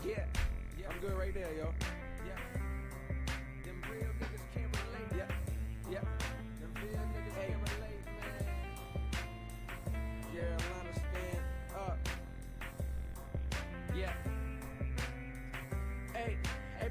Yeah, I'm good right there, yo. Yeah. Them real niggas can't relate. Yeah, yeah. Them real niggas can't relate, man. Carolina stand up. Yeah. Hey,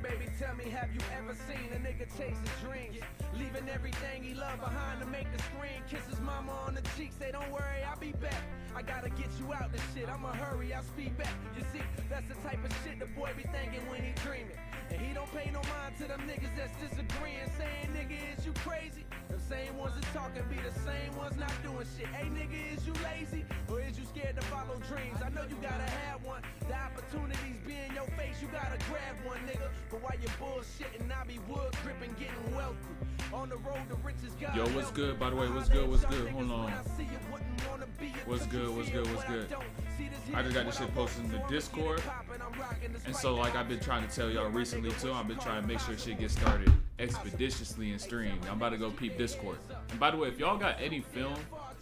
baby, tell me, have you ever seen a nigga chase his dreams? Leaving everything he loved behind to make the screen. Kiss his mama on the cheek, say don't worry, I'll be back. I gotta get you out this shit, I'ma hurry, I'll speed back. You see, that's the type of shit the boy be thinking when he dreaming. And he don't pay no mind to them niggas that's disagreeing, saying, nigga, is you crazy? The same ones that talking be the same ones not doing shit. Hey, nigga, is you lazy? Or is you scared to follow dreams? I know you gotta have one. The opportunities be in your face, you gotta grab one, nigga. But while you bullshitting, I be wood gripping, getting wealthy. On the road to riches, God. Yo, what's good, by the way? What's good? What's good? Hold on. What's good? What's good? What's good? I just got this shit posted in the Discord. And so, like I've been trying to tell y'all recently, too, I've been trying to make sure shit gets started expeditiously in stream. I'm about to go peep Discord. And by the way, if y'all got any film,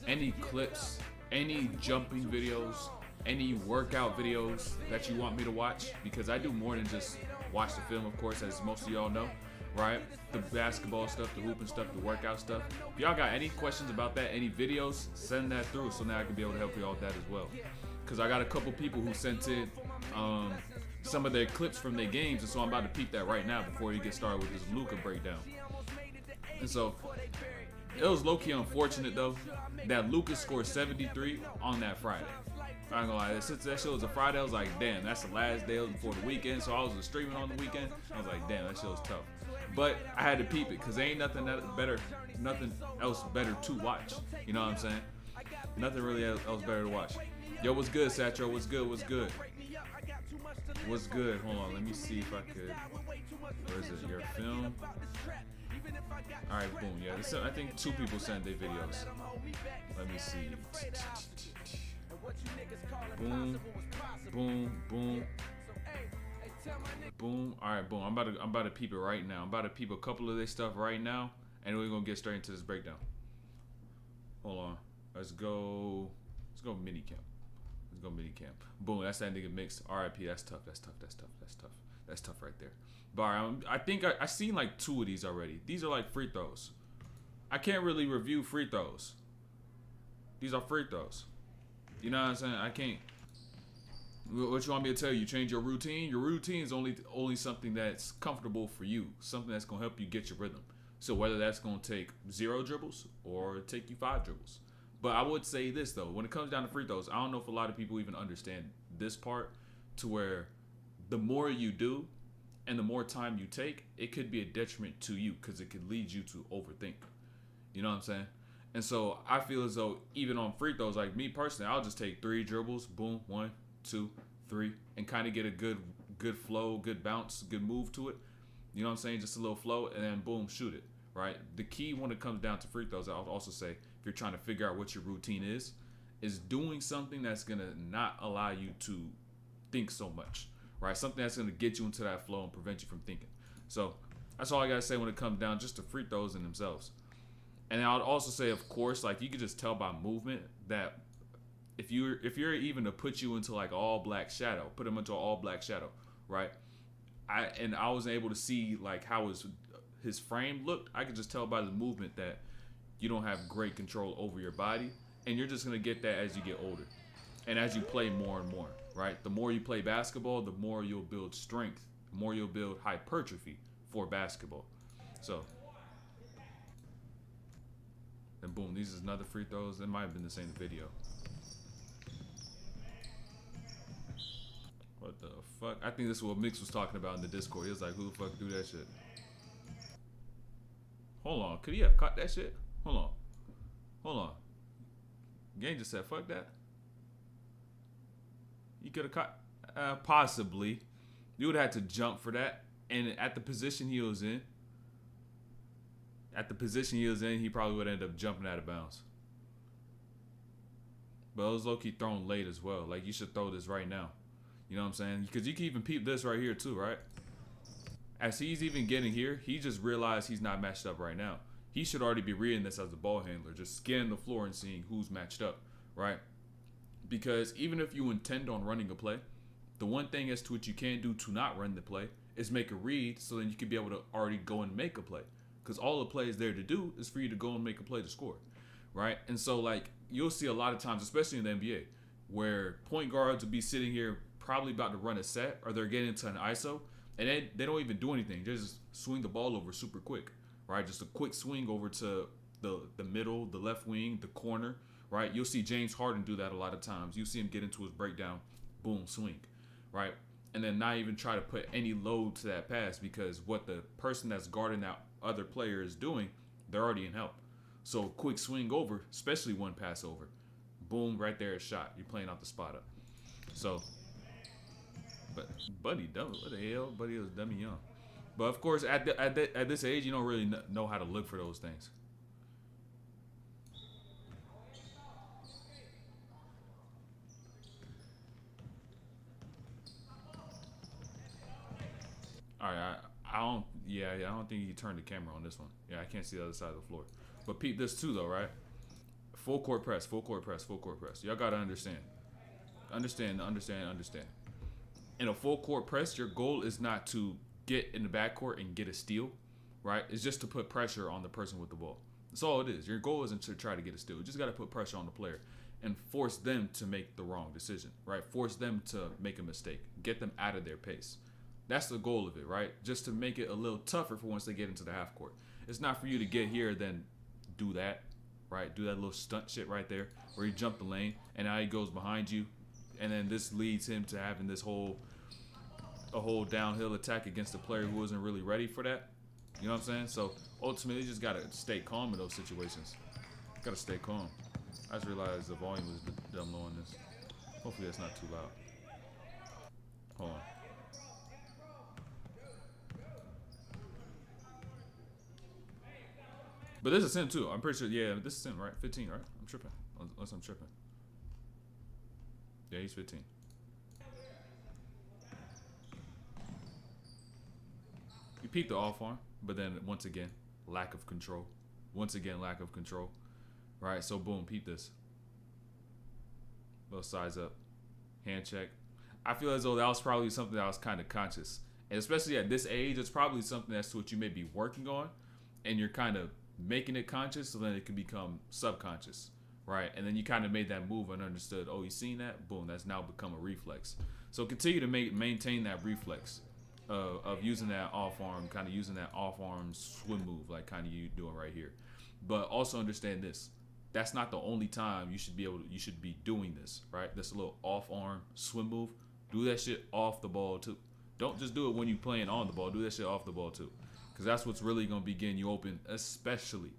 any clips, any jumping videos, any workout videos that you want me to watch, because I do more than just watch the film, of course, as most of y'all know, right? The basketball stuff, the hooping stuff, the workout stuff. If y'all got any questions about that, any videos, send that through so now I can be able to help you all with that as well. Because I got a couple people who sent in some of their clips from their games, and so I'm about to peep that right now before you get started with this Luka breakdown. And so it was low-key unfortunate though that Luka scored 73 on that Friday. I ain't gonna lie, since that shit was a Friday, I was like, damn, that's the last day before the weekend. So I was streaming on the weekend. I was like, damn, that shit was tough. But I had to peep it because there ain't nothing else better to watch. You know what I'm saying? Nothing really else better to watch. Yo, what's good, Satcho? What's good? What's good? What's good? Hold on, let me see if I could. Where is it? Your film? All right, boom. Yeah, I think 2 people sent their videos. Let me see. Boom, boom, boom, boom. All right, boom. I'm about to peep it right now. I'm about to peep a couple of this stuff right now, and we're gonna get straight into this breakdown. Hold on. Let's go mini camp. Let's go mini camp. Boom. That's that nigga mix. RIP. That's tough. That's tough. That's tough. That's tough. That's tough right there. But I think I seen like 2 of these already. These are like free throws. I can't really review free throws. These are free throws. You know what I'm saying? I can't. What you want me to tell you? Change your routine? Your routine is only something that's comfortable for you. Something that's going to help you get your rhythm. So whether that's going to take 0 dribbles or take you 5 dribbles. But I would say this, though. When it comes down to free throws, I don't know if a lot of people even understand this part to where the more you do and the more time you take, it could be a detriment to you because it could lead you to overthink. You know what I'm saying? And so I feel as though even on free throws, like me personally, I'll just take 3 dribbles, boom, 1, 2, 3, and kind of get a good flow, good bounce, good move to it. You know what I'm saying? Just a little flow, and then boom, shoot it, right? The key when it comes down to free throws, I'll also say, if you're trying to figure out what your routine is doing something that's going to not allow you to think so much, right? Something that's going to get you into that flow and prevent you from thinking. So that's all I got to say when it comes down just to free throws in themselves. And I would also say, of course, like you could just tell by movement that if you're even to put you into like all black shadow, put him into an all black shadow, right? I was able to see like how his frame looked. I could just tell by the movement that you don't have great control over your body, and you're just gonna get that as you get older, and as you play more and more, right? The more you play basketball, the more you'll build strength, the more you'll build hypertrophy for basketball. So. And boom, these is another free throws. It might have been the same video. What the fuck? I think this is what Mix was talking about in the Discord. He was like, who the fuck do that shit? Hold on. Could he have caught that shit? Hold on. Hold on. Game just said, fuck that. He could have caught. Possibly. You would have had to jump for that. And at the position he was in, he probably would end up jumping out of bounds. But it was low-key thrown late as well. Like, you should throw this right now. You know what I'm saying? Because you can even peep this right here too, right? As he's even getting here, he just realized he's not matched up right now. He should already be reading this as a ball handler, just scanning the floor and seeing who's matched up, right? Because even if you intend on running a play, The one thing as to what you can do to not run the play is make a read, so then you can be able to already go and make a play. Because all the play is there to do is for you to go and make a play to score, right? And so, like, you'll see a lot of times, especially in the NBA, where point guards will be sitting here probably about to run a set, or they're getting into an ISO, and they don't even do anything. They just swing the ball over super quick, right? Just a quick swing over to the middle, the left wing, the corner, right? You'll see James Harden do that a lot of times. You see him get into his breakdown, boom, swing, right? And then not even try to put any load to that pass, because what the person that's guarding that other player is doing, they're already in help. So quick swing over, especially one pass over, boom, right there, a shot. You're playing out the spot up. So, but Buddy, dumb, what the hell? Buddy was dummy young. But of course, at this age, you don't really know how to look for those things. All right, I don't. Yeah, I don't think he turned the camera on this one. Yeah, I can't see the other side of the floor. But peep this too, though, right? Full court press, full court press, full court press. Y'all gotta understand. Understand. In a full court press, your goal is not to get in the backcourt and get a steal, right? It's just to put pressure on the person with the ball. That's all it is. Your goal isn't to try to get a steal. You just gotta put pressure on the player and force them to make the wrong decision, right? Force them to make a mistake. Get them out of their pace. That's the goal of it, right? Just to make it a little tougher for once they get into the half court. It's not for you to get here then do that, right? Do that little stunt shit right there where you jump the lane and now he goes behind you, and then this leads him to having a whole downhill attack against a player who isn't really ready for that. You know what I'm saying? So ultimately, you just gotta stay calm in those situations. Gotta stay calm. I just realized the volume was dumb low on this. Hopefully that's not too loud. Hold on. But this is him too. I'm pretty sure. Yeah, this is him, right? 15, right? I'm tripping. Unless I'm tripping. Yeah, he's 15. You peep the off arm, but then once again, lack of control. Once again, lack of control. Right? So boom, peep this. Little size up, hand check. I feel as though that was probably something that was kind of conscious, and especially at this age, it's probably something that's what you may be working on, and you're kind of making it conscious, so then it can become subconscious, right? And then you kind of made that move and understood, oh, you seen that? Boom, that's now become a reflex. So continue to maintain that reflex of using that off arm, kind of using that off arm swim move, like kind of you doing right here. But also understand this: that's not the only time you should be doing this, right? This little off arm swim move. Do that shit off the ball too. Don't just do it when you're playing on the ball. Do that shit off the ball too. Because that's what's really going to be getting you open, especially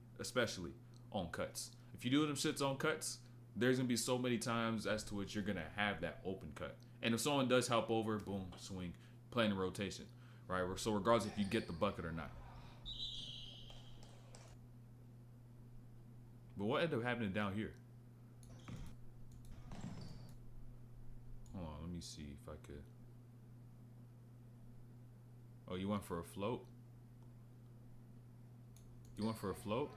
on cuts. If you do them shits on cuts, there's going to be so many times as to which you're going to have that open cut. And if someone does help over, boom, swing, playing the rotation, right? So regardless if you get the bucket or not. But what ended up happening down here? Hold on, let me see if I could. Oh, you went for a float? You went for a float?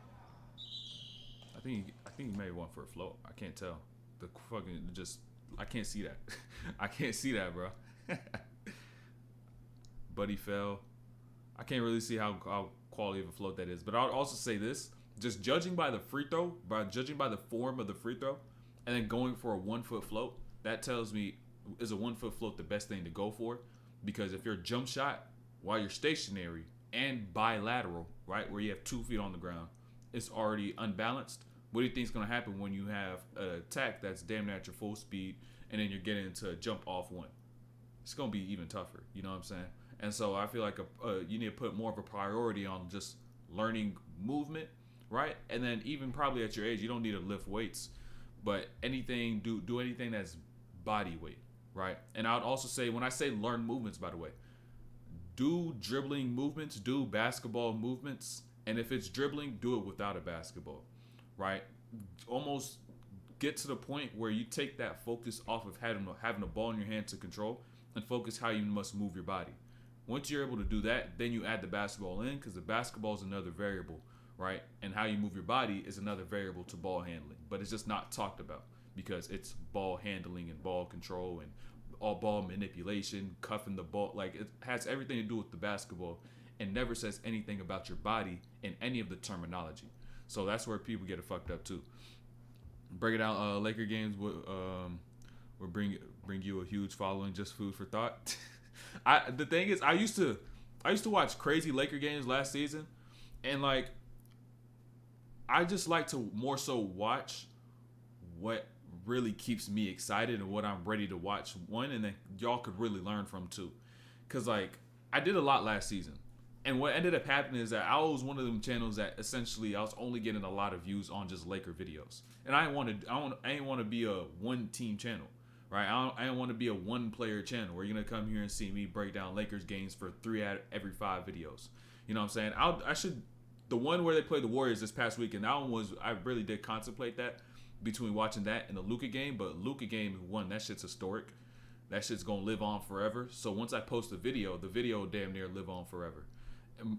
I think you may have went for a float. I can't tell. The fucking I can't see that. I can't see that, bro. Buddy fell. I can't really see how quality of a float that is. But I'll also say this: just judging by the free throw, by judging by the form of the free throw, and then going for a 1 foot float, that tells me, is a 1 foot float the best thing to go for? Because if your jump shot while you're stationary and bilateral, right, where you have 2 feet on the ground, it's already unbalanced. What do you think is going to happen when you have an attack that's damn near at your full speed, and then you're getting into a jump off one? It's going to be even tougher. You know what I'm saying? And so I feel like you need to put more of a priority on just learning movement, right? And then even probably at your age, you don't need to lift weights, but anything, do anything that's body weight, right? And I would also say, when I say learn movements, by the way, do dribbling movements, do basketball movements, and if it's dribbling, do it without a basketball, right? Almost get to the point where you take that focus off of having a ball in your hand to control and focus how you must move your body. Once you're able to do that, then you add the basketball in, because the basketball is another variable, right? And how you move your body is another variable to ball handling, but it's just not talked about because it's ball handling and ball control and all ball manipulation, cuffing the ball. Like, it has everything to do with the basketball, and never says anything about your body in any of the terminology. So that's where people get it fucked up too. Breaking down Laker games will bring you a huge following. Just food for thought. The thing is, I used to watch crazy Laker games last season, and like, I just like to more so watch what really keeps me excited and what I'm ready to watch. One, and then y'all could really learn from too, cause like, I did a lot last season. And what ended up happening is that I was one of them channels that essentially I was only getting a lot of views on just Laker videos, and I ain't want to be a one team channel, right? I don't want to be a one player channel where you're gonna come here and see me break down Lakers games for 3 out of every 5 videos. You know what I'm saying? I should, the one where they played the Warriors this past weekend, that one was, I really did contemplate that between watching that and the Luka game, but Luka game one, that shit's historic. That shit's gonna live on forever. So once I post the video damn near live on forever.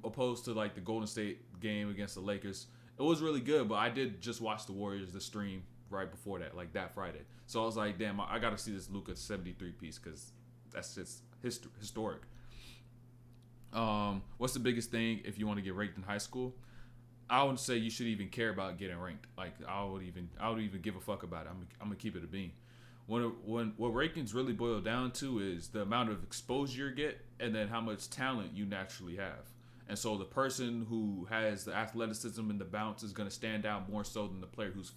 Opposed to like the Golden State game against the Lakers, it was really good, but I did just watch the Warriors, the stream right before that, like that Friday. So I was like, damn, I got to see this Luka 73 piece because that's just historic. What's the biggest thing if you want to get ranked in high school? I would say you should even care about getting ranked. Like, I would even give a fuck about it. I'm gonna keep it a bean. What rankings really boil down to is the amount of exposure you get, and then how much talent you naturally have. And so the person who has the athleticism and the bounce is going to stand out more so than the player who's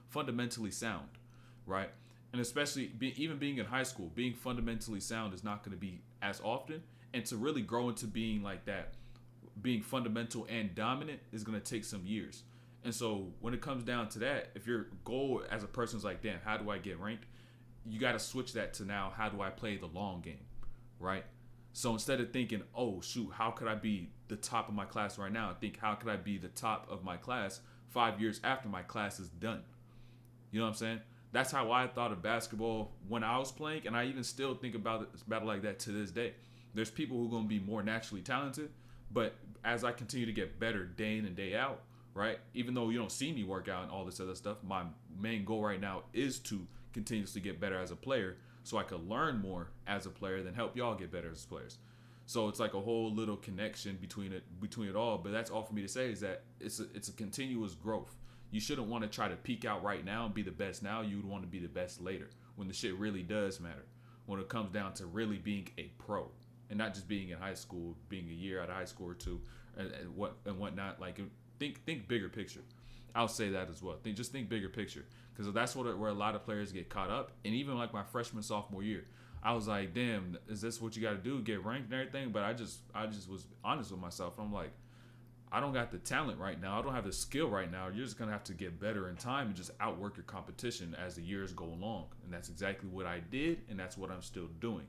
fundamentally sound, right? And especially even being in high school, being fundamentally sound is not going to be as often. And to really grow into being like that, being fundamental and dominant, is going to take some years. And so when it comes down to that, if your goal as a person is like, damn, how do I get ranked? You got to switch that to now, how do I play the long game, right? So instead of thinking, oh, shoot, how could I be the top of my class right now? I think, how could I be the top of my class 5 years after my class is done? You know what I'm saying? That's how I thought of basketball when I was playing, and I even still think about it like that to this day. There's people who are going to be more naturally talented, but as I continue to get better day in and day out, right? Even though you don't see me work out and all this other stuff, my main goal right now is to continuously get better as a player, so I could learn more as a player, then help y'all get better as players. So it's like a whole little connection between it all. But that's all for me to say, is that it's a continuous growth. You shouldn't want to try to peak out right now and be the best now. You would want to be the best later, when the shit really does matter. When it comes down to really being a pro, and not just being in high school, being a year out of high school or two, and whatnot. Like, think bigger picture. I'll say that as well. Just think bigger picture, because that's where a lot of players get caught up. And even like my freshman, sophomore year, I was like, damn, is this what you got to do, get ranked and everything? But I just was honest with myself. I'm like, I don't got the talent right now. I don't have the skill right now. You're just gonna have to get better in time and just outwork your competition as the years go along. And that's exactly what I did, and that's what I'm still doing.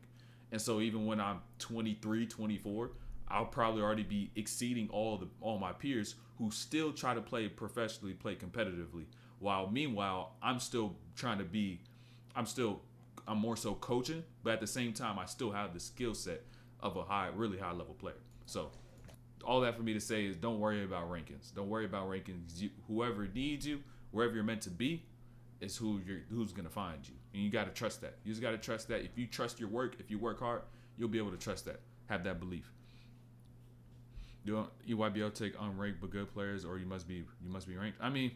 And so even when I'm 23, 24, I'll probably already be exceeding all my peers who still try to play professionally, play competitively. While meanwhile, I'm more so coaching, but at the same time, I still have the skill set of a really high level player. So all that for me to say is, don't worry about rankings. Don't worry about rankings. Whoever needs you, wherever you're meant to be, is who's gonna find you. And you gotta trust that. You just gotta trust that. If you trust your work, if you work hard, you'll be able to trust that. Have that belief. Do EYBL take unranked but good players, or you must be ranked? I mean,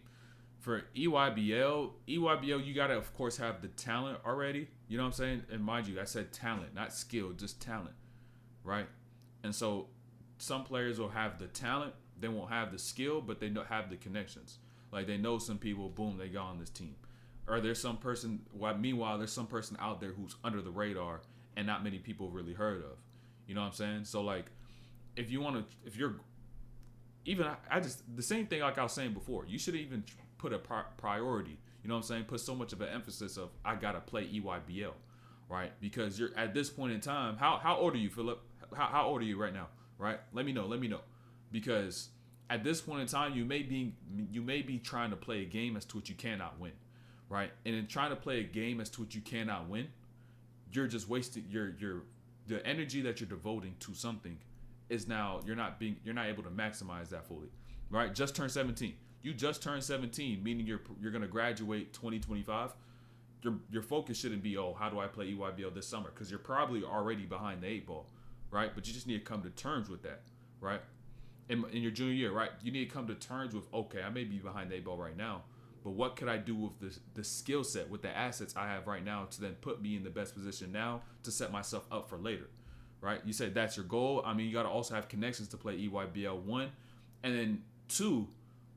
for EYBL, you gotta of course have the talent already. You know what I'm saying? And mind you, I said talent, not skill, just talent, right? And so some players will have the talent, they won't have the skill, but they don't have the connections. Like, they know some people, boom, they got on this team. Or there's some person. Meanwhile, there's some person out there who's under the radar and not many people really heard of. You know what I'm saying? So like, if you're even, the same thing like I was saying before. You should even put a priority. You know what I'm saying? Put so much of an emphasis of, I gotta play EYBL, right? Because you're at this point in time. How old are you, Philip? How old are you right now? Right? Let me know. Because at this point in time, you may be trying to play a game as to what you cannot win. Right, and in trying to play a game as to what you cannot win, you're just wasting the energy that you're devoting to something is now you're not able to maximize that fully. Right, just turned 17. You just turned 17, meaning you're gonna graduate 2025. your focus shouldn't be, oh, how do I play EYBL this summer? Because you're probably already behind the 8 ball, right? But you just need to come to terms with that, right? In your junior year, right? You need to come to terms with, okay, I may be behind the 8 ball right now, but what could I do with the skill set, with the assets I have right now to then put me in the best position now to set myself up for later, right? You said that's your goal. I mean, you got to also have connections to play EYBL, 1. And then 2,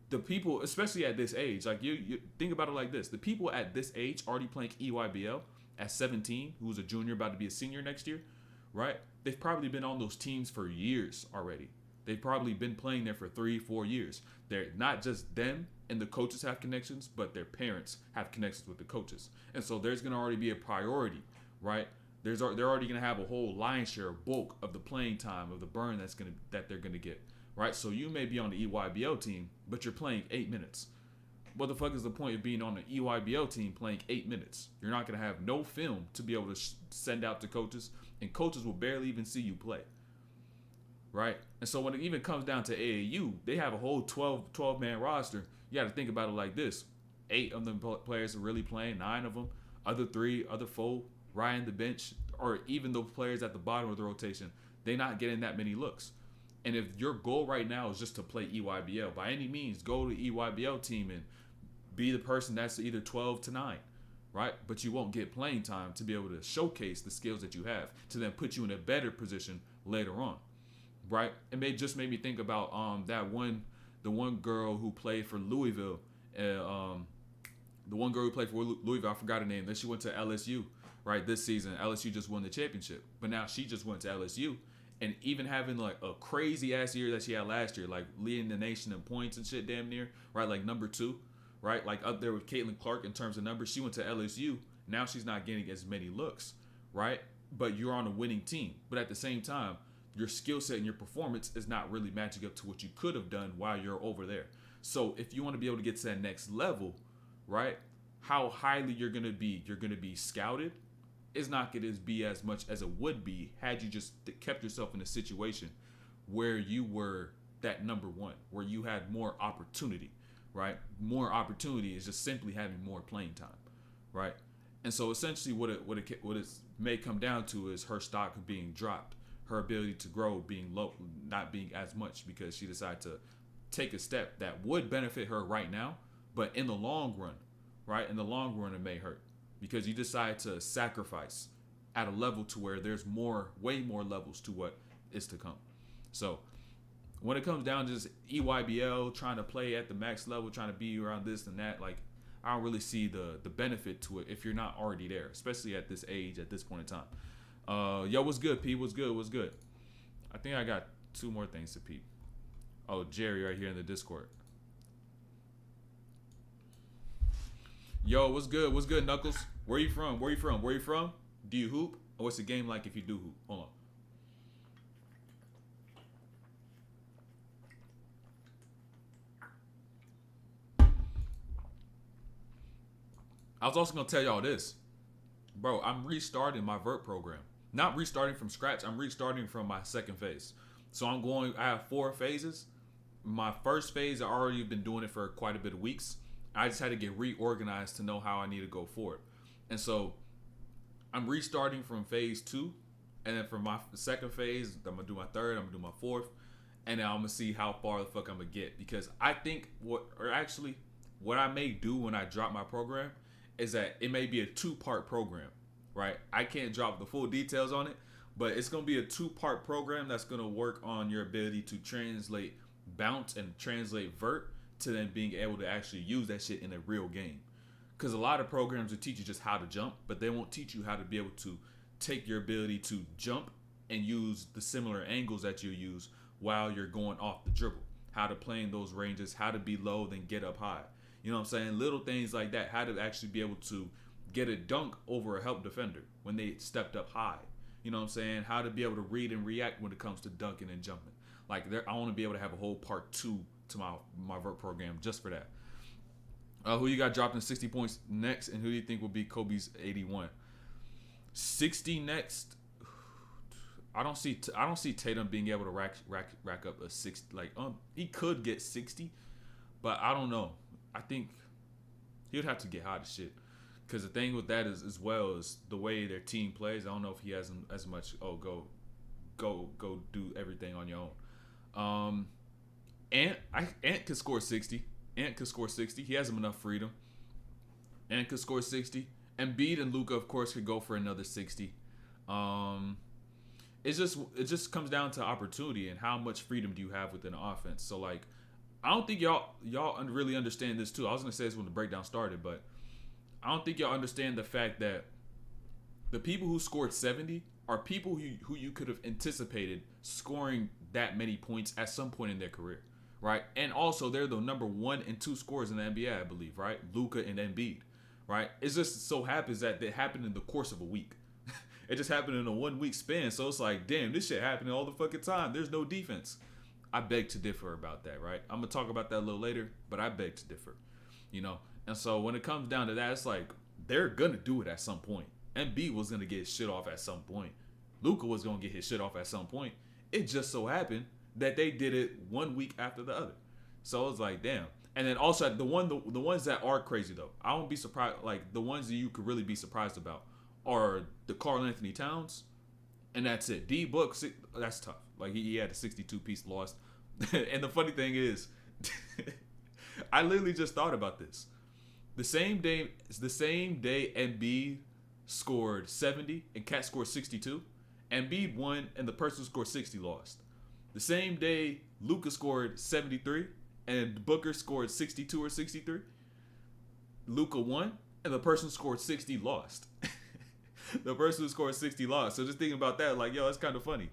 the people, especially at this age, like you think about it like this. The people at this age already playing EYBL at 17, who's a junior about to be a senior next year, right? They've probably been on those teams for years already. They've probably been playing there for 3-4 years. They're not just them and the coaches have connections, but their parents have connections with the coaches. And so there's going to already be a priority, right? They're already going to have a whole lion's share, bulk of the playing time, of the burn that they're going to get, right? So you may be on the EYBL team, but you're playing 8 minutes. What the fuck is the point of being on the EYBL team playing 8 minutes? You're not going to have no film to be able to send out to coaches, and coaches will barely even see you play, right? And so when it even comes down to AAU, they have a whole 12-man roster. You got to think about it like this. 8 of them players are really playing, 9 of them. Other 3, other 4, riding the bench, or even those players at the bottom of the rotation, they're not getting that many looks. And if your goal right now is just to play EYBL, by any means, go to the EYBL team and be the person that's either 12 to 9, right? But you won't get playing time to be able to showcase the skills that you have to then put you in a better position later on, right? And it just made me think about the one girl who played for Louisville, I forgot her name. Then she went to LSU, right? This season, LSU just won the championship, but now she just went to LSU. And even having like a crazy ass year that she had last year, like leading the nation in points and shit damn near, right? Like number 2, right? Like up there with Caitlin Clark in terms of numbers. She went to LSU. Now she's not getting as many looks, right? But you're on a winning team. But at the same time, your skill set and your performance is not really matching up to what you could have done while you're over there. So if you want to be able to get to that next level, right? How highly you're going to be scouted is not going to be as much as it would be had you just kept yourself in a situation where you were that number 1, where you had more opportunity, right? More opportunity is just simply having more playing time, right? And so essentially what it may come down to is her stock being dropped, her ability to grow being low, not being as much, because she decided to take a step that would benefit her right now, but in the long run, right? In the long run, it may hurt. Because you decide to sacrifice at a level to where there's way more levels to what is to come. So when it comes down to just EYBL, trying to play at the max level, trying to be around this and that, like I don't really see the benefit to it if you're not already there, especially at this age, at this point in time. Yo, what's good, P? What's good? I think I got 2 more things to peep. Oh, Jerry right here in the Discord. Yo, what's good? What's good, Knuckles? Where you from? Do you hoop? Or what's the game like if you do hoop? Hold on. I was also going to tell y'all this. Bro, I'm restarting my Vert program. Not restarting from scratch. I'm restarting from my second phase. So I have 4 phases. My first phase, I already been doing it for quite a bit of weeks. I just had to get reorganized to know how I need to go forward. And so I'm restarting from phase 2. And then from my second phase, I'm going to do my third, I'm going to do my fourth. And then I'm going to see how far the fuck I'm going to get. Because I think what I may do when I drop my program is that it may be a 2-part program, right? I can't drop the full details on it, but it's going to be a 2-part program that's going to work on your ability to translate bounce and translate vert to then being able to actually use that shit in a real game. Because a lot of programs will teach you just how to jump, but they won't teach you how to be able to take your ability to jump and use the similar angles that you use while you're going off the dribble. How to play in those ranges, how to be low, then get up high. You know what I'm saying? Little things like that. How to actually be able to get a dunk over a help defender when they stepped up high. You know what I'm saying? How to be able to read and react when it comes to dunking and jumping. Like, I want to be able to have a whole part 2 to my Vert program just for that. Who you got dropping 60 points next, and who do you think will be Kobe's 81? 60 next. I don't see Tatum being able to rack up a 60. Like, he could get 60, but I don't know. I think he would have to get hot as shit. Because the thing with that is as well is the way their team plays. I don't know if he has as much. Oh, go do everything on your own. Ant could score 60. Ant could score 60. He has him enough freedom. Ant could score 60. Embiid and Luka, of course, could go for another 60. It just comes down to opportunity and how much freedom do you have within the offense. So like, I don't think y'all really understand this too. I was gonna say this when the breakdown started, but I don't think y'all understand the fact that the people who scored 70 are people who you could have anticipated scoring that many points at some point in their career, right? And also they're the number 1 and 2 scorers in the NBA, I believe, right? Luka and Embiid, right? It just so happens that it happened in the course of a week. It just happened in a 1 week span. So it's like, damn, this shit happening all the fucking time. There's no defense. I beg to differ about that, right? I'm gonna talk about that a little later, but I beg to differ, you know. And so when it comes down to that, it's like they're gonna do it at some point. Embiid was gonna get his shit off at some point. Luka was gonna get his shit off at some point. It just so happened that they did it 1 week after the other. So it's like, damn. And then also the ones that are crazy though, I won't be surprised. Like the ones that you could really be surprised about are the Karl Anthony Towns, and that's it. D Book, that's tough. Like he had a 62 piece lost. And the funny thing is, I literally just thought about this. The same day Embiid scored 70 and Cat scored 62, Embiid won and the person who scored 60 lost. The same day Luka scored 73 and Booker scored 62 or 63, Luka won and the person who scored 60 lost. The person who scored 60 lost. So just thinking about that, like, yo, that's kind of funny.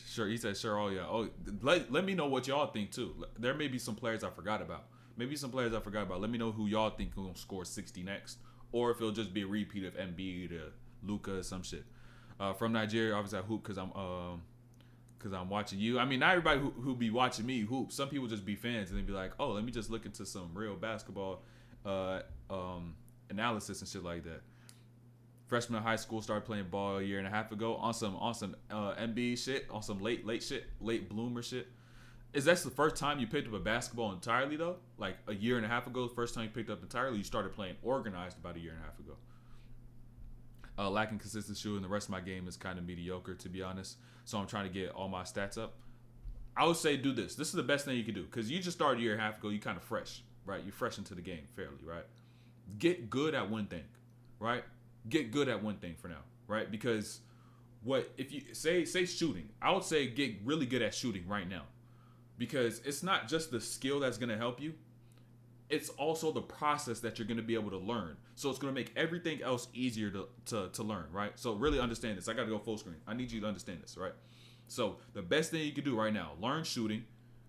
Sure, he said sure. Oh yeah. Oh, let me know what y'all think too. There may be some players I forgot about. Let me know who y'all think will score 60 next, or if it'll just be a repeat of Embiid, Luka, or some shit. From Nigeria, obviously I hoop because I'm watching you. I mean, not everybody who be watching me hoop. Some people just be fans and they be like, oh, let me just look into some real basketball analysis and shit like that. Freshman in high school, started playing ball a year and a half ago on some NBA shit, on some late bloomer shit. Is that the first time you picked up a basketball entirely though? Like a year and a half ago, the first time you picked up entirely, you started playing organized about a year and a half ago. Lacking consistent shooting, the rest of my game is kind of mediocre to be honest. So I'm trying to get all my stats up. I would say do this. This is the best thing you can do because you just started a year and a half ago. You kind of fresh, right? You're fresh into the game fairly, right? Get good at one thing, right? Get good at one thing for now, right? Because what if you say shooting? I would say get really good at shooting right now, because it's not just the skill that's going to help you. It's also the process that you're going to be able to learn. So it's going to make everything else easier to learn, right? So really understand this. I got to go full screen. I need you to understand this, right? So the best thing you can do right now, learn shooting,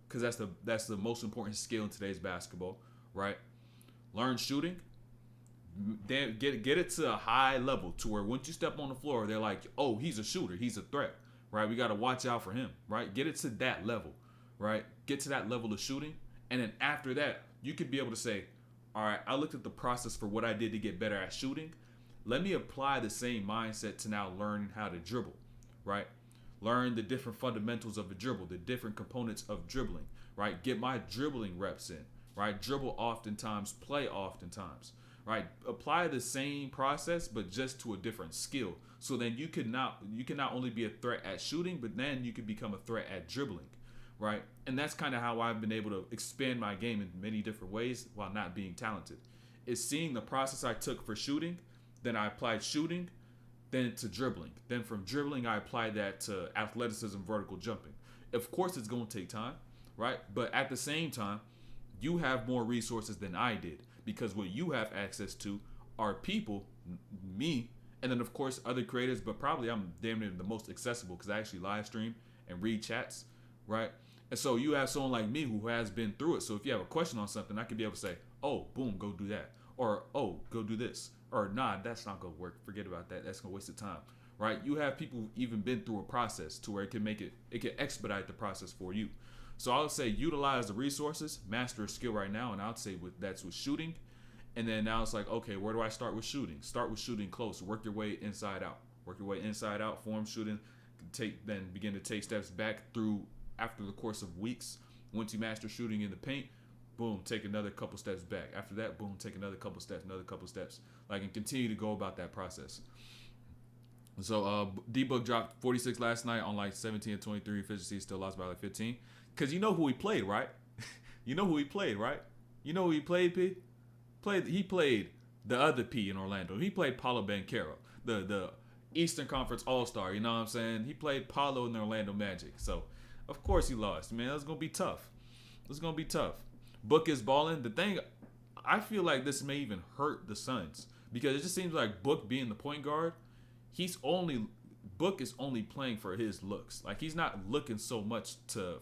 because that's the most important skill in today's basketball, right? Learn shooting. Then get it to a high level to where once you step on the floor, they're like, oh, he's a shooter, he's a threat, right? We got to watch out for him, right? Get it to that level, right? Get to that level of shooting, and then after that, you could be able to say, all right, I looked at the process for what I did to get better at shooting. Let me apply the same mindset to now learning how to dribble, right? Learn the different fundamentals of a dribble, the different components of dribbling, right? Get my dribbling reps in, right? Dribble oftentimes, play oftentimes. Right, apply the same process but just to a different skill. So then you can not only be a threat at shooting, but then you can become a threat at dribbling, right? And that's kind of how I've been able to expand my game in many different ways while not being talented. Is seeing the process I took for shooting, then I applied shooting, then to dribbling. Then from dribbling, I applied that to athleticism, vertical jumping. Of course, it's going to take time, right? But at the same time, you have more resources than I did. Because what you have access to are people, me, and then of course other creators, but probably I'm damn near the most accessible because I actually live stream and read chats, right? And so you have someone like me who has been through it. So if you have a question on something, I could be able to say, oh, boom, go do that. Or, oh, go do this. Or, nah, that's not going to work. Forget about that. That's going to waste the time, right? You have people who've even been through a process to where it can expedite the process for you. So I would say utilize the resources, master a skill right now, and I would say that's with shooting. And then now it's like, okay, where do I start with shooting? Start with shooting close. Work your way inside out. Work your way inside out, form shooting, then begin to take steps back through after the course of weeks. Once you master shooting in the paint, boom, take another couple steps back. After that, boom, take another couple steps, like, and continue to go about that process. So D-Book dropped 46 last night on like 17 and 23 efficiency, still lost by like 15. Because you know who he played, right? You know who he played, right? You know who he played, P? He played the other P in Orlando. He played Paolo Banchero, the Eastern Conference All-Star, you know what I'm saying? He played Paolo in the Orlando Magic. So, of course he lost, man. It's going to be tough. It's going to be tough. Book is balling. The thing, I feel like this may even hurt the Suns because it just seems like Book being the point guard, Book is only playing for his looks. Like, he's not looking so much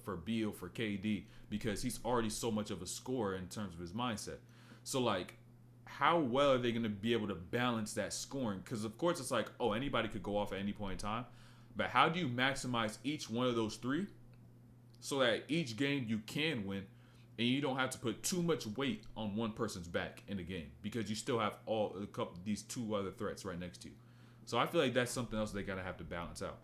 for Beal, for KD, because he's already so much of a scorer in terms of his mindset. So, like, how well are they going to be able to balance that scoring? Because, of course, it's like, oh, anybody could go off at any point in time. But how do you maximize each one of those three so that each game you can win and you don't have to put too much weight on one person's back in the game because you still have these two other threats right next to you. So I feel like that's something else they gotta have to balance out.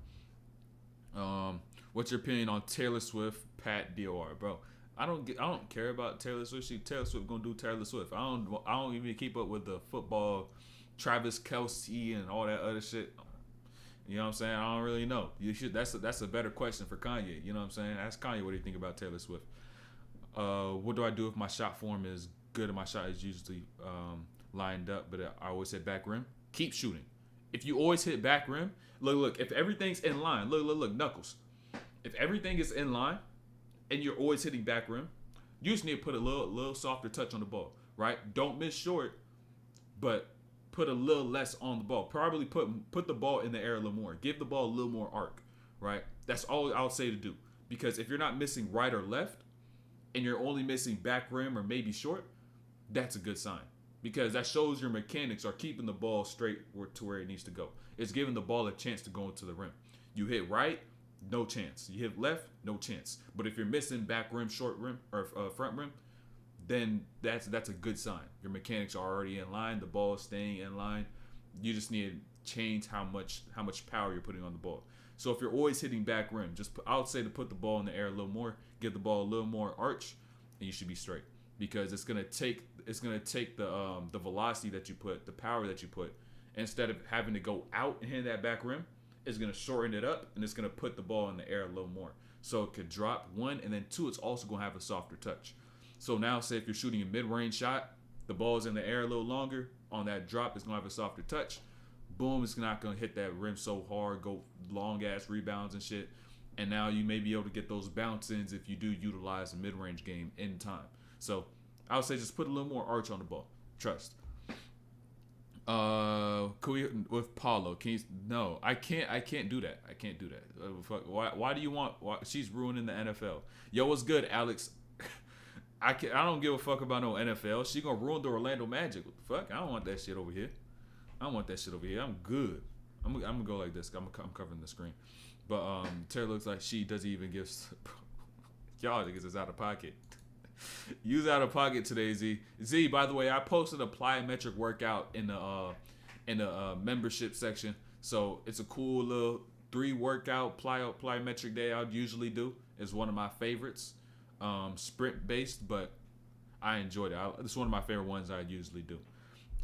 What's your opinion on Taylor Swift, Pat DOR, bro? I don't care about Taylor Swift. Taylor Swift gonna do Taylor Swift. I don't even keep up with the football, Travis Kelce and all that other shit. You know what I'm saying? I don't really know. You should. That's a better question for Kanye. You know what I'm saying? Ask Kanye what do you think about Taylor Swift. What do I do if my shot form is good and my shot is usually lined up, but I always hit back rim? Keep shooting. If you always hit back rim, look. If everything's in line, look, Knuckles. If everything is in line, and you're always hitting back rim, you just need to put a little softer touch on the ball, right? Don't miss short, but put a little less on the ball. Probably put the ball in the air a little more. Give the ball a little more arc, right? That's all I'll say to do. Because if you're not missing right or left, and you're only missing back rim or maybe short, that's a good sign. Because that shows your mechanics are keeping the ball straight to where it needs to go. It's giving the ball a chance to go into the rim. You hit right, no chance. You hit left, no chance. But if you're missing back rim, short rim, or front rim, then that's a good sign. Your mechanics are already in line. The ball is staying in line. You just need to change how much power you're putting on the ball. So if you're always hitting back rim, I would say to put the ball in the air a little more, give the ball a little more arch, and you should be straight. Because it's gonna take the velocity that you put, the power that you put, instead of having to go out and hit that back rim, it's gonna shorten it up and it's gonna put the ball in the air a little more. So it could drop one, and then two, it's also gonna have a softer touch. So now, say if you're shooting a mid-range shot, the ball's in the air a little longer. On that drop, it's gonna have a softer touch. Boom, it's not gonna hit that rim so hard, go long ass rebounds and shit. And now you may be able to get those bounce ins if you do utilize a mid-range game in time. So I would say just put a little more arch on the ball. Trust. Could we with Paulo? No, I can't do that. I can't do that. Why do you want? She's ruining the NFL. Yo, what's good, Alex? I don't give a fuck about no NFL. She gonna ruin the Orlando Magic. What the fuck? I don't want that shit over here. I'm good. I'm gonna go like this. I'm covering the screen. But Terry looks like she doesn't even give. Y'all niggas is out of pocket. Use out of pocket today, Z. Z, by the way, I posted a plyometric workout in the membership section. So it's a cool little 3 workout plyometric day I'd usually do. It's one of my favorites. Sprint based, but I enjoyed it. It's one of my favorite ones I usually do.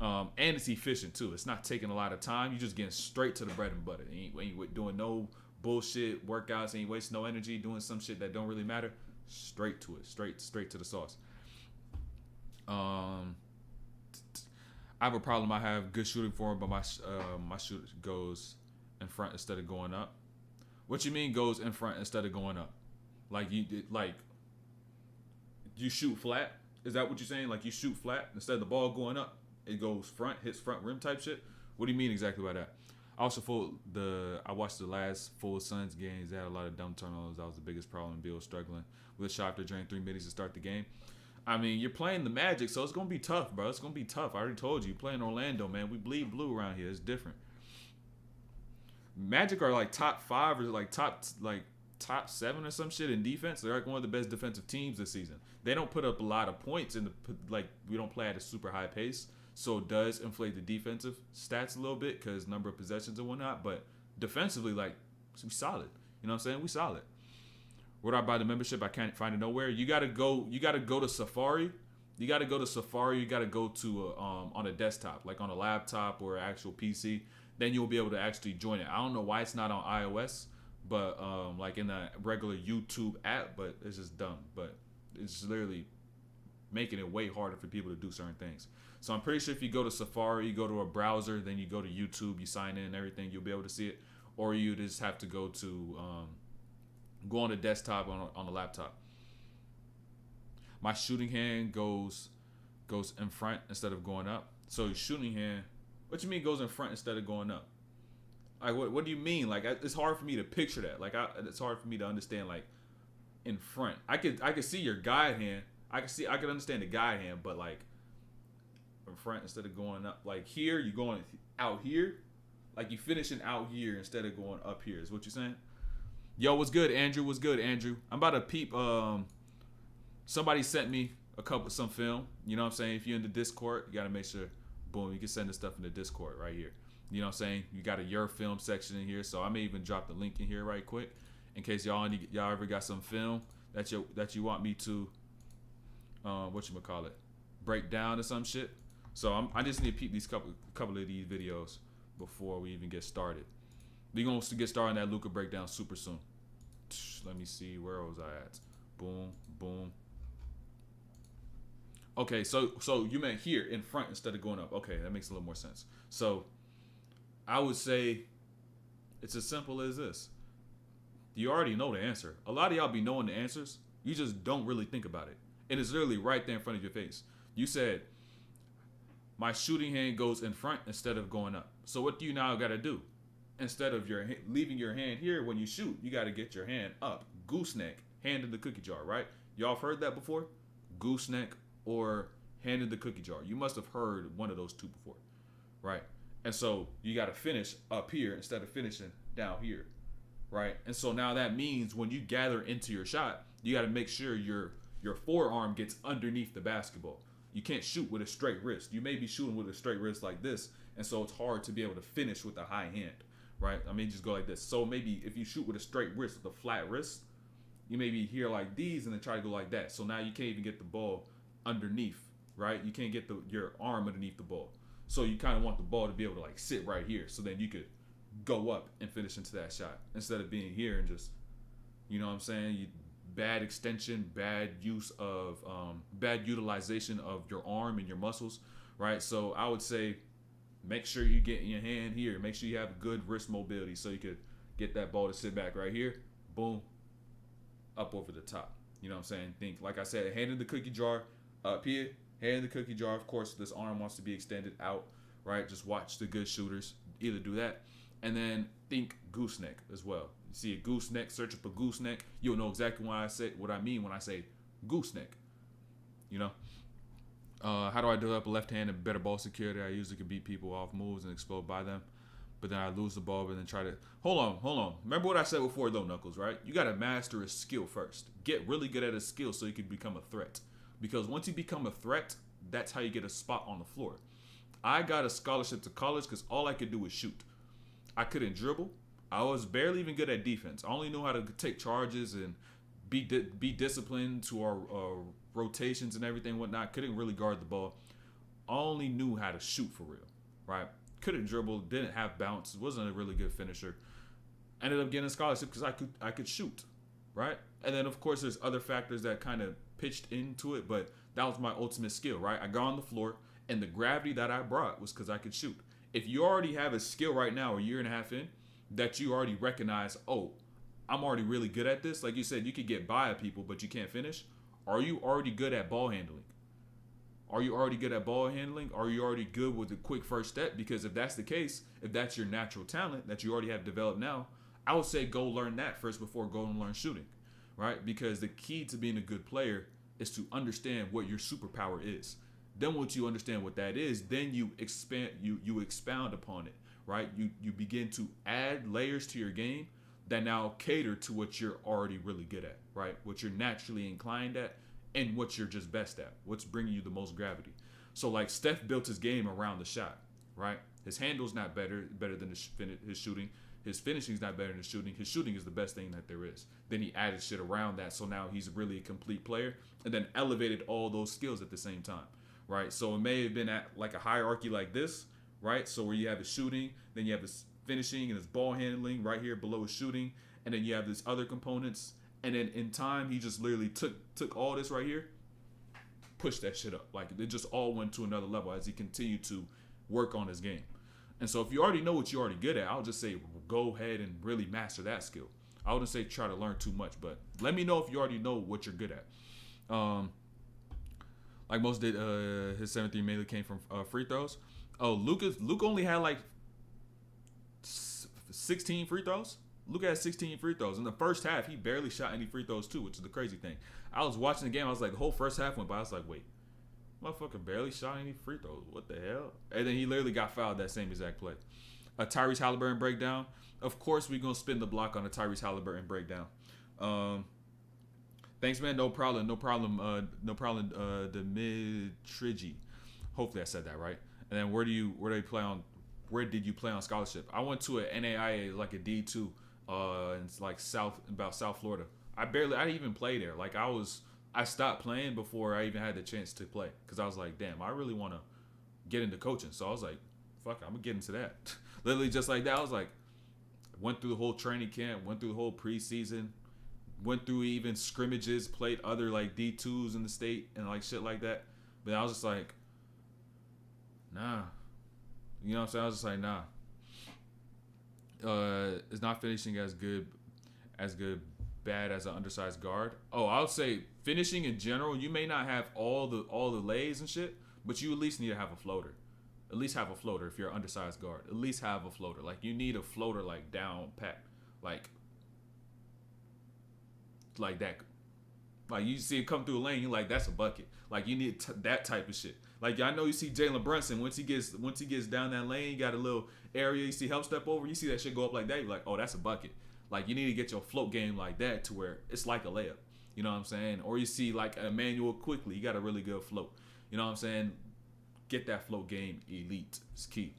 And it's efficient too. It's not taking a lot of time. You're just getting straight to the bread and butter. Ain't doing no bullshit workouts. Ain't wasting no energy doing some shit that don't really matter. Straight to it. Straight to the sauce. I have a problem. I have good shooting form, but my shoot goes in front instead of going up. What you mean goes in front instead of going up? Like you shoot flat? Is that what you're saying? Like you shoot flat instead of the ball going up, it goes front, hits front rim type shit? What do you mean exactly by that? I watched the last full Suns games. They had a lot of dumb turnovers. That was the biggest problem. Bill was struggling with a shot after drain 3 minutes to start the game. I mean, you're playing the Magic, so it's gonna be tough, bro. It's gonna be tough. I already told you. You're playing Orlando, man. We bleed blue around here. It's different. Magic are like top 5 or like top 7 or some shit in defense. They're like one of the best defensive teams this season. They don't put up a lot of points we don't play at a super high pace. So it does inflate the defensive stats a little bit because number of possessions and whatnot. But defensively, like, we solid. You know what I'm saying? We solid. Where do I buy the membership? I can't find it nowhere. You gotta go to Safari. You gotta go to Safari. You gotta go to on a desktop, like on a laptop or an actual PC. Then you'll be able to actually join it. I don't know why it's not on iOS, but like in the regular YouTube app. But it's just dumb. But it's literally making it way harder for people to do certain things. So I'm pretty sure if you go to Safari, you go to a browser, then you go to YouTube, you sign in and everything, you'll be able to see it. Or you just have to go to go on the desktop on the laptop. My shooting hand goes in front instead of going up. So your shooting hand, what you mean goes in front instead of going up? Like what do you mean? Like it's hard for me to picture that. Like it's hard for me to understand like in front. I could see your guide hand. I could understand the guide hand, but like in front instead of going up. Like here, you going out here. Like you finishing out here instead of going up here. Is what you're saying? Yo, what's good, Andrew? What's good, Andrew? I'm about to peep. Somebody sent me some film. You know what I'm saying? If you're in the Discord, you gotta make sure. Boom, you can send this stuff in the Discord right here. You know what I'm saying? You got a your film section in here, so I may even drop the link in here right quick in case y'all ever got some film that you want me to break down or some shit. So I just need to peep these couple of these videos before we even get started. We're going to get started on that Luka breakdown super soon. Let me see, where was I at? Boom, boom. Okay, so you meant here in front instead of going up. Okay, that makes a little more sense. So I would say it's as simple as this. You already know the answer. A lot of y'all be knowing the answers. You just don't really think about it. And it's literally right there in front of your face. You said, my shooting hand goes in front instead of going up. So what do you now got to do? Instead of leaving your hand here when you shoot, you got to get your hand up. Gooseneck, hand in the cookie jar, right? Y'all have heard that before? Gooseneck or hand in the cookie jar. You must have heard one of those two before, right? And so you got to finish up here instead of finishing down here, right? And so now that means when you gather into your shot, you got to make sure your forearm gets underneath the basketball. You can't shoot with a straight wrist. You may be shooting with a straight wrist like this, and so it's hard to be able to finish with a high hand, right? I mean, just go like this. So maybe if you shoot with a straight wrist, with a flat wrist, you may be here like these and then try to go like that. So now you can't even get the ball underneath, right? You can't get your arm underneath the ball. So you kind of want the ball to be able to like sit right here, so then you could go up and finish into that shot instead of being here and just, you know what I'm saying? Bad extension, bad utilization of your arm and your muscles, right? So I would say make sure you get in your hand here. Make sure you have good wrist mobility so you could get that ball to sit back right here. Boom. Up over the top. You know what I'm saying? Think, like I said, hand in the cookie jar up here. Hand in the cookie jar. Of course, this arm wants to be extended out, right? Just watch the good shooters either do that. And then think gooseneck as well. You see a gooseneck, search up a gooseneck. You'll know exactly what I mean when I say gooseneck. You know? How do I develop a left hand and better ball security? I usually can beat people off moves and explode by them. But then I lose the ball and then try to... Hold on. Remember what I said before, though, Knuckles, right? You got to master a skill first. Get really good at a skill so you can become a threat. Because once you become a threat, that's how you get a spot on the floor. I got a scholarship to college because all I could do was shoot. I couldn't dribble. I was barely even good at defense. I only knew how to take charges and be disciplined to our rotations and everything and whatnot. Couldn't really guard the ball. I only knew how to shoot for real, right? Couldn't dribble, didn't have bounce, wasn't a really good finisher. Ended up getting a scholarship because I could shoot, right? And then of course there's other factors that kind of pitched into it, but that was my ultimate skill, right? I got on the floor and the gravity that I brought was because I could shoot. If you already have a skill right now, a year and a half in, that you already recognize, oh, I'm already really good at this. Like you said, you could get by at people, but you can't finish. Are you already good at ball handling? Are you already good at ball handling? Are you already good with the quick first step? Because if that's the case, if that's your natural talent that you already have developed now, I would say go learn that first before going and learn shooting, right? Because the key to being a good player is to understand what your superpower is. Then once you understand what that is, then you expound upon it, right? You begin to add layers to your game that now cater to what you're already really good at, right? What you're naturally inclined at and what you're just best at, what's bringing you the most gravity. So like Steph built his game around the shot, right? His handle's not better than his shooting. His finishing's not better than his shooting. His shooting is the best thing that there is. Then he added shit around that, so now he's really a complete player, and then elevated all those skills at the same time, right? So it may have been at like a hierarchy like this, right? So where you have his shooting, then you have his finishing and his ball handling right here below his shooting, and then you have these other components, and then in time he just literally took all this right here, pushed that shit up. Like it just all went to another level as he continued to work on his game. And so if you already know what you're already good at, I'll just say go ahead and really master that skill. I wouldn't say try to learn too much, but let me know if you already know what you're good at. Like most did, his 7-3 mainly came from free throws. Oh, Luka only had like 16 free throws. Luka had 16 free throws. In the first half, he barely shot any free throws too, which is the crazy thing. I was watching the game. I was like, the whole first half went by. I was like, wait, motherfucker barely shot any free throws. What the hell? And then he literally got fouled that same exact play. A Tyrese Halliburton breakdown. Of course, we're going to spin the block on a Tyrese Halliburton breakdown. Thanks, man. No problem. Dimitrigi. Hopefully I said that right. And then where did you play on scholarship? I went to an NAIA, like a D2, in like South Florida. I didn't even play there. Like I stopped playing before I even had the chance to play, because I was like, damn, I really want to get into coaching. So I was like, fuck, I'm gonna get into that. Literally just like that. I was like, went through the whole training camp, went through the whole preseason, went through even scrimmages, played other like D2s in the state and like shit like that. But I was just like, nah. You know what I'm saying? I was just like, nah. It's not finishing as bad as an undersized guard. Oh, I would say finishing in general, you may not have all the lays and shit, but you at least need to have a floater. At least have a floater if you're an undersized guard. At least have a floater. Like you need a floater like down pat. Like that. Like you see it come through a lane, you're like, that's a bucket. Like you need that type of shit. Like I know you see Jalen Brunson, once he gets down that lane, you got a little area, you see help step over, you see that shit go up like that, you're like, oh, that's a bucket. Like you need to get your float game like that to where it's like a layup. You know what I'm saying? Or you see like Emmanuel quickly, you got a really good float. You know what I'm saying? Get that float game elite. It's key.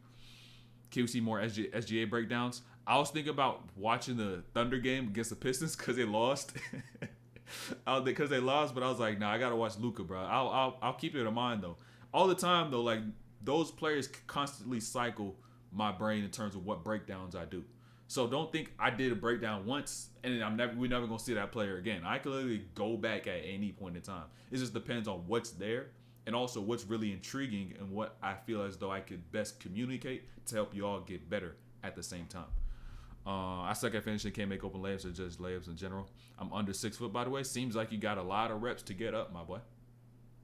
Can we see more SGA breakdowns? I was thinking about watching the Thunder game against the Pistons because they lost. Because they lost, but I was like, nah, I gotta watch Luka, bro. I'll keep it in mind though. All the time though, like those players constantly cycle my brain in terms of what breakdowns I do. So don't think I did a breakdown once and we're never gonna see that player again. I can literally go back at any point in time. It just depends on what's there and also what's really intriguing and what I feel as though I could best communicate to help you all get better at the same time. I suck at finishing, can't make open layups or just layups in general. I'm under 6 foot, by the way. Seems like you got a lot of reps to get up, my boy.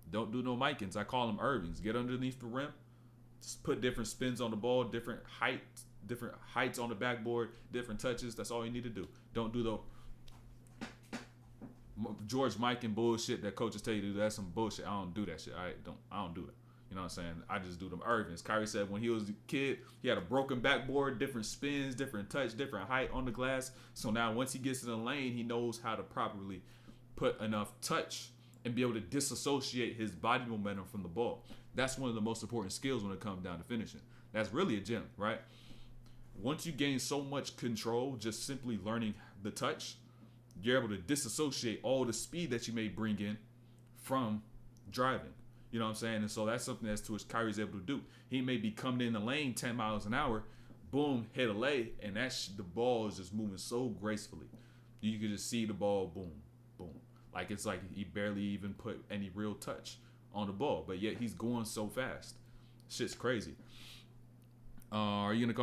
Don't do no Mikins. I call them Irvings. Get underneath the rim. Just put different spins on the ball, different heights on the backboard, different touches. That's all you need to do. Don't do the George Mikan bullshit that coaches tell you to do. That's some bullshit. I don't do that shit. I don't do that. You know what I'm saying? I just do them Irvings. Kyrie said when he was a kid, he had a broken backboard, different spins, different touch, different height on the glass. So now once he gets in the lane, he knows how to properly put enough touch and be able to disassociate his body momentum from the ball. That's one of the most important skills when it comes down to finishing. That's really a gem, right? Once you gain so much control, just simply learning the touch, you're able to disassociate all the speed that you may bring in from driving. You know what I'm saying? And so that's something that's to which Kyrie's able to do. He may be coming in the lane 10 miles an hour, boom, hit a lay, and the ball is just moving so gracefully. You can just see the ball, boom, boom. Like it's like he barely even put any real touch on the ball, but yet he's going so fast. Shit's crazy. Are you gonna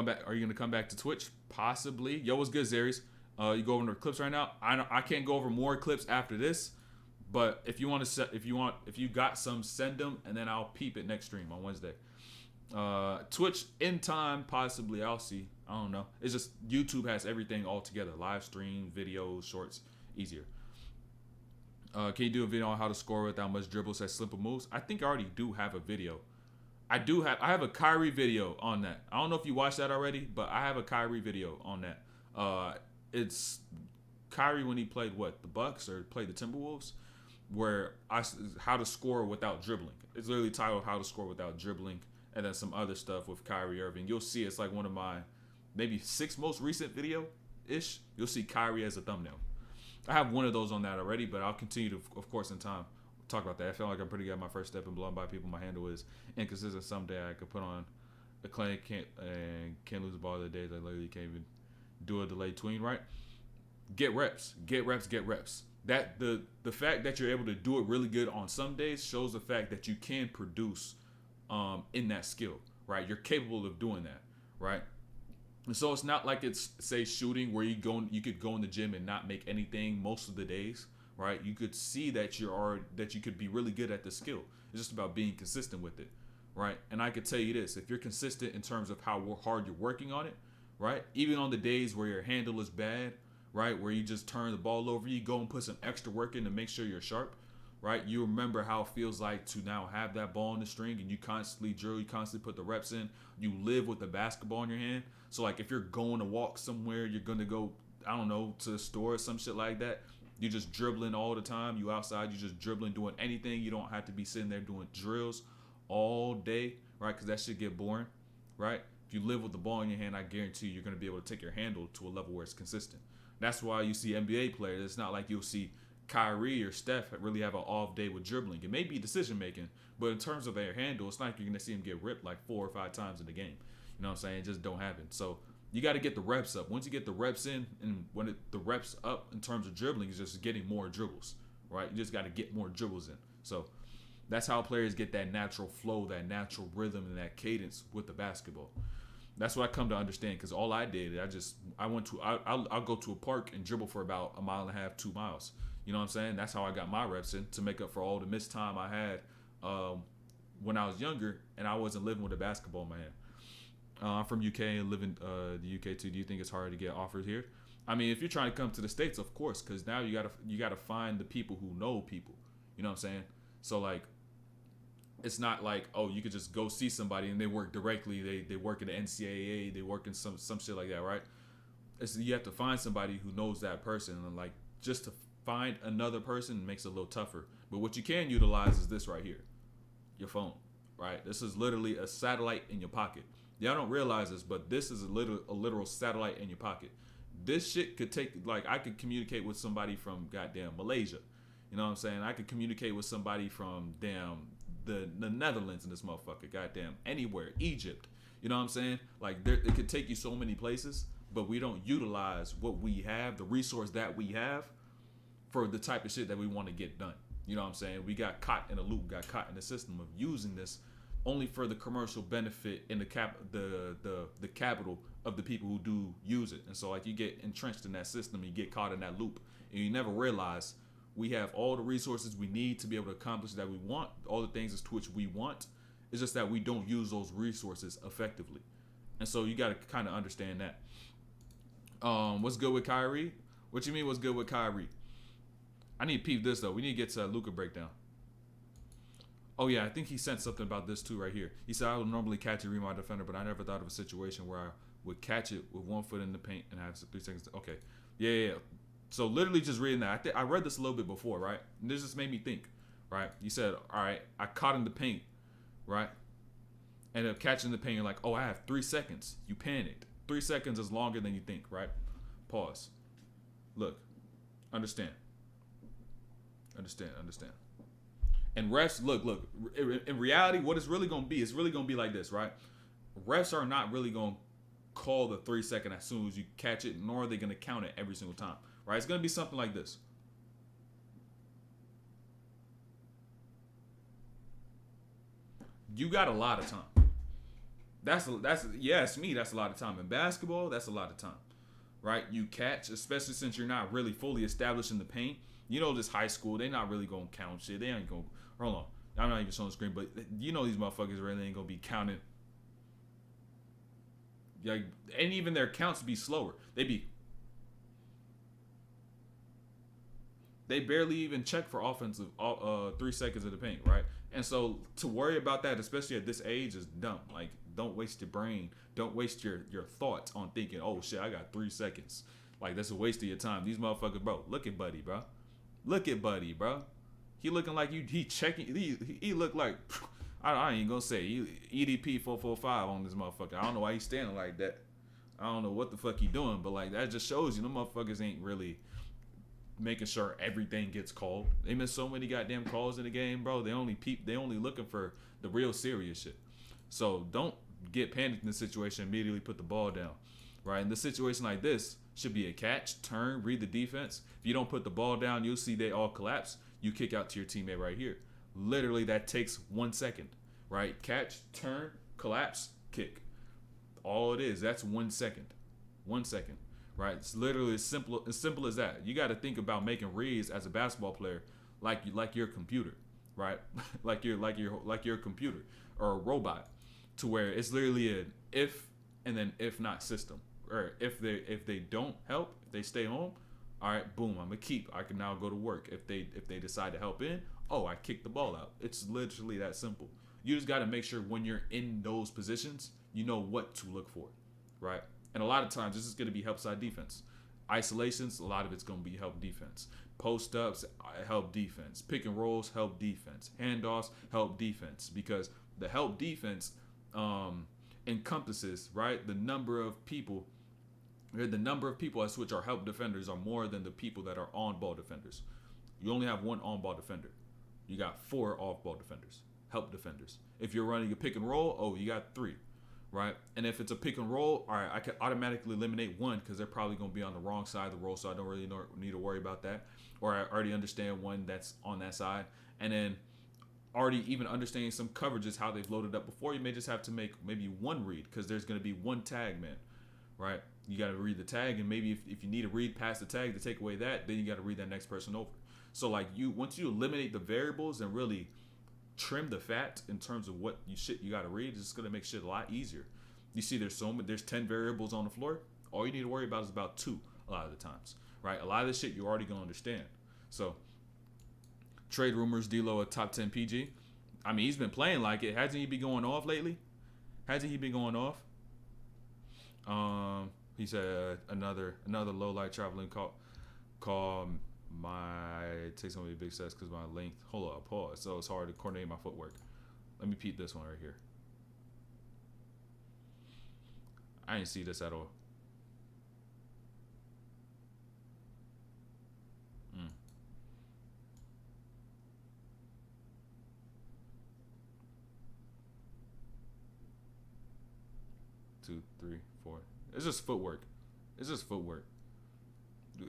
come back to Twitch? Possibly. Yo, what's good, Zaries? You go over the clips right now. I can't go over more clips after this. But if you got some, send them, and then I'll peep it next stream on Wednesday. Twitch in time, possibly. I'll see. I don't know. It's just YouTube has everything all together: live stream, videos, shorts, easier. Can you do a video on how to score without much dribbles at simple moves? I think I already do have a video. I have a Kyrie video on that. I don't know if you watched that already, but I have a Kyrie video on that. It's Kyrie when he played the Bucks or played the Timberwolves. Where how to score without dribbling. It's literally titled "How to Score Without Dribbling," and then some other stuff with Kyrie Irving. You'll see it's like one of my maybe 6 most recent video-ish, you'll see Kyrie as a thumbnail. I have one of those on that already, but I'll continue to, of course, in time, talk about that. I feel like I'm pretty good at my first step in blowing by people. My handle is inconsistent. Someday I could put on a claim can't lose the ball the days I literally can't even do a delay tween, right? Get reps. That the fact that you're able to do it really good on some days shows the fact that you can produce in that skill, right? You're capable of doing that, right? And so it's not like it's, say, shooting where you could go in the gym and not make anything most of the days, right? You could see that you could be really good at the skill. It's just about being consistent with it, right? And I could tell you this: if you're consistent in terms of how hard you're working on it, right? Even on the days where your handle is bad, right, where you just turn the ball over, you go and put some extra work in to make sure you're sharp, right? You remember how it feels like to now have that ball in the string, and you constantly drill, you constantly put the reps in. You live with the basketball in your hand. So like if you're going to walk somewhere, you're going to go, I don't know, to the store or some shit like that. You're just dribbling all the time. You outside, you're just dribbling, doing anything. You don't have to be sitting there doing drills all day, right? Because that shit get boring, right? If you live with the ball in your hand, I guarantee you're going to be able to take your handle to a level where it's consistent. That's why you see NBA players. It's not like you'll see Kyrie or Steph really have an off day with dribbling. It may be decision making, but in terms of their handle, it's not like you're going to see them get ripped like 4 or 5 times in the game. You know what I'm saying? It just don't happen. So you got to get the reps up. Once you get the reps in, and when the reps up in terms of dribbling is just getting more dribbles, right? You just got to get more dribbles in. So that's how players get that natural flow, that natural rhythm, and that cadence with the basketball. That's what I come to understand, because all I did, I'll go to a park and dribble for about 1.5 miles, 2 miles. You know what I'm saying? That's how I got my reps in to make up for all the missed time I had when I was younger and I wasn't living with a basketball in my hand. I'm from UK and live in the UK too. Do you think it's hard to get offers here? I mean, if you're trying to come to the States, of course, because now you gotta find the people who know people. You know what I'm saying? So like, it's not like, oh, you could just go see somebody and they work directly. They work in the NCAA. They work in some shit like that, right? You have to find somebody who knows that person, and like just to find another person makes it a little tougher. But what you can utilize is this right here, your phone, right? This is literally a satellite in your pocket. Y'all don't realize this, but this is a literal satellite in your pocket. This shit could take, like, I could communicate with somebody from goddamn Malaysia. You know what I'm saying? I could communicate with somebody from damn the Netherlands in this motherfucker. Goddamn anywhere, Egypt. You know what I'm saying? Like, it could take you so many places, but we don't utilize what we have, the resource that we have, for the type of shit that we want to get done. You know what I'm saying? We got caught in a loop, got caught in the system of using this only for the commercial benefit in the capital of the people who do use it. And so like you get entrenched in that system, you get caught in that loop, and you never realize we have all the resources we need to be able to accomplish that we want, all the things to which we want. It's just that we don't use those resources effectively. And so you got to kind of understand that. What's good with Kyrie? What you mean what's good with Kyrie? I need to peep this though. We need to get to a Luka breakdown. Oh yeah, I think he sent something about this too right here. He said, I would normally catch a rebound defender, but I never thought of a situation where I would catch it with 1 foot in the paint and have 3 seconds. Okay. Yeah. So literally just reading that. I read this a little bit before, right? And this just made me think, right? You said, all right, I caught in the paint, right? Ended up catching the paint. You're like, oh, I have 3 seconds. You panicked. 3 seconds is longer than you think, right? Pause. Look. Understand. And refs, look. In reality, what it's really gonna be, it's really gonna be like this, right? Refs are not really gonna call the 3 second as soon as you catch it, nor are they gonna count it every single time, right? It's gonna be something like this. You got a lot of time. That's me. That's a lot of time in basketball. That's a lot of time, right? You catch, especially since you're not really fully established in the paint. You know, this high school, they not really gonna count shit. They ain't gonna. Hold on, I'm not even showing the screen, but you know these motherfuckers really ain't gonna be counting. Like, and even their counts be slower. They barely even check for offensive 3 seconds in the paint, right? And so to worry about that, especially at this age, is dumb. Like, don't waste your brain. Don't waste your thoughts on thinking, oh shit, I got 3 seconds. Like, that's a waste of your time. These motherfuckers, bro. Look at Buddy, bro. He looking like he checking. He look like, I ain't gonna say EDP 445 on this motherfucker. I don't know why he's standing like that. I don't know what the fuck he doing, but like that just shows you them motherfuckers ain't really making sure everything gets called. They miss so many goddamn calls in the game, bro. They only looking for the real serious shit. So don't get panicked in the situation. Immediately put the ball down, right? In the situation like this, should be a catch, turn, read the defense. If you don't put the ball down, you'll see they all collapse. You kick out to your teammate right here. Literally, that takes 1 second, right? Catch, turn, collapse, kick. All it is, that's 1 second. 1 second, right? It's literally as simple as that. You got to think about making reads as a basketball player, like your computer, right? like your computer or a robot, to where it's literally an if and then if not system. Or if they don't help, if they stay home, all right, boom, I'm gonna keep. I can now go to work. If they decide to help in, I kick the ball out. It's literally that simple. You just got to make sure when you're in those positions, you know what to look for, right? And a lot of times, this is gonna be help side defense. Isolations, a lot of it's gonna be help defense. Post ups, help defense. Pick and rolls, help defense. Handoffs, help defense. Because the help defense encompasses, right, the number of people as which are help defenders are more than the people that are on-ball defenders. You only have one on-ball defender. You got 4 off-ball defenders, help defenders. If you're running a pick and roll, you got 3, right? And if it's a pick and roll, all right, I can automatically eliminate 1 because they're probably going to be on the wrong side of the roll, so I don't really need to worry about that. Or I already understand 1 that's on that side. And then already even understanding some coverages, how they've loaded up before, you may just have to make maybe 1 read because there's going to be 1 tag man, right? You got to read the tag, and maybe if you need to read past the tag to take away that, then you got to read that next person over. So like once you eliminate the variables and really trim the fat in terms of what you got to read, it's just gonna make shit a lot easier. You see, there's 10 variables on the floor. All you need to worry about is about 2 a lot of the times, right? A lot of this shit you're already gonna understand. So trade rumors, D'Lo a top 10 PG. I mean, he's been playing like it. Hasn't he been going off lately? He said another low light traveling call might take some of the big sets because my length. Hold up, pause. So it's hard to coordinate my footwork. Let me peep this one right here. I didn't see this at all. 2, 3, 4. It's just footwork.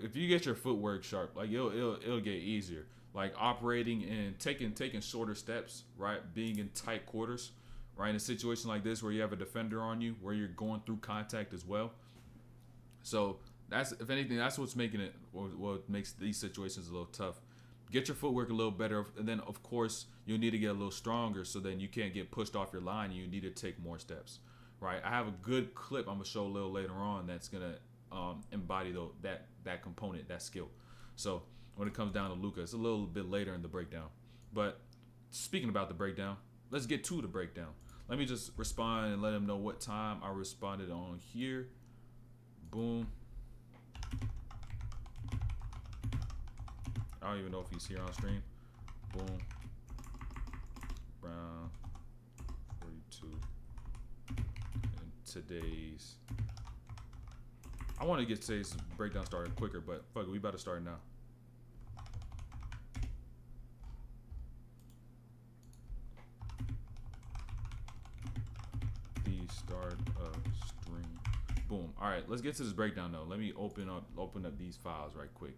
If you get your footwork sharp, like it'll get easier. Like operating and taking shorter steps, right? Being in tight quarters, right? In a situation like this where you have a defender on you, where you're going through contact as well. So that's, if anything, that's what's making it, what makes these situations a little tough. Get your footwork a little better, and then of course you'll need to get a little stronger, so then you can't get pushed off your line. And you need to take more steps, right? I have a good clip I'm gonna show a little later on that's gonna embody that component, that skill. So when it comes down to Luka, it's a little bit later in the breakdown. But speaking about the breakdown, let's get to the breakdown. Let me just respond and let him know what time I responded on here. Boom. I don't even know if he's here on stream. Boom. Brown 42. And today's, I want to get today's breakdown started quicker, but fuck it, we about to start now. The start of stream. Boom. All right, let's get to this breakdown though. Let me open up these files right quick.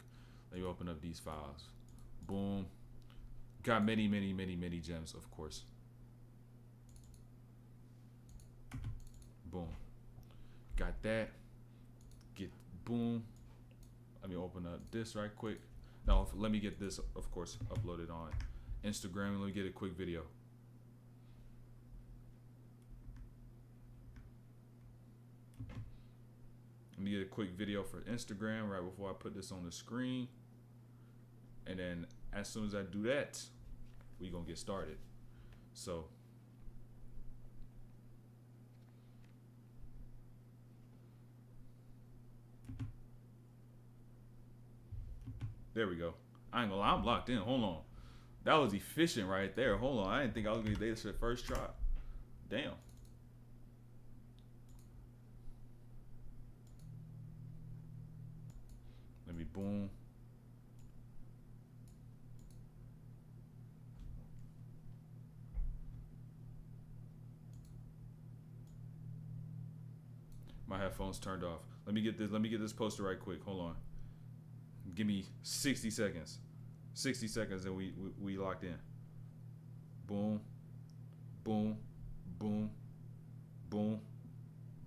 Let me open up these files. Boom. Got many gems, of course. Boom. Got that. Boom. Let me open up this right quick. Now, let me get this, of course, uploaded on Instagram. Let me get a quick video. Let me get a quick video for Instagram right before I put this on the screen. And then as soon as I do that, we gonna get started. So there we go. I ain't gonna lie, I'm locked in. Hold on. That was efficient right there. Hold on. I didn't think I was gonna get this at first try. Damn. boom. My headphones turned off. Let me get this poster right quick. Hold on. Give me 60 seconds. 60 seconds and we locked in. Boom. Boom. Boom. Boom.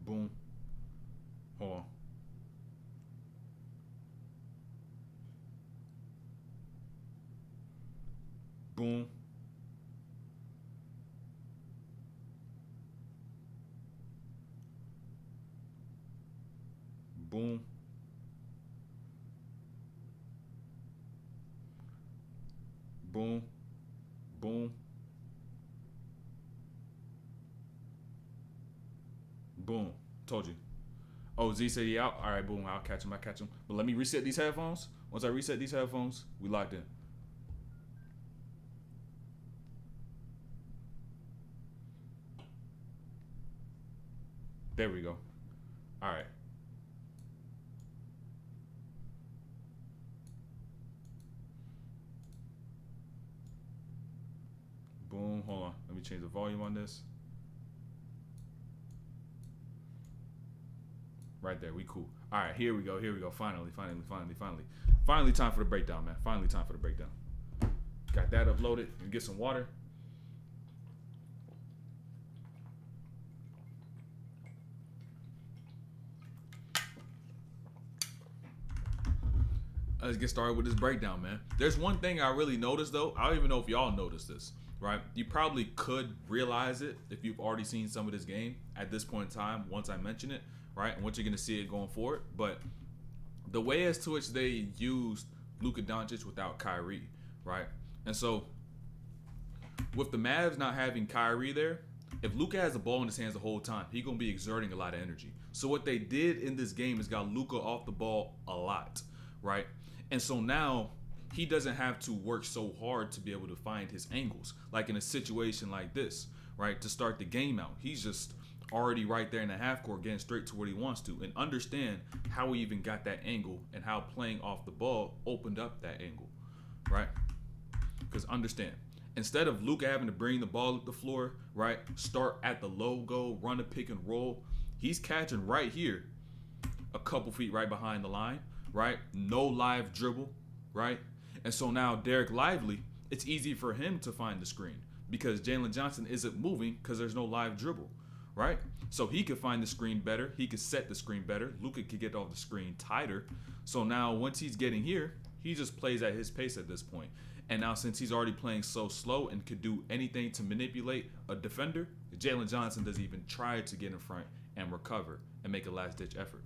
Boom. Hold on. Boom. Boom. Boom. Boom. Boom. Told you. Oh, Z said he out. All right, boom. I'll catch him. But let me reset these headphones. Once I reset these headphones, we locked in. There we go. All right. Boom. Hold on. Let me change the volume on this. Right there. We cool. All right. Here we go. Finally. Finally time for the breakdown, man. Got that uploaded. And get some water. Let's get started with this breakdown, man. There's one thing I really noticed, though. I don't even know if y'all noticed this, right? You probably could realize it if you've already seen some of this game at this point in time once I mention it, right? And once you're going to see it going forward. But the way as to which they used Luka Doncic without Kyrie, right? And so with the Mavs not having Kyrie there, if Luka has the ball in his hands the whole time, he's going to be exerting a lot of energy. So what they did in this game is got Luka off the ball a lot, right? And so now he doesn't have to work so hard to be able to find his angles. Like in a situation like this, right? To start the game out, he's just already right there in the half court getting straight to what he wants to. And understand how he even got that angle and how playing off the ball opened up that angle, right? Because understand, instead of Luka having to bring the ball up the floor, right? Start at the logo, run a pick and roll. He's catching right here, a couple feet right behind the line. Right? No live dribble, right? And so now Derek Lively, it's easy for him to find the screen because Jalen Johnson isn't moving because there's no live dribble, right? So he could find the screen better. He could set the screen better. Luka could get off the screen tighter. So now once he's getting here, he just plays at his pace at this point. And now since he's already playing so slow and could do anything to manipulate a defender, Jalen Johnson doesn't even try to get in front and recover and make a last-ditch effort.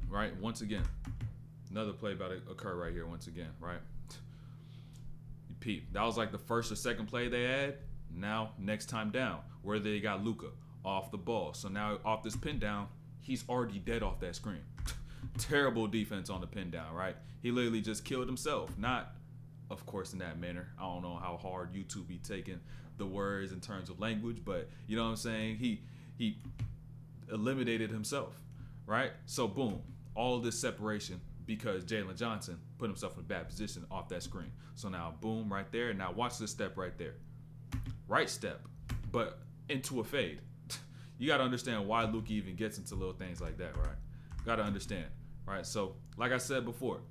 Right, once again, another play about to occur right here. Once again, right. You peep. That was like the first or second play they had. Now, next time down, where they got Luka off the ball. So now off this pin down, he's already dead off that screen. Terrible defense on the pin down, right? He literally just killed himself. Not, of course, in that manner. I don't know how hard YouTube be taking the words in terms of language, but you know what I'm saying? He eliminated himself, right? So boom. All this separation because Jalen Johnson put himself in a bad position off that screen. So now, boom, right there. Now watch this step right there. Right step, but into a fade. You got to understand why Luka even gets into little things like that, right? Got to understand, right? So, like I said before,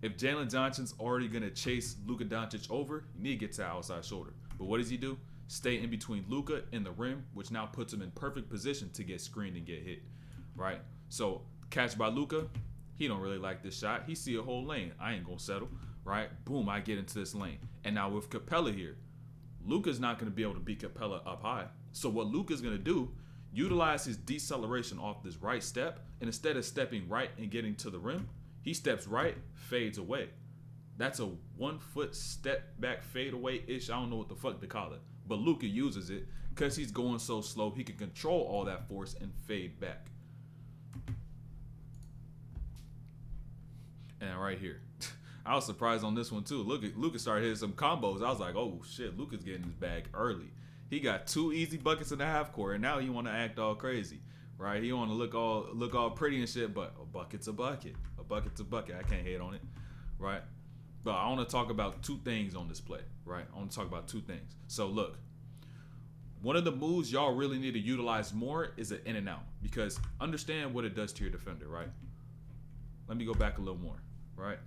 if Jalen Johnson's already going to chase Luka Doncic over, you need to get to the outside shoulder. But what does he do? Stay in between Luka and the rim, which now puts him in perfect position to get screened and get hit, right? So, catch by Luka, he don't really like this shot. He see a whole lane. I ain't gonna settle, right? Boom, I get into this lane. And now with Capella here, Luka's not gonna be able to beat Capella up high. So what Luka's gonna do, utilize his deceleration off this right step, and instead of stepping right and getting to the rim, he steps right, fades away. That's a 1 foot step back fade away-ish. I don't know what the fuck to call it. But Luka uses it because he's going so slow, he can control all that force and fade back. And right here, I was surprised on this one too. Luka started hitting some combos. I was like, oh shit, Luka's getting his bag early. He got 2 easy buckets in the half court, and now he want to act all crazy, right? He want to look all pretty and shit, but a bucket's a bucket. A bucket's a bucket. I can't hate on it, right? But I want to talk about two things on this play, right? I want to talk about two things. So look, one of the moves y'all really need to utilize more is an in and out, because understand what it does to your defender, right? Let me go back a little more, right?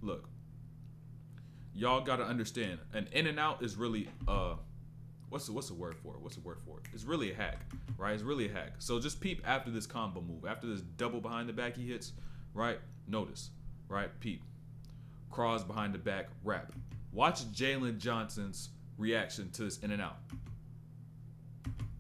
Look, y'all got to understand an in and out is really what's the word for it? What's the word for it? It's really a hack, right? It's really a hack. So just peep after this combo move, after this double behind the back he hits, right? Notice, right? Peep. Cross behind the back, wrap. Watch Jalen Johnson's reaction to this in and out.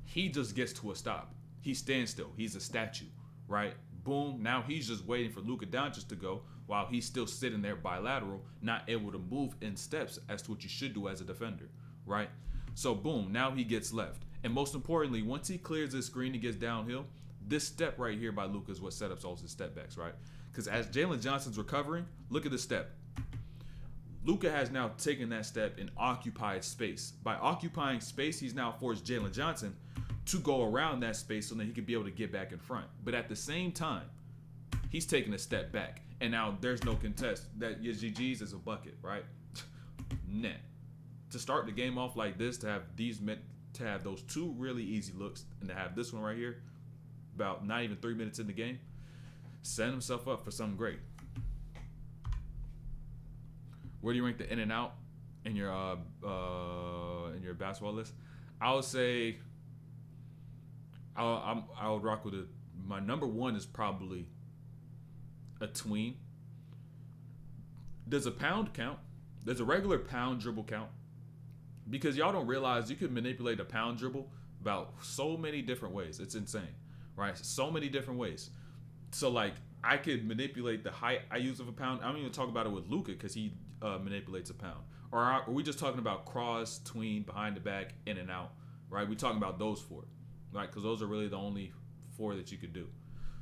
He just gets to a stop. He stands still. He's a statue, right? Boom. Now he's just waiting for Luka Doncic to go while he's still sitting there bilateral, not able to move in steps as to what you should do as a defender, right? So boom, now he gets left. And most importantly, once he clears his screen and gets downhill, this step right here by Luka is what sets up all his step backs, right? Because as Jalen Johnson's recovering, look at the step. Luka has now taken that step and occupied space. By occupying space, he's now forced Jalen Johnson to go around that space so that he can be able to get back in front. But at the same time, he's taking a step back. And now there's no contest. That your GG's is a bucket, right? Nah. To start the game off like this, to have those two really easy looks, and to have this one right here, about not even 3 minutes in the game, set himself up for something great. Where do you rank the in and out in your basketball list? I would say I would rock with it. My number one is probably a tween. Does a pound count? Does a regular pound dribble count? Because y'all don't realize you can manipulate a pound dribble about so many different ways. It's insane, right? So many different ways. So like I could manipulate the height I use of a pound. I don't even talk about it with Luka because he manipulates a pound. Or are we just talking about cross, tween, behind the back, in and out, right? We're talking about those four, right? Because those are really the only four that you could do.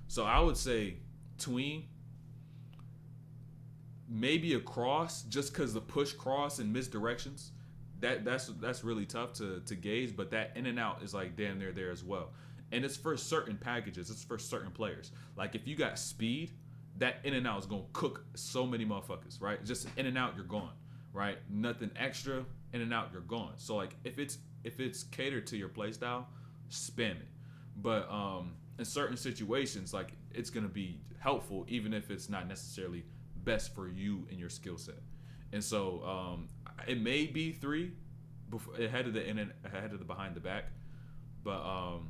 So I would say tween, maybe a cross, just because the push cross and misdirections, that's really tough to gauge. But that in and out is like damn near there as well. And it's for certain packages. It's for certain players. Like if you got speed, that in and out is gonna cook so many motherfuckers, right? Just in and out, you're gone, right? Nothing extra, in and out, you're gone. So like if it's catered to your play style, spam it. But in certain situations, like it's gonna be helpful even if it's not necessarily best for you and your skill set. And so it may be three before ahead of the behind the back, but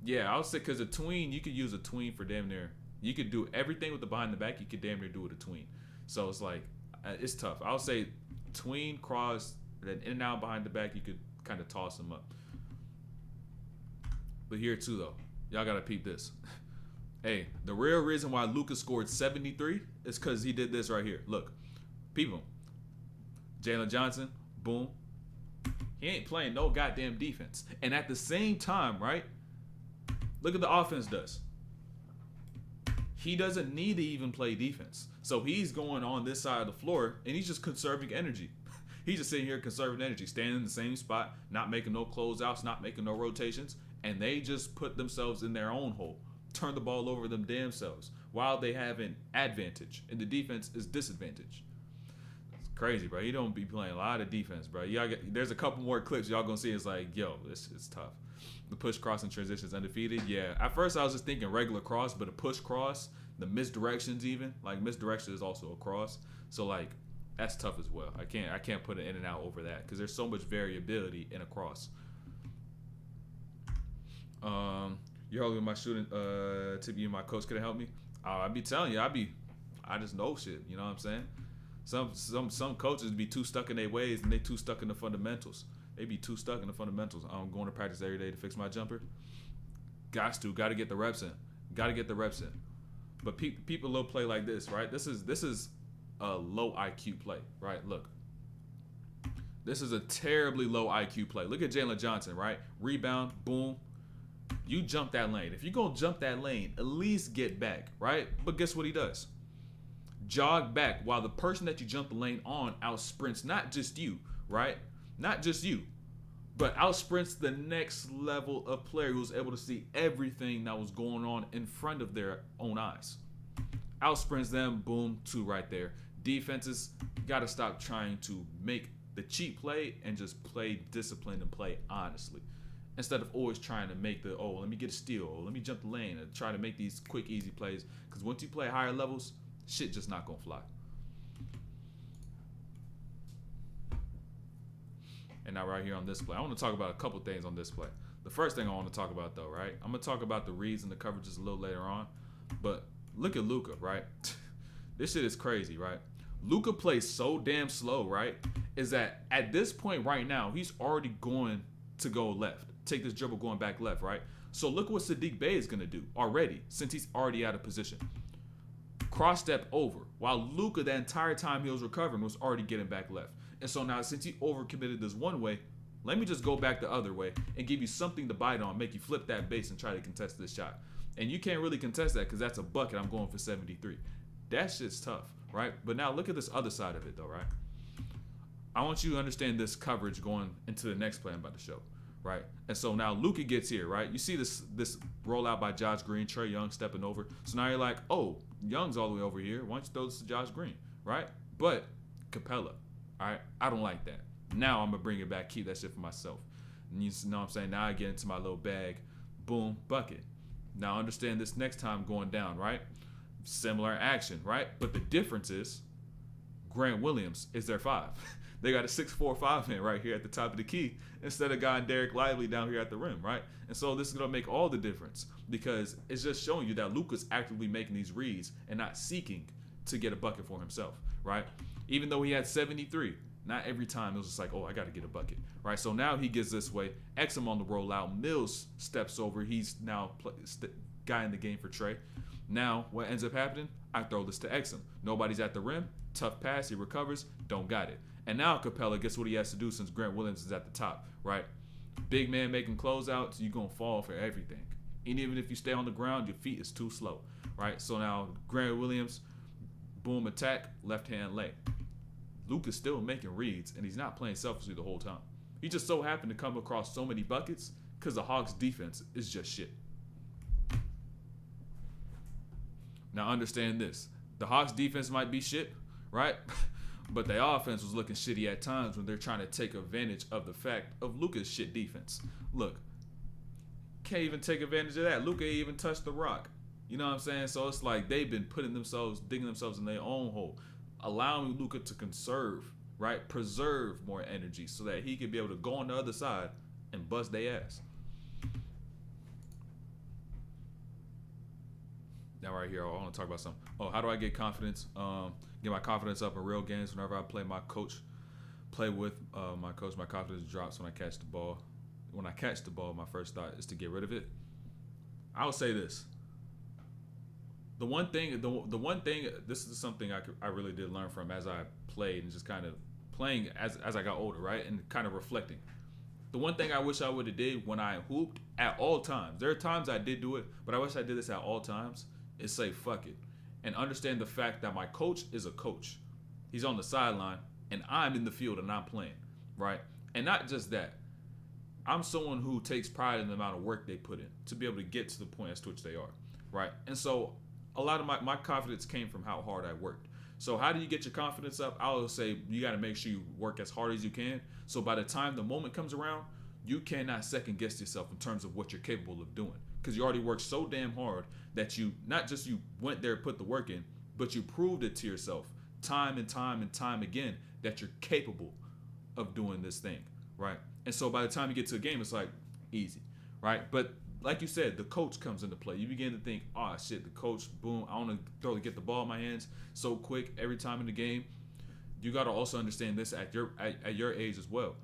yeah, I would say because a tween, you could use a tween for damn near. You could do everything with the behind the back. You could damn near do with a tween. So it's like it's tough. I would say tween, cross, then in and out behind the back. You could kind of toss them up. But here too though, y'all gotta peep this. Hey, the real reason why Luka scored 73 is because he did this right here. Look, peep him. Jalen Johnson, boom. He ain't playing no goddamn defense. And at the same time, right? Look at the offense does. He doesn't need to even play defense. So he's going on this side of the floor and he's just conserving energy. He's just sitting here conserving energy, standing in the same spot, not making no closeouts, not making no rotations. And they just put themselves in their own hole. Turn the ball over them damn selves while they have an advantage. And the defense is disadvantage. It's crazy, bro. You don't be playing a lot of defense, bro. There's a couple more clips y'all gonna see. It's like, yo, it's tough. The push cross and transitions undefeated. Yeah. At first I was just thinking regular cross, but a push cross, the misdirections even, like misdirection is also a cross. So like that's tough as well. I can't put an in and out over that because there's so much variability in a cross. You're holding my shooting tip. You, my coach, could help me. I be telling you, I just know shit. You know what I'm saying? Some coaches be too stuck in their ways and they too stuck in the fundamentals. They be too stuck in the fundamentals. I'm going to practice every day to fix my jumper. Got to get the reps in. But people will play like this, right? This is a low IQ play, right? Look. This is a terribly low IQ play. Look at Jalen Johnson, right? Rebound, boom. You jump that lane. If you're going to jump that lane, at least get back, right? But guess what he does? Jog back while the person that you jump the lane on out sprints not just you, right? Not just you, but outsprints the next level of player who's able to see everything that was going on in front of their own eyes. Outsprints them, boom, 2 right there. Defenses got to stop trying to make the cheap play and just play disciplined and play honestly. Instead of always trying to make the, let me get a steal, let me jump the lane, and try to make these quick, easy plays. Because once you play higher levels, shit just not going to fly. And now right here on this play, I want to talk about a couple things on this play. The first thing I want to talk about, though, right? I'm going to talk about the reads and the coverages a little later on. But look at Luka, right? This shit is crazy, right? Luka plays so damn slow, right? Is that at this point right now, he's already going to go left. Take this dribble going back left, right? So look what Saddiq Bey is going to do already, since he's already out of position. Cross step over, while Luka, the entire time he was recovering, was already getting back left. And so now, since he overcommitted this one way, let me just go back the other way and give you something to bite on, make you flip that base and try to contest this shot. And you can't really contest that because that's a bucket. I'm going for 73. That shit's tough, right? But now look at this other side of it, though, right? I want you to understand this coverage going into the next play I'm about to show, right? And so now Luka gets here, right? You see this rollout by Josh Green, Trae Young stepping over. So now you're like, oh, Young's all the way over here. Why don't you throw this to Josh Green, right? But Capella, all right? I don't like that. Now I'm going to bring it back, keep that shit for myself. And you know what I'm saying? Now I get into my little bag. Boom, bucket. Now understand this next time going down, right? Similar action, right? But the difference is Grant Williams is their 5. They got a 6'4" 5-man right here at the top of the key instead of guy Derek Lively down here at the rim, right? And so this is going to make all the difference because it's just showing you that Luka's actively making these reads and not seeking to get a bucket for himself, right? Even though he had 73, not every time it was just like, oh, I got to get a bucket, right? So now he gets this way. Exum on the rollout. Mills steps over. He's now guy in the game for Trae. Now what ends up happening? I throw this to Exum. Nobody's at the rim. Tough pass. He recovers. Don't got it. And now Capella gets what he has to do since Grant Williams is at the top, right? Big man making closeouts, you're going to fall for everything. And even if you stay on the ground, your feet is too slow, right? So now Grant Williams, boom, attack, left hand lay. Luka's still making reads, and he's not playing selfishly the whole time. He just so happened to come across so many buckets because the Hawks' defense is just shit. Now understand this. The Hawks' defense might be shit, right? But their offense was looking shitty at times when they're trying to take advantage of the fact of Luka's shit defense. Look, can't even take advantage of that. Luka ain't even touched the rock. You know what I'm saying? So it's like they've been digging themselves in their own hole, allowing Luka to conserve, right? Preserve more energy so that he can be able to go on the other side and bust their ass. Now right here, I want to talk about something. Oh, how do I get confidence? Get my confidence up in real games. Whenever I play my confidence drops when I catch the ball. When I catch the ball, my first thought is to get rid of it. I will say this. The one thing, this is something I really did learn from as I played and just kind of playing as I got older, right? And kind of reflecting. The one thing I wish I would have did when I hooped at all times, there are times I did do it, but I wish I did this at all times, is say fuck it. And understand the fact that my coach is a coach. He's on the sideline, and I'm in the field and I'm playing, right? And not just that. I'm someone who takes pride in the amount of work they put in to be able to get to the point as to which they are, right? And so a lot of my confidence came from how hard I worked. So how do you get your confidence up? I would say you got to make sure you work as hard as you can. So by the time the moment comes around, you cannot second guess yourself in terms of what you're capable of doing. Because you already worked so damn hard that you went there, put the work in, but you proved it to yourself time and time and time again that you're capable of doing this thing, right? And so by the time you get to a game, it's like easy, right? But like you said, the coach comes into play. You begin to think, oh shit, the coach, boom, I want to get the ball in my hands so quick every time in the game. You got to also understand this at your age as well.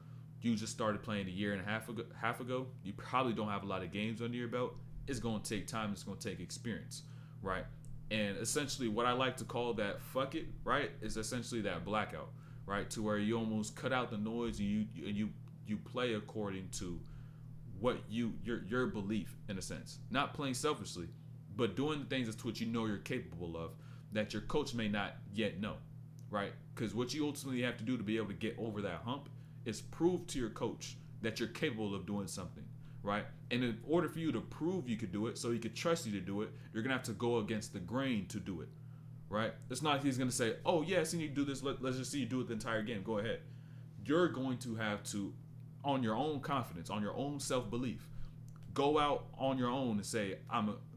You just started playing a year and a half ago. You probably don't have a lot of games under your belt. It's going to take time. It's going to take experience, right? And essentially what I like to call that fuck it, right, is essentially that blackout, right, to where you almost cut out the noise and you play according to what your belief, in a sense. Not playing selfishly, but doing the things that's what you know you're capable of that your coach may not yet know, right? Because what you ultimately have to do to be able to get over that hump is prove to your coach that you're capable of doing something, right? And in order for you to prove you could do it, so he could trust you to do it, you're gonna have to go against the grain to do it, right? It's not like he's gonna say, "Oh yeah, I seen you do this. Let's just see you do it the entire game. Go ahead." You're going to have to, on your own confidence, on your own self-belief, go out on your own and say,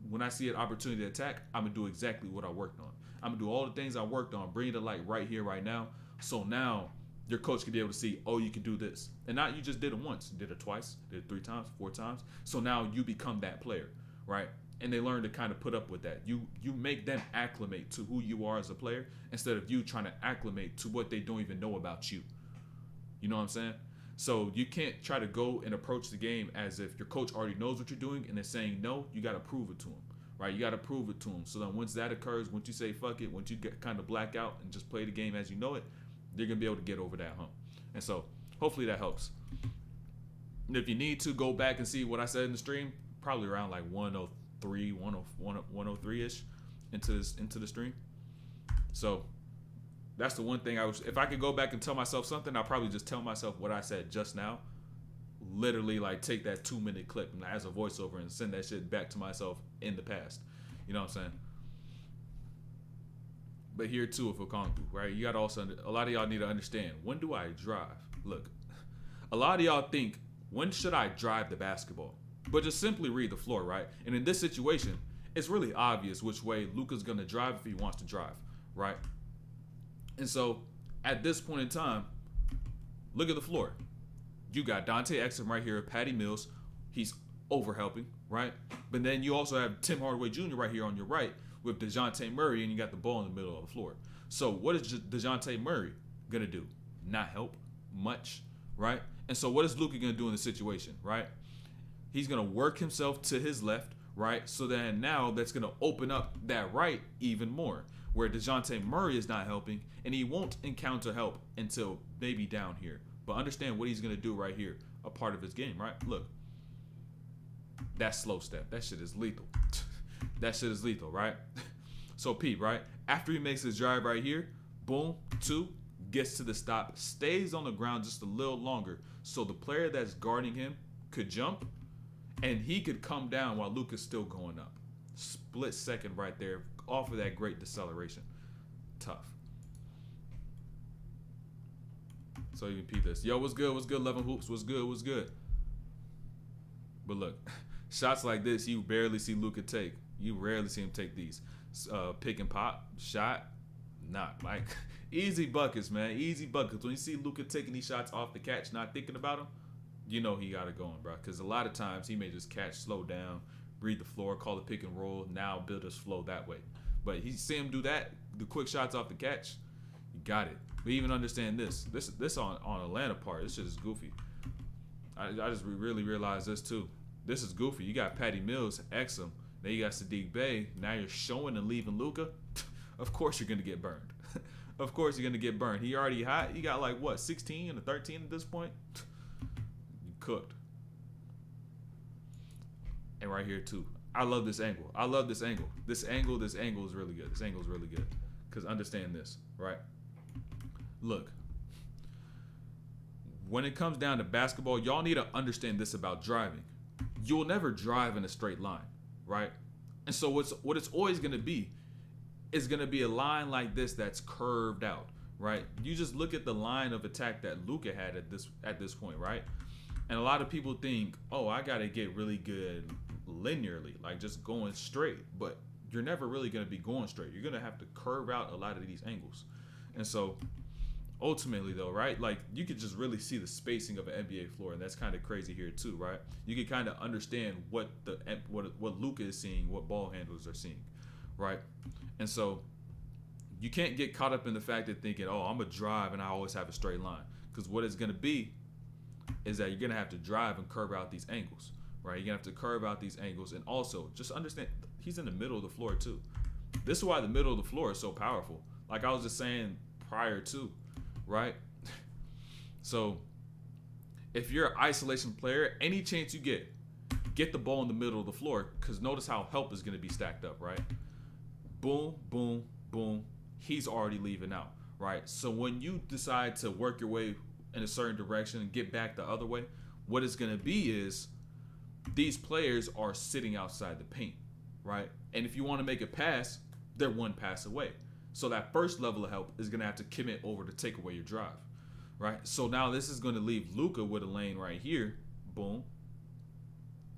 when I see an opportunity to attack, I'm gonna do exactly what I worked on. I'm gonna do all the things I worked on, bring it to light right here, right now. So now your coach can be able to see, oh, you can do this. And not you just did it once, you did it twice, did it 3 times, 4 times. So now you become that player, right? And they learn to kind of put up with that. You make them acclimate to who you are as a player instead of you trying to acclimate to what they don't even know about you. You know what I'm saying? So you can't try to go and approach the game as if your coach already knows what you're doing and they're saying no. You got to prove it to him, right? You got to prove it to him. So then once that occurs, once you say fuck it, once you get kind of black out and just play the game as you know it, they're going to be able to get over that hump. And so hopefully that helps. And if you need to go back and see what I said in the stream, probably around like 103, 103-ish into the stream. So that's the one thing if I could go back and tell myself something, I'll probably just tell myself what I said just now. Literally, like, take that 2-minute clip and as a voiceover and send that shit back to myself in the past. You know what I'm saying? But here too, if Okongwu, right? You got to also, a lot of y'all need to understand, when do I drive? Look, a lot of y'all think, when should I drive the basketball? But just simply read the floor, right? And in this situation, it's really obvious which way Luka's going to drive if he wants to drive, right? And so, at this point in time, look at the floor. You got Dante Exum right here, Patty Mills. He's overhelping, right? But then you also have Tim Hardaway Jr. right here on your right with DeJounte Murray, and you got the ball in the middle of the floor. So what is DeJounte Murray going to do? Not help much, right? And so what is Luka going to do in the situation, right? He's going to work himself to his left, right? So then now that's going to open up that right even more, where DeJounte Murray is not helping, and he won't encounter help until maybe down here. But understand what he's going to do right here, a part of his game, right? Look, that slow step, that shit is lethal. That shit is lethal, right? So Pete, right? After he makes his drive right here, boom, 2, gets to the stop, stays on the ground just a little longer, so the player that's guarding him could jump, and he could come down while Luka's still going up. Split second right there, off of that great deceleration. Tough. So you can peep this. Yo, what's good? What's good? 11 hoops. What's good? What's good? But look, shots like this, you barely see Luka take. You rarely see him take these. Pick and pop, shot, not like easy buckets, man. Easy buckets. When you see Luka taking these shots off the catch, not thinking about them, you know he got it going, bro. Because a lot of times he may just catch, slow down, read the floor, call the pick and roll, now build his flow that way. But he see him do that, the quick shots off the catch, you got it. But even understand this on Atlanta part, this shit is goofy. I just really realized this too. This is goofy. You got Patty Mills, Exum, then you got Sadiq Bey. Now you're showing and leaving Luka. Of course you're gonna get burned. Of course you're gonna get burned. He already hot. He got like what, 16 and 13 at this point. You cooked. And right here too. I love this angle. I love this angle. This angle is really good. This angle is really good. Because understand this, right? Look. When it comes down to basketball, y'all need to understand this about driving. You'll never drive in a straight line, right? And so what it's always going to be is going to be a line like this that's curved out, right? You just look at the line of attack that Luka had at this point, right? And a lot of people think, oh, I got to get really good linearly, like just going straight. But you're never really going to be going straight. You're going to have to curve out a lot of these angles. And so ultimately though, right, like you could just really see the spacing of an NBA floor, and that's kind of crazy here too, right? You can kind of understand what Luka is seeing, what ball handlers are seeing, right? And so you can't get caught up in the fact that thinking, oh, I'm gonna drive and I always have a straight line, because what it's gonna be is that you're gonna have to drive and curve out these angles, right? You're gonna have to curve out these angles, and also just understand he's in the middle of the floor too. This is why the middle of the floor is so powerful. Like I was just saying prior to, right? So if you're an isolation player, any chance you get the ball in the middle of the floor, because notice how help is going to be stacked up, right? Boom, boom, boom. He's already leaving out, right? So when you decide to work your way in a certain direction and get back the other way, what it's going to be is these players are sitting outside the paint, right? And if you want to make a pass, they're one pass away. So that first level of help is going to have to commit over to take away your drive, right? So now this is going to leave Luka with a lane right here. Boom.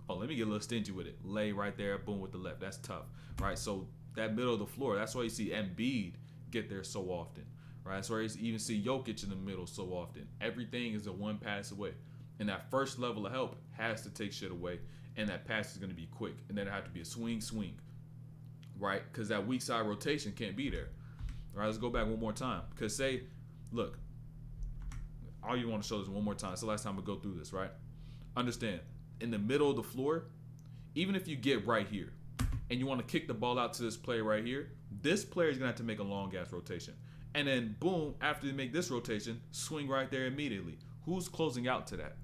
Oh, let me get a little stingy with it. Lay right there. Boom with the left. That's tough, right? So that middle of the floor, that's why you see Embiid get there so often, right? That's why you even see Jokic in the middle so often. Everything is a one pass away. And that first level of help has to take shit away. And that pass is going to be quick. And then it have to be a swing, right? Because that weak side rotation can't be there. All right, let's go back one more time. Because say, look, all you want to show this one more time. It's the last time we go through this, right? Understand, in the middle of the floor, even if you get right here and you want to kick the ball out to this player right here, this player is going to have to make a long ass rotation. And then boom, after they make this rotation, swing right there immediately. Who's closing out to that?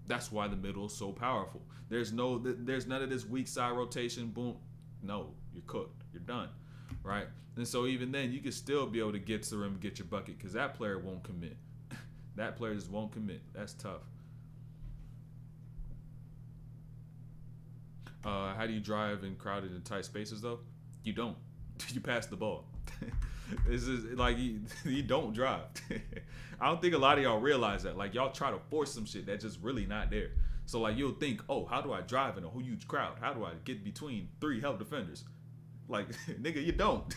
That's why the middle is so powerful. There's none of this weak side rotation. Boom. No, you're cooked. You're done, right? And so even then, you can still be able to get to the rim and get your bucket because that player won't commit. That player just won't commit. That's tough. How do you drive in crowded and tight spaces, though? You don't. You pass the ball. This is like you don't drive. I don't think a lot of y'all realize that. Like, y'all try to force some shit that's just really not there. So like you'll think, oh, how do I drive in a huge crowd? How do I get between 3 help defenders? Like, nigga, you don't.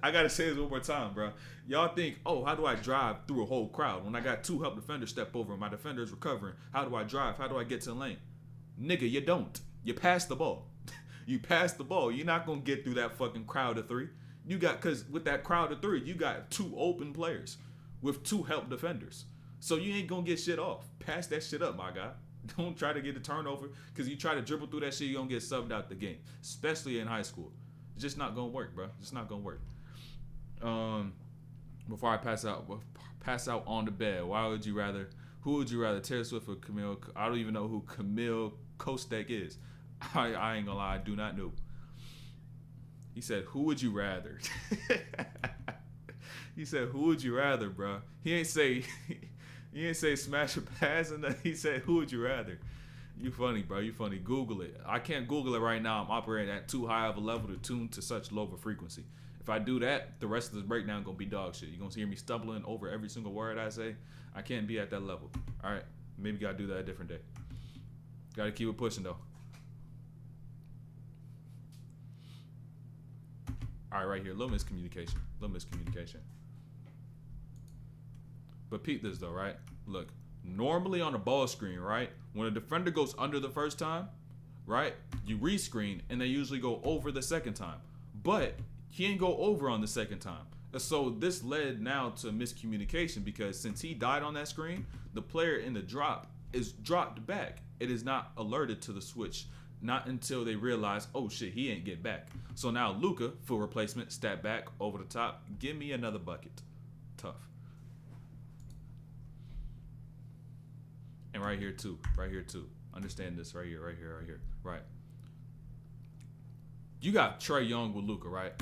I gotta say this one more time, bro. Y'all think, oh, how do I drive through a whole crowd when I got 2 help defenders step over and my defender is recovering? How do I drive? How do I get to the lane? Nigga, you don't. You pass the ball. You pass the ball. You're not gonna get through that fucking crowd of 3. You got, cause with that crowd of 3, you got 2 open players with 2 help defenders. So you ain't gonna get shit off. Pass that shit up, my guy. Don't try to get a turnover, because you try to dribble through that shit, you're gonna get subbed out the game, especially in high school. It's just not gonna work, bro. It's not gonna work. Before I pass out on the bed, who would you rather, Taylor Swift or Camille? I don't even know who Camille Kostek is. I ain't gonna lie, I do not know. He said, who would you rather? He said, who would you rather, bro? He ain't say smash or pass, and he said, who would you rather? You funny, bro. You funny. Google it. I can't Google it right now. I'm operating at too high of a level to tune to such low of a frequency. If I do that, the rest of this breakdown gonna be dog shit. You're gonna hear me stumbling over every single word I say. I can't be at that level. All right, maybe gotta do that a different day. Gotta keep it pushing though. All right, right here, little miscommunication. But peep this though, right? Look, normally on a ball screen, right? When a defender goes under the first time, right? You rescreen and they usually go over the second time. But he ain't go over on the second time. So this led now to miscommunication, because since he died on that screen, the player in the drop is dropped back. It is not alerted to the switch. Not until they realize, oh shit, he ain't get back. So now Luka, full replacement, step back, over the top. Give me another bucket. Tough. And right here too. Understand this right here. Right. You got Trae Young with Luka, right?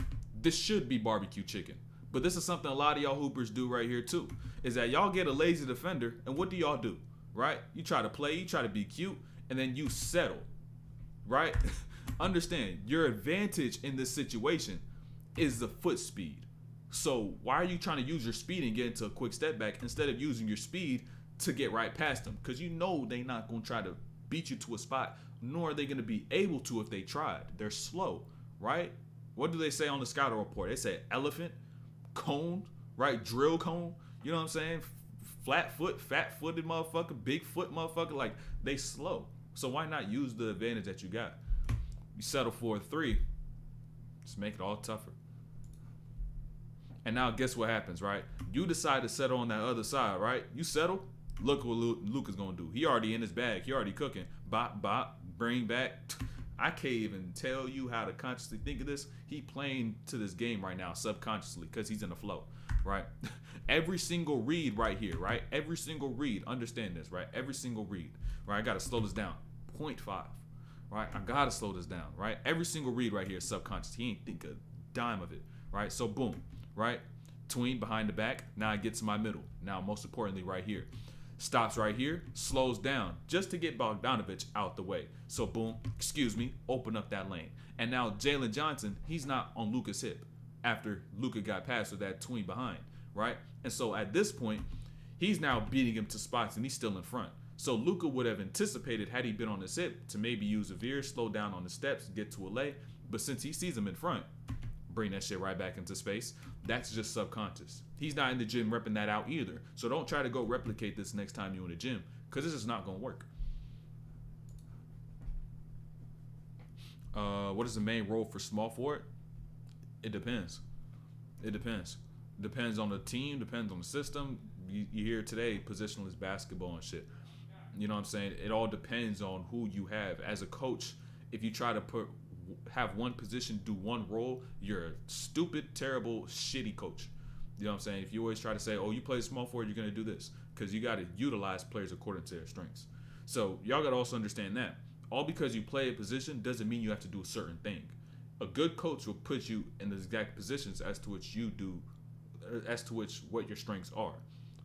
This should be barbecue chicken. But this is something a lot of y'all hoopers do right here too. Is that y'all get a lazy defender, and what do y'all do? Right? You try to play, you try to be cute, and then you settle. Right? Understand, your advantage in this situation is the foot speed. So why are you trying to use your speed and get into a quick step back instead of using your speed to get right past them? Because you know they're not going to try to beat you to a spot, nor are they going to be able to if they tried. They're slow, right? What do they say on the scouting report? They say elephant, cone, right? Drill cone. You know what I'm saying? Flat foot, fat footed motherfucker, big foot motherfucker. Like, they slow. So why not use the advantage that you got? You settle for a 3. Just make it all tougher. And now guess what happens, right? You decide to settle on that other side, right? You settle. Look what Luka's going to do. He already in his bag. He already cooking. Bop, bop, bring back. I can't even tell you how to consciously think of this. He playing to this game right now subconsciously because he's in the flow, right? Every single read right here, right? Every single read. Understand this, right? Every single read, right? I got to slow this down. 0.5, right? I got to slow this down, right? Every single read right here is subconscious. He ain't think a dime of it, right? So boom, right? Tween behind the back. Now I get to my middle. Now, most importantly, right here. Stops right here, slows down just to get Bogdanovich out the way. So boom, open up that lane. And now Jalen Johnson, he's not on Luka's hip after Luka got past with that tween behind, right? And so at this point, he's now beating him to spots and he's still in front. So Luka would have anticipated, had he been on his hip, to maybe use a veer, slow down on the steps, get to a lay. But since he sees him in front, bring that shit right back into space. That's just subconscious. He's not in the gym repping that out either. So don't try to go replicate this next time you're in the gym, because this is not going to work. What is the main role for small forward? It depends. It depends. Depends on the team, depends on the system. You hear today positionless basketball and shit. You know what I'm saying? It all depends on who you have. As a coach, if you try to have one position, do one role, you're a stupid, terrible, shitty coach. You know what I'm saying? If you always try to say, oh, you play small forward, you're going to do this. Because you got to utilize players according to their strengths. So y'all got to also understand that. All because you play a position doesn't mean you have to do a certain thing. A good coach will put you in the exact positions as to which you do, as to which what your strengths are.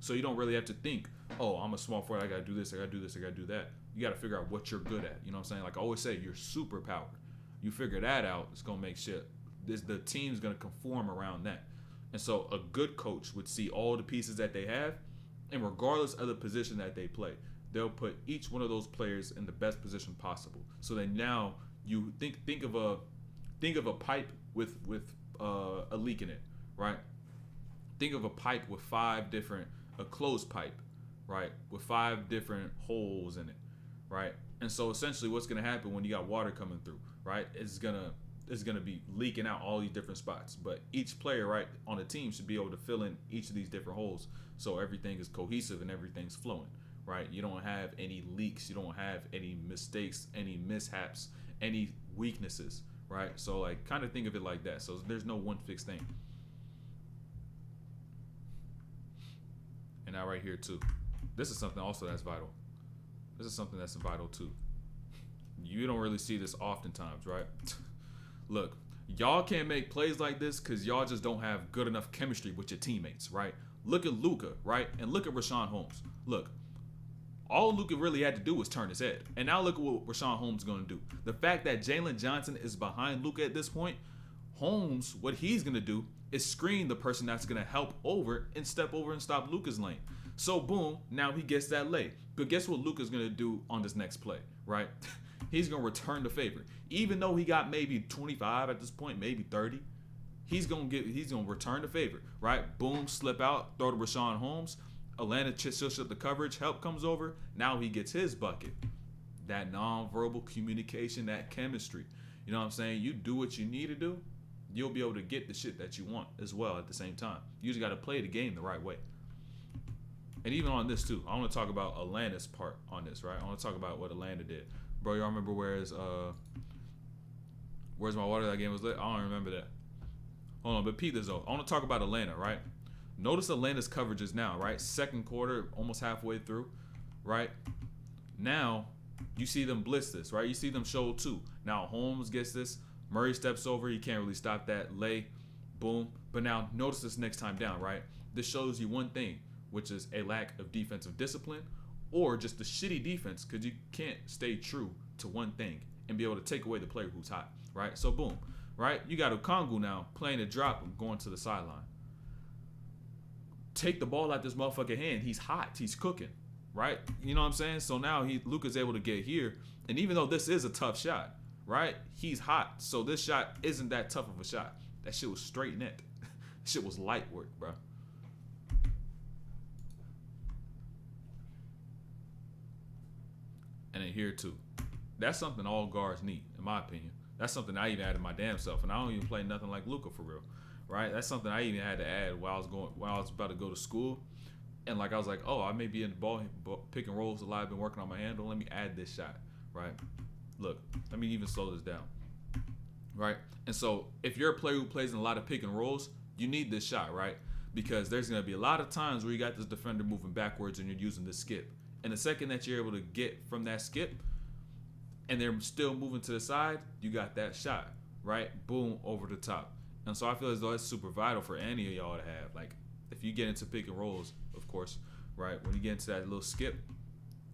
So you don't really have to think, oh, I'm a small forward, I got to do this, I got to do this, I got to do that. You got to figure out what you're good at. You know what I'm saying? Like I always say, your superpower. You figure that out, it's going to make shit. The team's going to conform around that. And so a good coach would see all the pieces that they have, and regardless of the position that they play, they'll put each one of those players in the best position possible. So then now you think of a pipe with a leak in it, right? Think of a pipe with a closed pipe, right? With 5 different holes in it, right? And so essentially what's going to happen when you got water coming through, right? It's going to be leaking out all these different spots. But each player, right, on the team should be able to fill in each of these different holes so everything is cohesive and everything's flowing, right? You don't have any leaks. You don't have any mistakes, any mishaps, any weaknesses, right? So, like, kind of think of it like that. So there's no one fixed thing. And now right here, too. This is something also that's vital. This is something that's vital, too. You don't really see this oftentimes, right? Look, y'all can't make plays like this because y'all just don't have good enough chemistry with your teammates, right? Look at Luka, right? And look at Rashawn Holmes. Look, all Luka really had to do was turn his head. And now look at what Rashawn Holmes is going to do. The fact that Jalen Johnson is behind Luka at this point, Holmes, what he's going to do is screen the person that's going to help over and step over and stop Luka's lane. So, boom, now he gets that lay. But guess what Luka's going to do on this next play, right? He's going to return the favor. Even though he got maybe 25 at this point, maybe 30, he's going to return the favor, right? Boom, slip out, throw to Rashawn Holmes. Atlanta switches up the coverage, help comes over. Now he gets his bucket. That nonverbal communication, that chemistry. You know what I'm saying? You do what you need to do, you'll be able to get the shit that you want as well at the same time. You just got to play the game the right way. And even on this too, I want to talk about Atlanta's part on this, right? I want to talk about what Atlanta did. Bro, y'all remember where's my water that game was lit? I don't remember that. Hold on, but peep this though. I want to talk about Atlanta, right? Notice Atlanta's coverages now, right? Second quarter, almost halfway through, right? Now, you see them blitz this, right? You see them show 2. Now, Holmes gets this. Murray steps over. You can't really stop that. Lay, boom. But now, notice this next time down, right? This shows you one thing, which is a lack of defensive discipline or just the shitty defense because you can't stay true to one thing and be able to take away the player who's hot, right? So, boom, right? You got Okongwu now playing a drop and going to the sideline. Take the ball out this motherfucking hand. He's hot. He's cooking, right? You know what I'm saying? So now Luka's able to get here. And even though this is a tough shot, right? He's hot. So this shot isn't that tough of a shot. That shit was straight net. That shit was light work, bro. And then here too. That's something all guards need, in my opinion. That's something I even added my damn self. And I don't even play nothing like Luka for real. Right, that's something I even had to add while I was about to go to school, and like I was like, oh, I may be in the ball pick and rolls a lot. I've been working on my handle. Let me add this shot, right? Look, let me even slow this down, right? And so if you're a player who plays in a lot of pick and rolls, you need this shot, right? Because there's gonna be a lot of times where you got this defender moving backwards and you're using this skip, and the second that you're able to get from that skip, and they're still moving to the side, you got that shot, right? Boom, over the top. And so I feel as though it's super vital for any of y'all to have. Like, if you get into pick and rolls, of course, right? When you get into that little skip,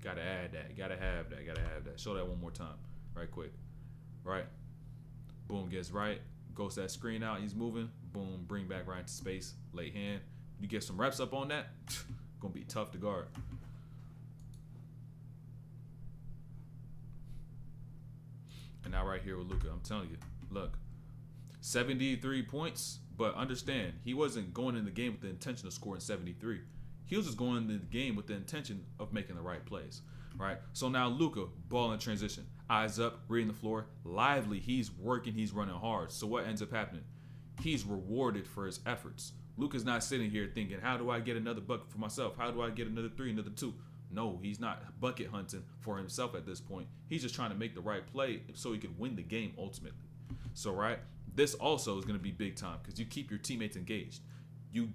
gotta add that, gotta have that. Show that one more time, right quick, right? Boom, gets right, goes that screen out, he's moving, boom, bring back right into space, late hand. You get some reps up on that, gonna be tough to guard. And now right here with Luka, I'm telling you, look, 73 points, but understand, he wasn't going in the game with the intention of scoring 73. He was just going into the game with the intention of making the right plays, right? So now Luka, ball in transition, eyes up, reading the floor, lively, he's working, he's running hard. So what ends up happening? He's rewarded for his efforts. Luka's not sitting here thinking, how do I get another bucket for myself? How do I get another 3, another 2? No, he's not bucket hunting for himself at this point. He's just trying to make the right play so he could win the game ultimately. So, right, this also is going to be big time because you keep your teammates engaged. You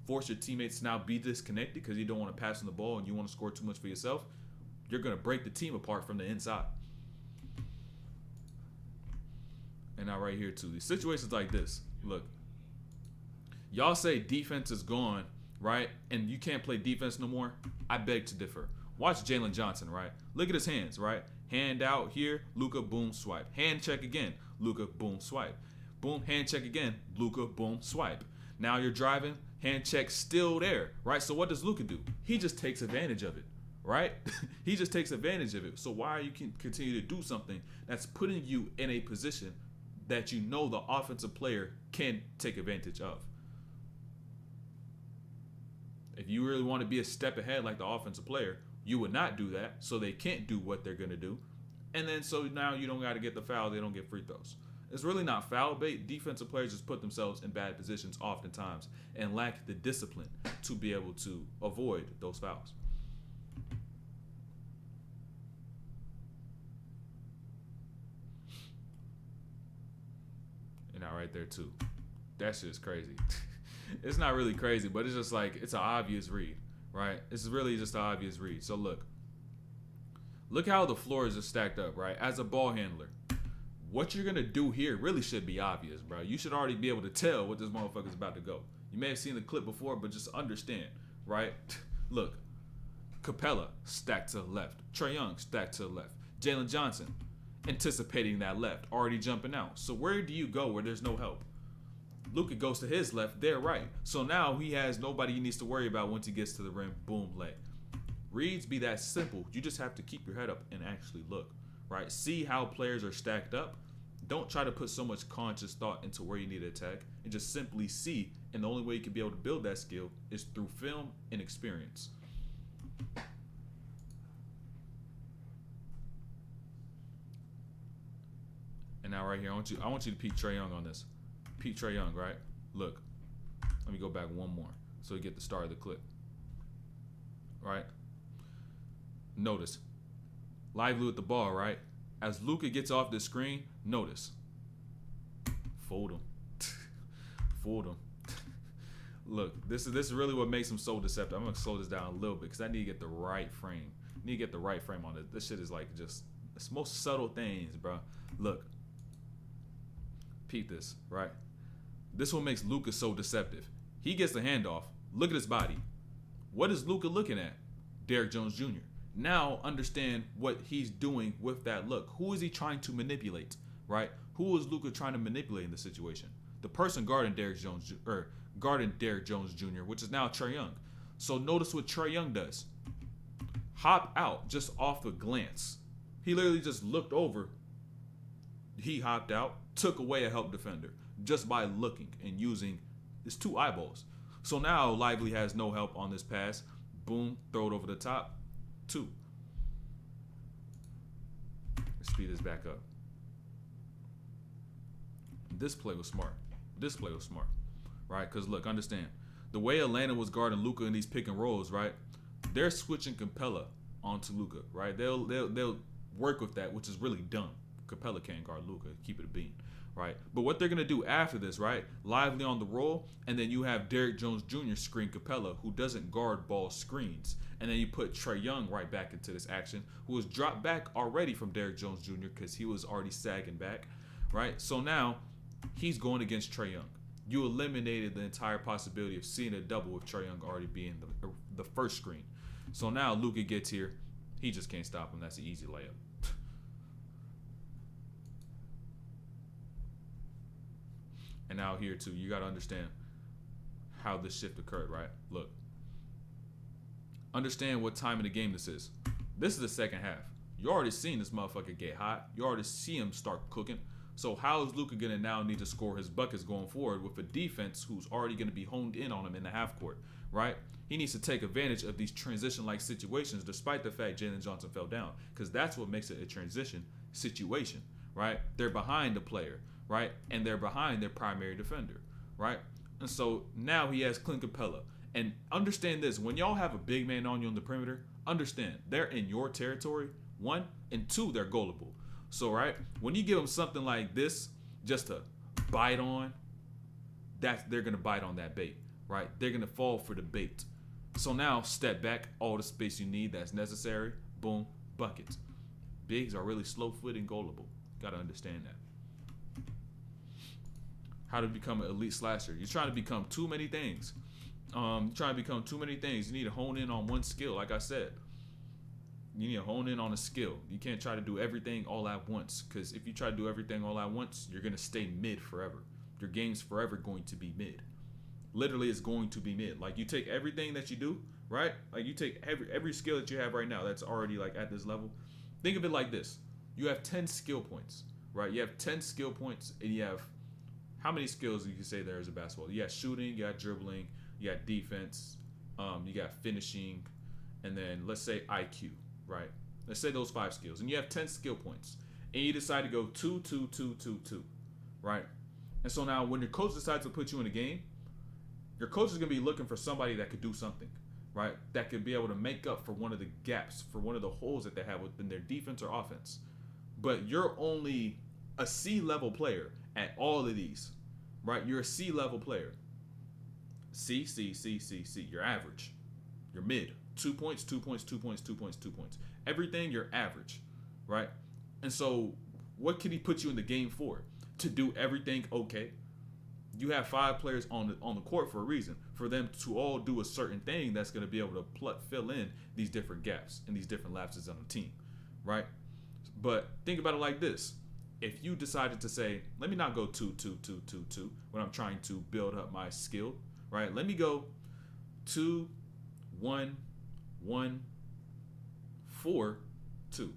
force your teammates to now be disconnected because you don't want to pass on the ball and you want to score too much for yourself. You're going to break the team apart from the inside. And now right here too, these situations like this, look, y'all say defense is gone, right? And you can't play defense no more. I beg to differ. Watch Jalen Johnson, right? Look at his hands, right? Hand out here, Luka, boom, swipe. Hand check again, Luka, boom, swipe. Boom, hand check again, Luka, boom, swipe. Now you're driving, hand check still there, right? So what does Luka do? He just takes advantage of it, right? He just takes advantage of it. So why are you continue to do something that's putting you in a position that you know the offensive player can take advantage of? If you really want to be a step ahead like the offensive player, you would not do that, so they can't do what they're going to do. And then so now you don't got to get the foul, they don't get free throws. It's really not foul bait. Defensive players just put themselves in bad positions oftentimes and lack the discipline to be able to avoid those fouls. And now right there too. That shit is crazy. It's not really crazy, but it's just like, it's an obvious read, right? It's really just an obvious read. So look how the floor is just stacked up, right? As a ball handler, what you're going to do here really should be obvious, bro. You should already be able to tell what this motherfucker's about to go. You may have seen the clip before, but just understand, right? Look, Capella stacked to the left. Trae Young stacked to the left. Jalen Johnson anticipating that left, already jumping out. So where do you go where there's no help? Luka goes to his left, they're right. So now he has nobody he needs to worry about once he gets to the rim. Boom, lay. Reads be that simple. You just have to keep your head up and actually look, right? See how players are stacked up. Don't try to put so much conscious thought into where you need to attack, and just simply see. And the only way you can be able to build that skill is through film and experience. And now right here, I want you to peek Trae Young on this. Peek Trae Young, right? Look, let me go back one more so you get the start of the clip. Right? Notice, lively with the ball, right? As Luka gets off the screen, notice. Fold him. Fold him. Look, this is really what makes him so deceptive. I'm going to slow this down a little bit because I need to get the right frame. I need to get the right frame on it. This shit is like just, it's most subtle things, bro. Look. Peep this, right? This one makes Luka so deceptive. He gets the handoff. Look at his body. What is Luka looking at? Derrick Jones Jr. Now understand what he's doing with that look. Who is he trying to manipulate, right? Who is Luka trying to manipulate in the situation? The person guarding Derrick Jones Jr., which is now Trae Young. So notice what Trae Young does. Hop out just off a glance. He literally just looked over. He hopped out, took away a help defender just by looking and using his two eyeballs. So now Lively has no help on this pass. Boom, throw it over the top. 2. Let's speed this back up. This play was smart. Right? Because look, understand. The way Atlanta was guarding Luka in these pick and rolls, right? They're switching Capella onto Luka, right? They'll work with that, which is really dumb. Capella can't guard Luka, keep it a bean, right? But what they're going to do after this, right? Lively on the roll, and then you have Derrick Jones Jr. screen Capella, who doesn't guard ball screens. And then you put Trae Young right back into this action, who was dropped back already from Derrick Jones Jr. because he was already sagging back, right? So now he's going against Trae Young. you eliminated the entire possibility of seeing a double with Trae Young already being the first screen. So now Luka gets here. He just can't stop him. That's an easy layup. And now here too, you got to understand how this shift occurred, right? Look. Understand what time of the game this is. This is the second half. You already seen this motherfucker get hot. You already see him start cooking. So how is Luka going to now need to score his buckets going forward with a defense who's already going to be honed in on him in the half court, right? He needs to take advantage of these transition-like situations despite the fact Jalen Johnson fell down, because that's what makes it a transition situation, right? They're behind the player, right? And they're behind their primary defender, right? And so now he has Clint Capella. And understand this, when y'all have a big man on you on the perimeter, understand they're in your territory, one, and two, they're gullible. So, right, when you give them something like this just to bite on, they're going to bite on that bait, right? They're going to fall for the bait. So now step back, all the space you need that's necessary, boom, buckets. Bigs are really slow-footed and gullible. Got to understand that. How to become an elite slasher. You're trying to become too many things. You need to hone in on one skill, like I said. You need to hone in on a skill. You can't try to do everything all at once, because if you try to do everything all at once, you're going to stay mid forever. Your game's forever going to be mid. Literally, it's going to be mid. Like, you take everything that you do, right? Like, you take every skill that you have right now that's already, like, at this level. Think of it like this. You have 10 skill points, right? You have 10 skill points, and you have, how many skills you can say there is in basketball? You got shooting, you got dribbling, you got defense, you got finishing, and then let's say IQ. Right? Let's say those 5 skills. And you have 10 skill points. And you decide to go 2, 2, 2, 2, 2. Right? And so now when your coach decides to put you in a game, your coach is going to be looking for somebody that could do something. Right? That could be able to make up for one of the gaps, for one of the holes that they have within their defense or offense. But you're only a C-level player at all of these. Right? You're a C-level player. C. You're average. You're mid. 2 points, 2 points, 2 points, 2 points, 2 points. Everything, you're average, right? And so what can he put you in the game for? To do everything okay? You have 5 players on the court for a reason. For them to all do a certain thing that's going to be able to fill in these different gaps and these different lapses on the team, right? But think about it like this. If you decided to say, let me not go 2, 2, 2, 2, 2 when I'm trying to build up my skill, right? Let me go 2, 1, 1, 4, 2.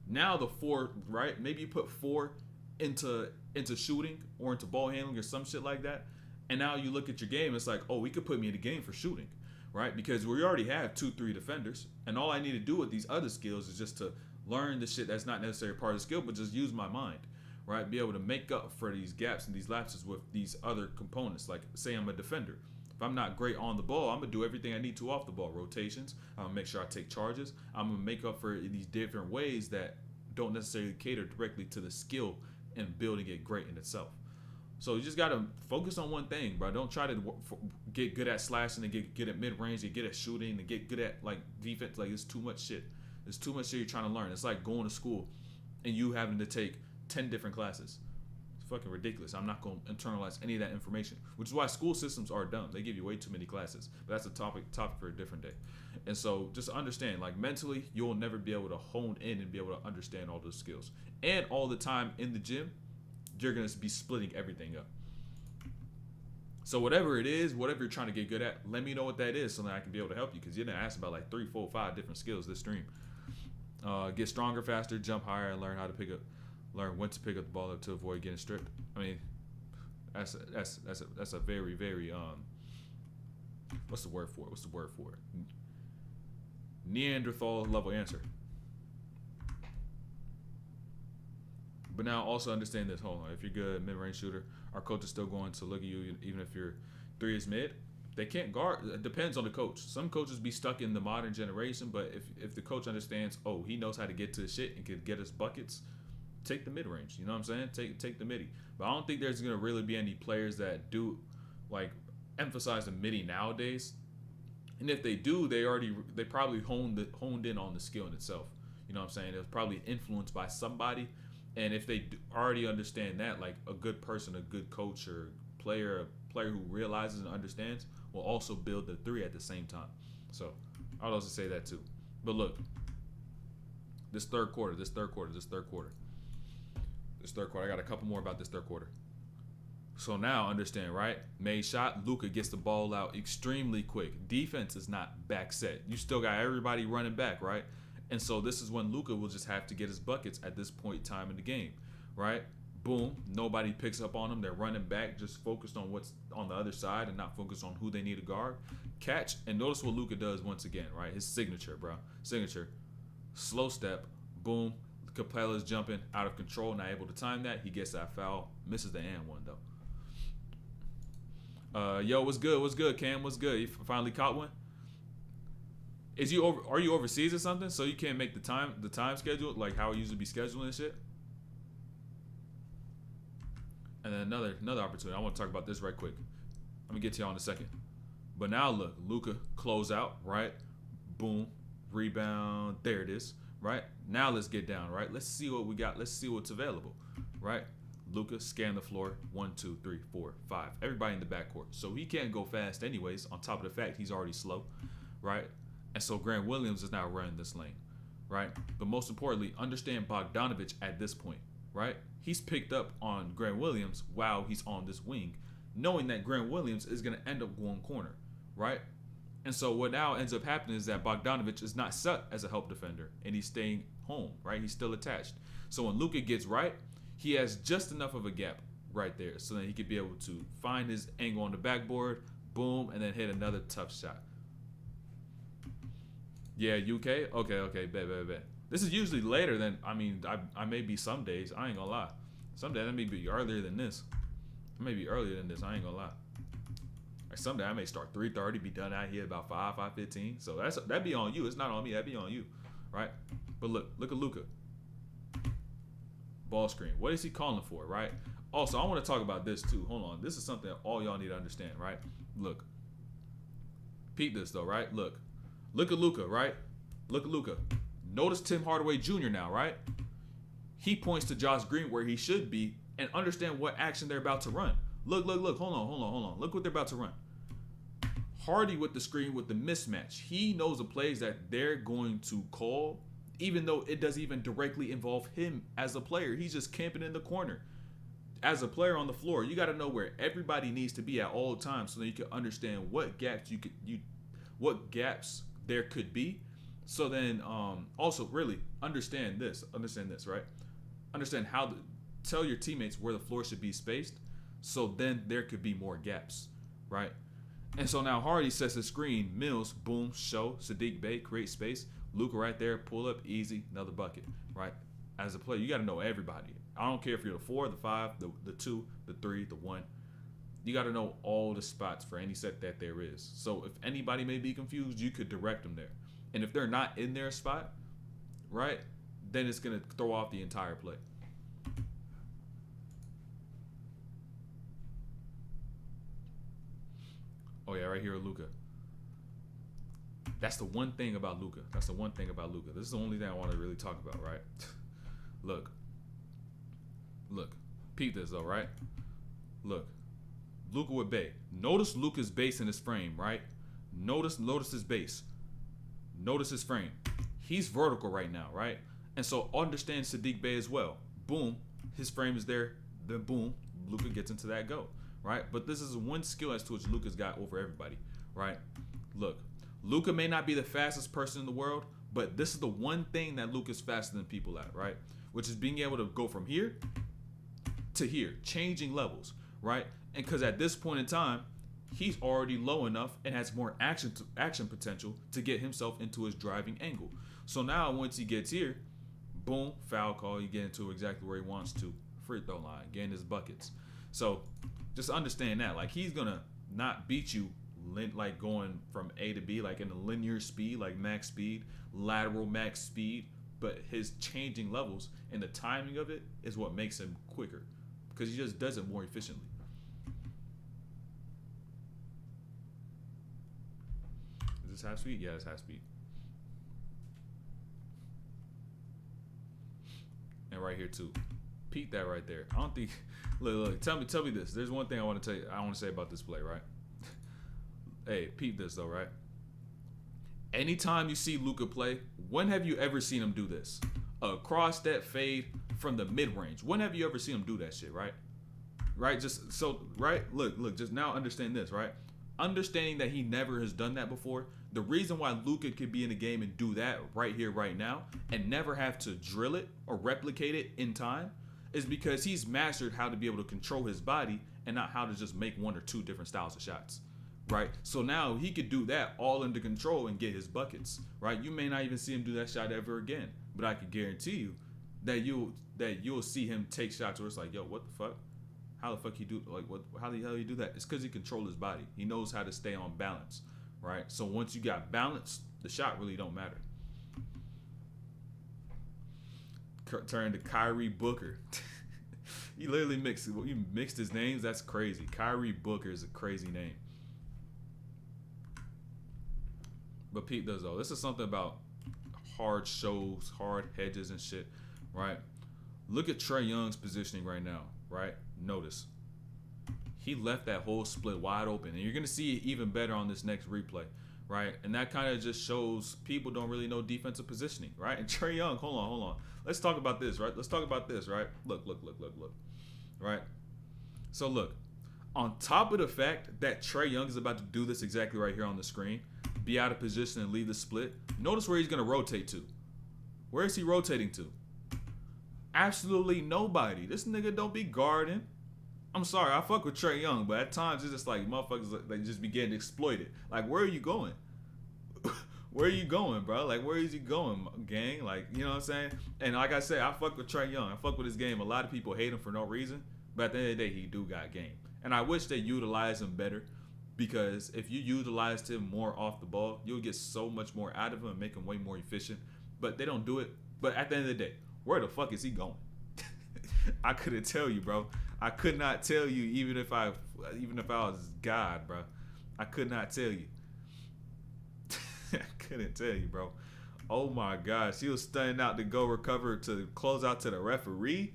Now the 4, right? Maybe you put 4 into shooting or into ball handling or some shit like that. And now you look at your game, it's like, oh, we could put me in the game for shooting, right? Because we already have 2, 3 defenders. And all I need to do with these other skills is just to learn the shit that's not necessarily part of the skill, but just use my mind, right? Be able to make up for these gaps and these lapses with these other components. Like, say I'm a defender. If I'm not great on the ball, I'm going to do everything I need to off the ball. Rotations. I'm going to make sure I take charges. I'm going to make up for these different ways that don't necessarily cater directly to the skill and building it great in itself. So you just got to focus on one thing, bro. Don't try to get good at slashing and get good at mid-range and get at shooting and get good at, like, defense. Like, it's too much shit. There's too much shit you're trying to learn. It's like going to school and you having to take 10 different classes. Fucking ridiculous. I'm not going to internalize any of that information, which is why school systems are dumb. They give you way too many classes, but that's a topic for a different day. And so just understand, like, mentally, you'll never be able to hone in and be able to understand all those skills. And all the time in the gym, you're going to be splitting everything up. So whatever it is, whatever you're trying to get good at, let me know what that is so that I can be able to help you, because you're going to ask about like 3, 4, 5 different skills this stream. Get stronger, faster, jump higher, and learn when to pick up the ball up to avoid getting stripped. I mean, that's a very, very what's the word for it? Neanderthal level answer. But now also understand this. Hold on. If you're good mid-range shooter, our coach is still going to look at you even if your 3 is mid. They can't guard. It depends on the coach. Some coaches be stuck in the modern generation, but if the coach understands, oh, he knows how to get to the shit and can get us buckets, take the mid-range. You know what I'm saying? Take the midi. But I don't think there's going to really be any players that do, like, emphasize the midi nowadays. And if they do, they probably honed in on the skill in itself. You know what I'm saying? It was probably influenced by somebody. And if they already understand that, like a good person, a good coach or a player who realizes and understands, will also build the three at the same time. So I'll also say that too. But look, this third quarter, I got a couple more about this third quarter. So now understand, right? Made shot, Luka gets the ball out extremely quick. Defense is not back set. You still got everybody running back, right? And so this is when Luka will just have to get his buckets at this point in time in the game, right? Boom, nobody picks up on them. They're running back, just focused on what's on the other side and not focused on who they need to guard. Catch, and notice what Luka does once again, right? His signature, bro. Signature. Slow step, boom. Capella's jumping out of control, not able to time that. He gets that foul, misses the and one though. Yo, what's good? What's good, Cam? What's good? You finally caught one? Are you overseas or something? So you can't make the time schedule like how it usually be scheduling and shit? And then another opportunity. I want to talk about this right quick. Let me get to y'all in a second. But now look, Luka close out, right? Boom, rebound. There it is, right? Now let's get down, right? Let's see what we got. Let's see what's available, right? Luka scan the floor. 1, 2, 3, 4, 5. Everybody in the backcourt. So he can't go fast anyways. On top of the fact he's already slow, right? And so Grant Williams is now running this lane, right? But most importantly, understand Bogdanovic at this point, right? He's picked up on Grant Williams while he's on this wing, knowing that Grant Williams is going to end up going corner, right? And so what now ends up happening is that Bogdanovic is not set as a help defender, and he's staying home, right? He's still attached. So when Luka gets right, he has just enough of a gap right there so that he could be able to find his angle on the backboard, boom, and then hit another tough shot. Yeah, UK? Okay, bet. This is usually later than, I may be some days. I ain't gonna lie. Some days I may be earlier than this. I may be earlier than this. I ain't gonna lie. Like someday I may start 3:30, be done out here about 5:15. So that'd be on you. It's not on me. That'd be on you, right? But look at Luka. Ball screen. What is he calling for, right? Also, I want to talk about this too. Hold on. This is something all y'all need to understand, right? Look. Peep this though, right? Look at Luka, right? Look at Luka. Notice Tim Hardaway Jr. now, right? He points to Josh Green where he should be and understand what action they're about to run. Look. Hold on. Look what they're about to run. Hardy with the screen with the mismatch. He knows the plays that they're going to call, even though it doesn't even directly involve him as a player. He's just camping in the corner. As a player on the floor, you got to know where everybody needs to be at all times so that you can understand what gaps what gaps there could be. So then also really understand this, right? Understand how to tell your teammates where the floor should be spaced, so then there could be more gaps, right? And so now Hardy sets the screen, Mills, boom, show, Sadiq Bey, create space, Luka right there, pull up, easy, another bucket, right? As a player, you got to know everybody. I don't care if you're the 4, the 5, the 2, the 3, the 1. You got to know all the spots for any set that there is. So if anybody may be confused, you could direct them there. And if they're not in their spot, right, then it's going to throw off the entire play. Oh, yeah, right here with Luka. That's the one thing about Luka. This is the only thing I want to really talk about, right? Look. Peep this, though, right? Look. Luka with Bey. Notice Luka's base in his frame, right? Notice his base. Notice his frame. He's vertical right now, right? And so understand Sadiq Bey as well. Boom, his frame is there. Then boom, Luka gets into that go, right? But this is one skill as to which Luka's got over everybody, right? Look, Luka may not be the fastest person in the world, but this is the one thing that Luka's faster than people at, right? Which is being able to go from here to here, changing levels, right? And because at this point in time, he's already low enough and has more action potential to get himself into his driving angle. So now once he gets here, boom, foul call, you get into exactly where he wants to. Free throw line, getting his buckets. So just understand that. Like he's going to not beat you like going from A to B, like in a linear speed, like max speed, lateral max speed. But his changing levels and the timing of it is what makes him quicker because he just does it more efficiently. Is this half speed? Yeah, it's half speed. And right here too. Peep that right there. I don't think. Look. Tell me this. There's one thing I want to tell you. I want to say about this play, right? Hey, peep this though, right? Anytime you see Luka play, when have you ever seen him do this? A cross step fade from the mid range. When have you ever seen him do that shit, right? Right? Just so, right? Look, just now understand this, right? Understanding that he never has done that before. The reason why Luka could be in the game and do that right here, right now, and never have to drill it or replicate it in time is because he's mastered how to be able to control his body and not how to just make one or two different styles of shots. Right, so now he could do that all under control and get his buckets. Right, you may not even see him do that shot ever again, but I can guarantee you that you'll see him take shots where it's like, yo, what the fuck? How the fuck he do like what? How the hell he do that? It's because he controls his body. He knows how to stay on balance. Right, so once you got balance, the shot really don't matter. Turn to Kyrie Booker. He literally mixed his names. That's crazy. Kyrie Booker is a crazy name. But Pete does though. This is something about hard shows, hard hedges and shit, right? Look at Trae Young's positioning right now, right? Notice. He left that whole split wide open. And you're going to see it even better on this next replay, right? And that kind of just shows people don't really know defensive positioning, right? And Trae Young, hold on. Let's talk about this, right? Look. Right? So look, on top of the fact that Trae Young is about to do this exactly right here on the screen, be out of position and leave the split. Notice where he's going to rotate to. Where is he rotating to? Absolutely nobody. This nigga don't be guarding. I'm sorry, I fuck with Trae Young, but at times it's just like motherfuckers they just be getting exploited. Like, where are you going? Where are you going, bro? Like, where is he going, gang? Like, you know what I'm saying? And like I said, I fuck with Trae Young. I fuck with his game. A lot of people hate him for no reason, but at the end of the day, he do got game. And I wish they utilize him better. Because if you utilized him more off the ball, you'll get so much more out of him and make him way more efficient. But they don't do it. But at the end of the day, where the fuck is he going? I couldn't tell you, bro. I could not tell you even if I was God, bro. I could not tell you. I couldn't tell you, bro. Oh my gosh. He was stunning out to go recover to close out to the referee.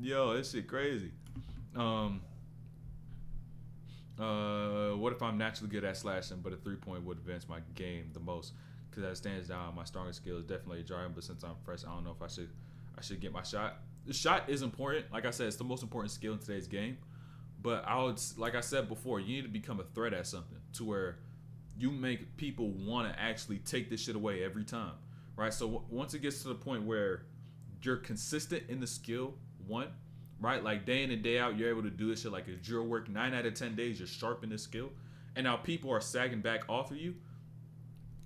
Yo, this shit crazy. What if I'm naturally good at slashing, but a 3-point would advance my game the most? Because as it stands now, my strongest skill is definitely driving, but since I'm fresh, I don't know if I should get my shot. The shot is important. Like I said, it's the most important skill in today's game. But like I said before, you need to become a threat at something to where you make people want to actually take this shit away every time, right? So once it gets to the point where you're consistent in the skill, one, right? Like day in and day out, you're able to do this shit like a drill work. 9 out of 10 days, you're sharp in this skill. And now people are sagging back off of you.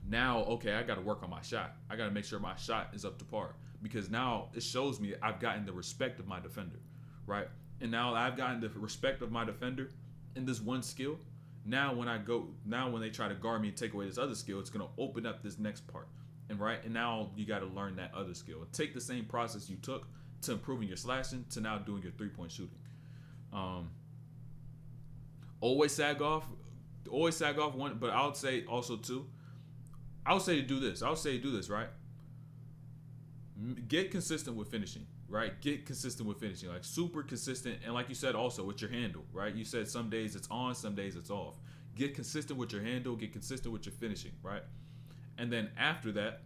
Now, okay, I got to work on my shot. I got to make sure my shot is up to par. Because now it shows me I've gotten the respect of my defender, right? And now I've gotten the respect of my defender in this one skill. Now when they try to guard me and take away this other skill, it's going to open up this next part. And now you got to learn that other skill. Take the same process you took to improving your slashing to now doing your 3-point shooting. Always sag off one, but I would say also too, I would say to do this, right? Get consistent with finishing, right? Get consistent with finishing, like super consistent. And like you said, also with your handle, right? You said some days it's on, some days it's off. Get consistent with your handle, get consistent with your finishing, right? And then after that,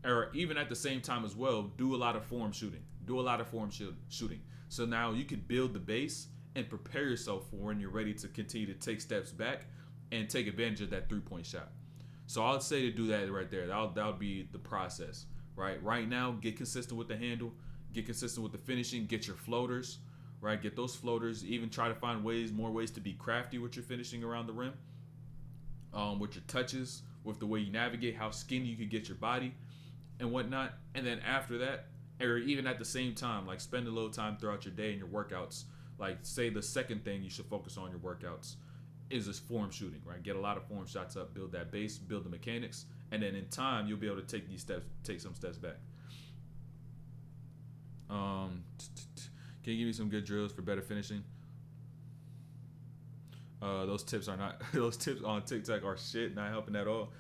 or even at the same time as well, do a lot of form shooting. So now you can build the base and prepare yourself for when you're ready to continue to take steps back and take advantage of that 3-point shot. So I'd say to do that right there. That would be the process, right? Right now, get consistent with the handle, get consistent with the finishing, get your floaters, right? Get those floaters. Even try to find more ways to be crafty with your finishing around the rim, with your touches, with the way you navigate, how skinny you could get your body and whatnot. And then after that, or even at the same time, like spend a little time throughout your day and your workouts. Like say the second thing you should focus on your workouts is this form shooting, right? Get a lot of form shots up, build that base, build the mechanics, and then in time you'll be able to take some steps back. Can you give me some good drills for better finishing? Those tips on TikTok are shit, not helping at all.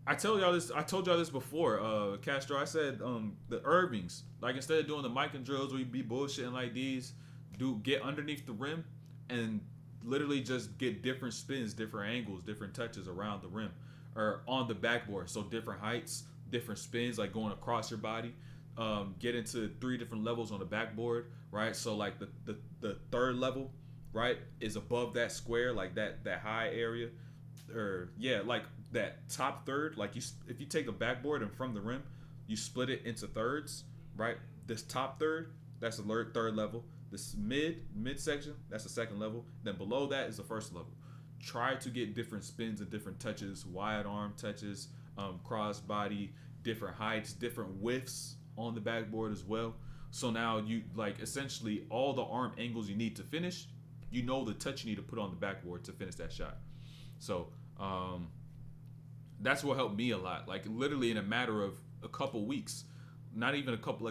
I told y'all this. I told y'all this before, Castro. I said the Irvings, like instead of doing the mic and drills where you be bullshitting like these, get underneath the rim and literally just get different spins, different angles, different touches around the rim or on the backboard. So different heights, different spins, like going across your body. Get into 3 different levels on the backboard, right? So like the third level, right, is above that square, like that high area, or yeah, like that top third. Like if you take the backboard and from the rim, you split it into thirds, right? This top third, that's the third level. This mid section, that's the second level. Then below that is the first level. Try to get different spins and different touches, wide arm touches, cross body, different heights, different widths on the backboard as well. So now you like essentially all the arm angles you need to finish. You know the touch you need to put on the backboard to finish that shot. So that's what helped me a lot. Like literally in a matter of a couple weeks, not even a couple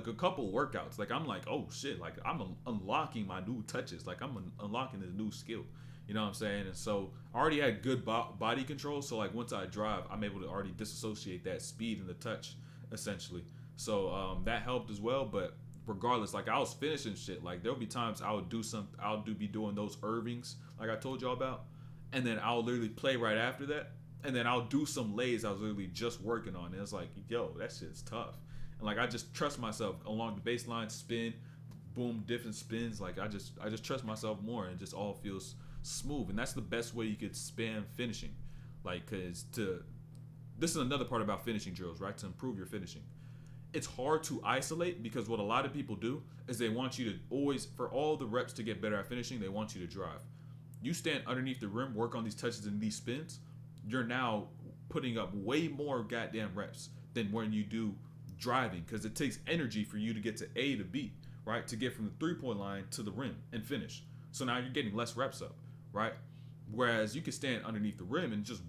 workouts. Like I'm like, oh shit, like I'm unlocking my new touches. Like I'm unlocking this new skill. You know what I'm saying? And so I already had good body control. So like once I drive, I'm able to already disassociate that speed and the touch essentially. So that helped as well. But regardless, like I was finishing shit. Like there'll be times I'll be doing those Irvings like I told y'all about, and then I'll literally play right after that, and then I'll do some lays I was literally just working on. And it's like, yo, that shit's tough. And like I just trust myself along the baseline, spin, boom, different spins. Like I just trust myself more, and it just all feels smooth. And that's the best way you could spam finishing. Like, cause this is another part about finishing drills, right? To improve your finishing. It's hard to isolate because what a lot of people do is they want you to always, for all the reps to get better at finishing, they want you to drive. You stand underneath the rim, work on these touches and these spins, you're now putting up way more goddamn reps than when you do driving, because it takes energy for you to get to A to B, right? To get from the 3-point line to the rim and finish. So now you're getting less reps up, right? Whereas you can stand underneath the rim and just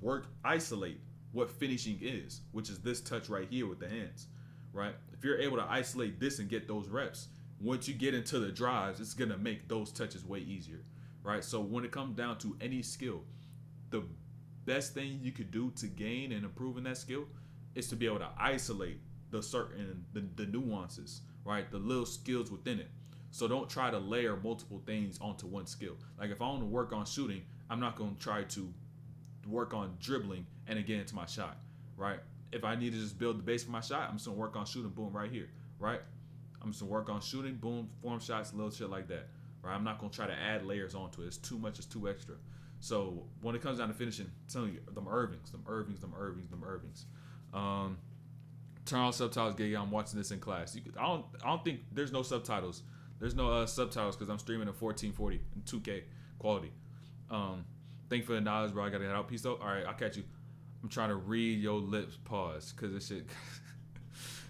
isolate what finishing is, which is this touch right here with the hands, right? If you're able to isolate this and get those reps, once you get into the drives, it's gonna make those touches way easier, right? So when it comes down to any skill, the best thing you could do to gain and improve in that skill is to be able to isolate the nuances, right? The little skills within it. So don't try to layer multiple things onto one skill. Like if I want to work on shooting, I'm not going to try to work on dribbling and then get into my shot, right? If I need to just build the base for my shot, I'm just going to work on shooting, boom, right here, right? I'm just going to work on shooting, boom, form shots, little shit like that, right? I'm not going to try to add layers onto it. It's too much, it's too extra. So when it comes down to finishing, I'm telling you, them Irvings. Turn on subtitles, Gigi. I'm watching this in class. I don't think there's no subtitles. There's no subtitles because I'm streaming in 1440 and 2K quality. Thank you for the knowledge, bro. I gotta head out. Peace out. All right, I'll catch you. I'm trying to read your lips. Pause, cause this shit.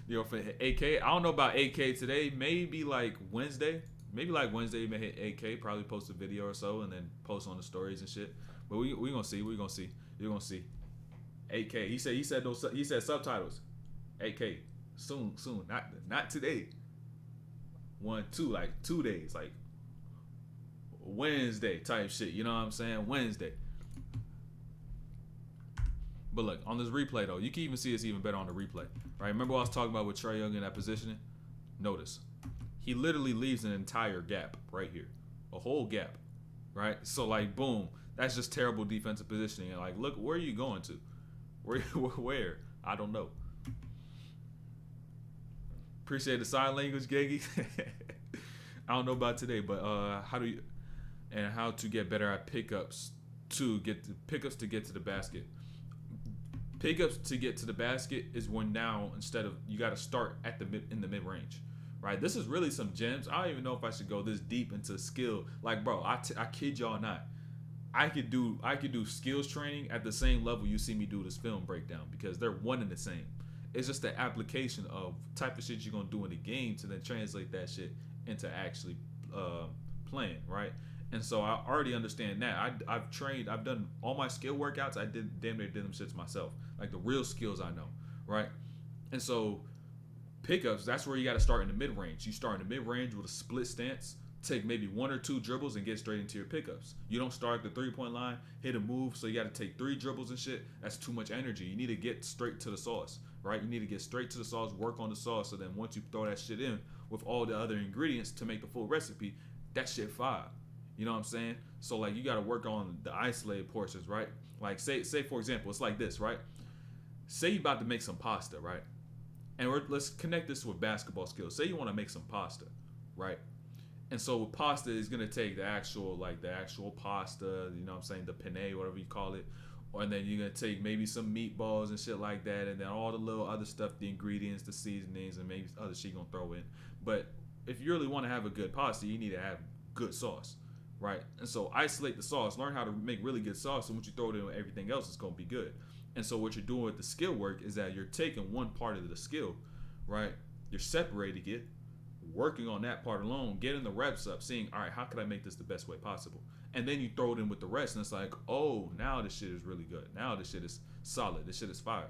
Yo, for AK, I don't know about AK today. Maybe like Wednesday. You may hit AK. Probably post a video or so, and then post on the stories and shit. But we gonna see. You're gonna see. AK. He said subtitles. AK. Soon. Not today. 2 days, like Wednesday type shit. You know what I'm saying? Wednesday. But look, on this replay though, you can even see it's even better on the replay. Right? Remember what I was talking about with Trae Young in that positioning? Notice. He literally leaves an entire gap right here. A whole gap. Right? So like boom, that's just terrible defensive positioning. And like, look, where are you going to? Where? I don't know. Appreciate the sign language, Gaggy. I don't know about today, but how to get better at pickups to get to the basket. Pickups to get to the basket is when now instead of you got to start at in the mid range, right? This is really some gems. I don't even know if I should go this deep into skill. Like, bro, I kid y'all not. I could do skills training at the same level you see me do this film breakdown because they're one and the same. It's just the application of type of shit you're gonna do in the game to then translate that shit into actually playing, right? And so I already understand that. I've done all my skill workouts. I damn near did them shits myself, like the real skills I know, right? And so pickups, that's where you got to start in the mid range. You start in the mid range with a split stance take maybe 1 or 2 dribbles and get straight into your pickups. You don't start at the 3-point line, hit a move, so you got to take 3 dribbles and shit. That's too much energy. You need to get straight to the sauce, right? You need to get straight to the sauce, work on the sauce, so then once you throw that shit in with all the other ingredients to make the full recipe, that shit fire. You know what I'm saying? So like you got to work on the isolated portions, right? Like say for example, it's like this, right? Say you about to make some pasta, right? And let's connect this with basketball skills. Say you want to make some pasta, right? And so with pasta, it's gonna take the actual pasta, you know what I'm saying, the penne, whatever you call it. And then you're gonna take maybe some meatballs and shit like that, and then all the little other stuff, the ingredients, the seasonings, and maybe other shit you're gonna throw in. But if you really want to have a good pasta, you need to have good sauce, right? And so isolate the sauce, learn how to make really good sauce, and once you throw it in with everything else, it's gonna be good. And so what you're doing with the skill work is that you're taking one part of the skill, right? You're separating it, working on that part alone, getting the reps up, seeing, all right, how can I make this the best way possible? And then you throw it in with the rest, and it's like, oh, now this shit is really good. Now this shit is solid. This shit is fire.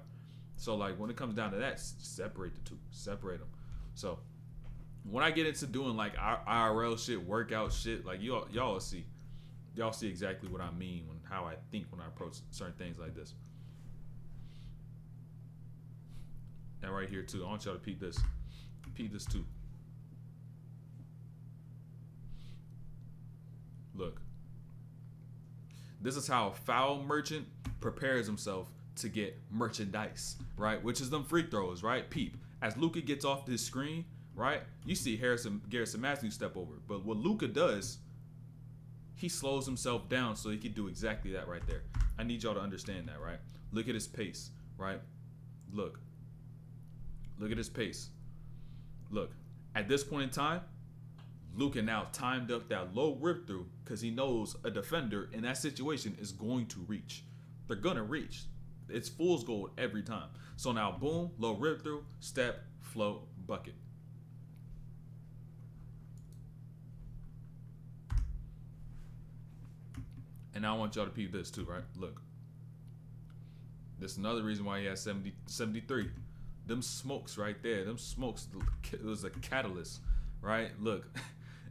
So like when it comes down to that, separate the two, separate them. So when I get into doing like IRL shit, workout shit, like y'all see exactly what I mean when how I think when I approach certain things like this. And right here too, I want y'all to peep this too. Look, this is how a foul merchant prepares himself to get merchandise, right? Which is them free throws, right? Peep. As Luka gets off this screen, right? You see Garrison Matthews step over. But what Luka does, he slows himself down so he can do exactly that right there. I need y'all to understand that, right? Look at his pace, right? Look at his pace. Look, at this point in time, Luka now timed up that low rip through because he knows a defender in that situation is going to reach. They're gonna reach. It's fool's gold every time. So now, boom, low rip through, step, float, bucket. And now I want y'all to peep this too, right? Look. This is another reason why he has 73. Them smokes right there. Them smokes, it was a catalyst, right? Look,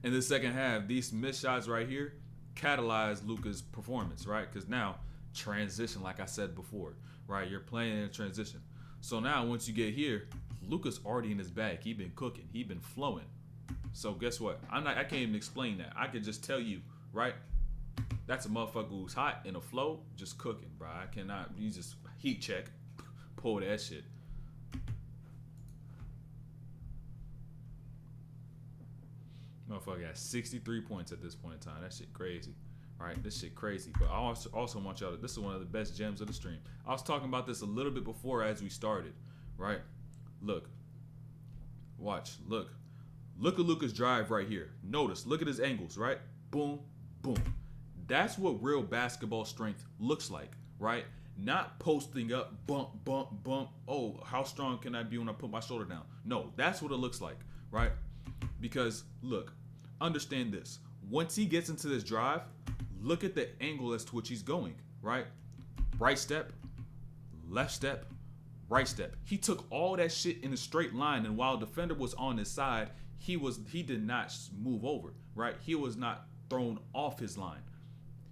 in the second half, these missed shots right here catalyzed Luka's performance, right? Because now, transition, like I said before, right? You're playing in a transition. So now, once you get here, Luka's already in his bag. He been cooking. He been flowing. So guess what? I can't even explain that. I can just tell you, right? That's a motherfucker who's hot in a flow, just cooking, bro. I cannot. You just heat check, pull that shit. Motherfucker got 63 points at this point in time. That shit crazy. All right, this shit crazy. But I also want y'all to, this is one of the best gems of the stream. I was talking about this a little bit before as we started, right? Look. Watch. Look. Look at Luka's drive right here. Notice. Look at his angles, right? Boom, boom. That's what real basketball strength looks like, right? Not posting up, bump, bump, bump. Oh, how strong can I be when I put my shoulder down? No, that's what it looks like, right? Because, look, understand this. Once he gets into this drive, look at the angle as to which he's going, right? Right step, left step, right step. He took all that shit in a straight line, and while the defender was on his side, he did not move over, right? He was not thrown off his line.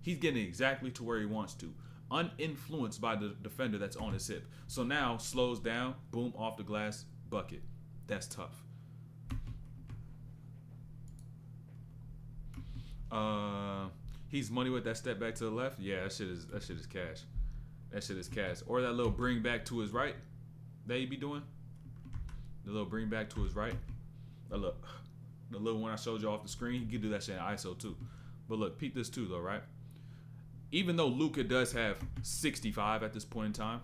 He's getting exactly to where he wants to, uninfluenced by the defender that's on his hip. So now, slows down, boom, off the glass, bucket. That's tough. He's money with that step back to the left. Yeah, that shit is cash. That shit is cash. Or that little bring back to his right that he be doing. The little bring back to his right. The little one I showed you off the screen. He can do that shit in ISO too. But look, peep this too though, right? Even though Luka does have 65 at this point in time,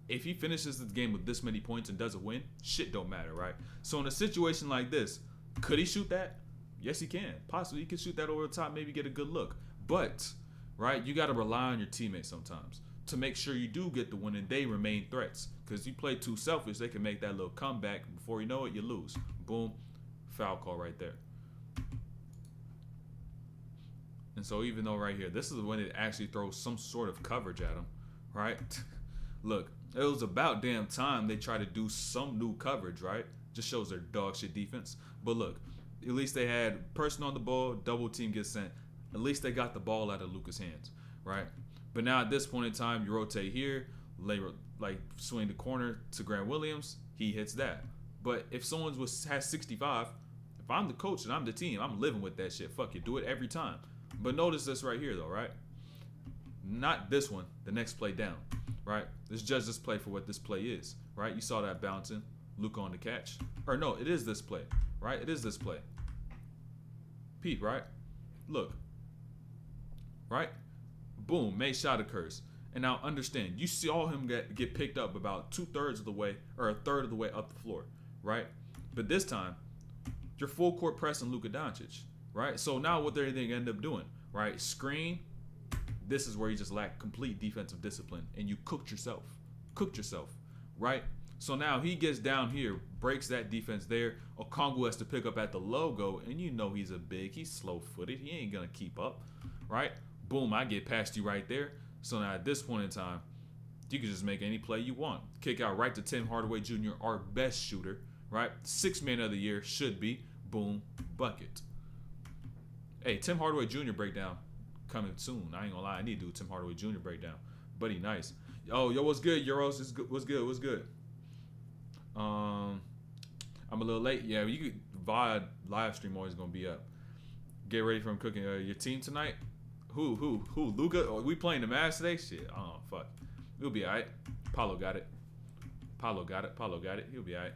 if he finishes this game with this many points and doesn't win, shit don't matter, right? So in a situation like this, could he shoot that? Yes, he can. Possibly he can shoot that over the top, maybe get a good look. But, right, you got to rely on your teammates sometimes to make sure you do get the win and they remain threats. Because you play too selfish, they can make that little comeback. Before you know it, you lose. Boom. Foul call right there. And so even though right here, this is when it actually throws some sort of coverage at him, right? Look, it was about damn time they try to do some new coverage, right? Just shows their dog shit defense. But look, At least they had person on the ball, double team gets sent. At least they got the ball out of Luka's hands, right? But now at this point in time, you rotate here, like swing the corner to Grant Williams, he hits that. But if someone has 65, if I'm the coach and I'm the team, I'm living with that shit. Fuck it, do it every time. But notice this right here though, right? Not this one, the next play down, right? Let's judge this play for what this play is, right? You saw that bouncing, Luka on the catch. Or no, it is this play, right? It is this play. Peep, right? Look. Right? Boom, made shot occurs. And now understand, you saw him get picked up about 2/3 of the way, or a third of the way up the floor, right? But this time, you're full court pressing Luka Doncic, right? So now what they're going to end up doing, right? Screen. This is where you just lack complete defensive discipline, and you cooked yourself, right? So now he gets down here, breaks that defense there. Okongwu has to pick up at the logo, and you know he's he's slow-footed. He ain't going to keep up, right? Boom, I get past you right there. So now at this point in time, you can just make any play you want. Kick out right to Tim Hardaway Jr., our best shooter, right? 6th man of the year should be. Boom, bucket. Hey, Tim Hardaway Jr. breakdown coming soon. I ain't gonna lie, I need to do Tim Hardaway Jr. breakdown. Buddy, nice. Yo, what's good, Euros? What's good? I'm a little late. Yeah, you could VOD live stream always gonna be up. Get ready for him cooking. Your team tonight? Who? Luka? Are we playing the Mavs today? Shit. Oh, fuck. We'll be alright. Paulo got it. He'll be alright.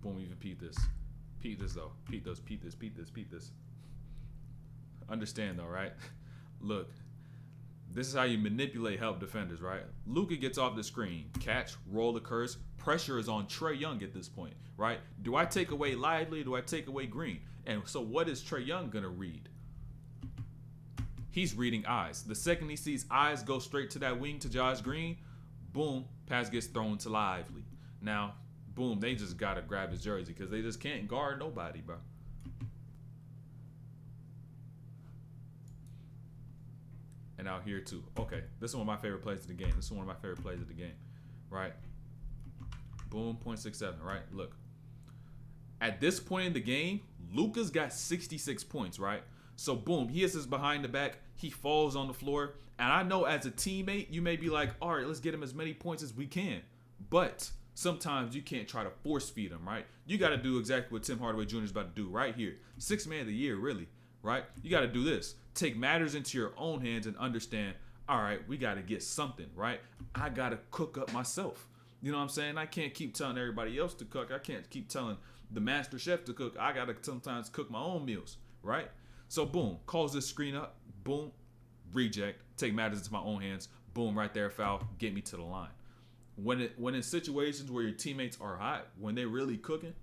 Boom, even peep this. Peep this, though. Peep this. Understand, though, right? Look. This is how you manipulate help defenders, right? Luka gets off the screen. Catch, roll occurs. Pressure is on Trae Young at this point, right? Do I take away Lively? Do I take away Green? And so what is Trae Young going to read? He's reading eyes. The second he sees eyes go straight to that wing to Josh Green, boom, pass gets thrown to Lively. Now, boom, they just got to grab his jersey because they just can't guard nobody, bro. And out here too. Okay, this is one of my favorite plays of the game. Right? Boom, 0.67, right? Look. At this point in the game, Luka's got 66 points, right? So boom, he is behind the back. He falls on the floor. And I know as a teammate, you may be like, all right, let's get him as many points as we can. But sometimes you can't try to force feed him, right? You got to do exactly what Tim Hardaway Jr. is about to do right here. 6th man of the year, really, right? You got to do this. Take matters into your own hands and understand, all right, we got to get something, right? I got to cook up myself. You know what I'm saying? I can't keep telling everybody else to cook. I can't keep telling the master chef to cook. I got to sometimes cook my own meals, right? So, boom, calls this screen up. Boom, reject. Take matters into my own hands. Boom, right there, foul. Get me to the line. When in situations where your teammates are hot, when they're really cooking,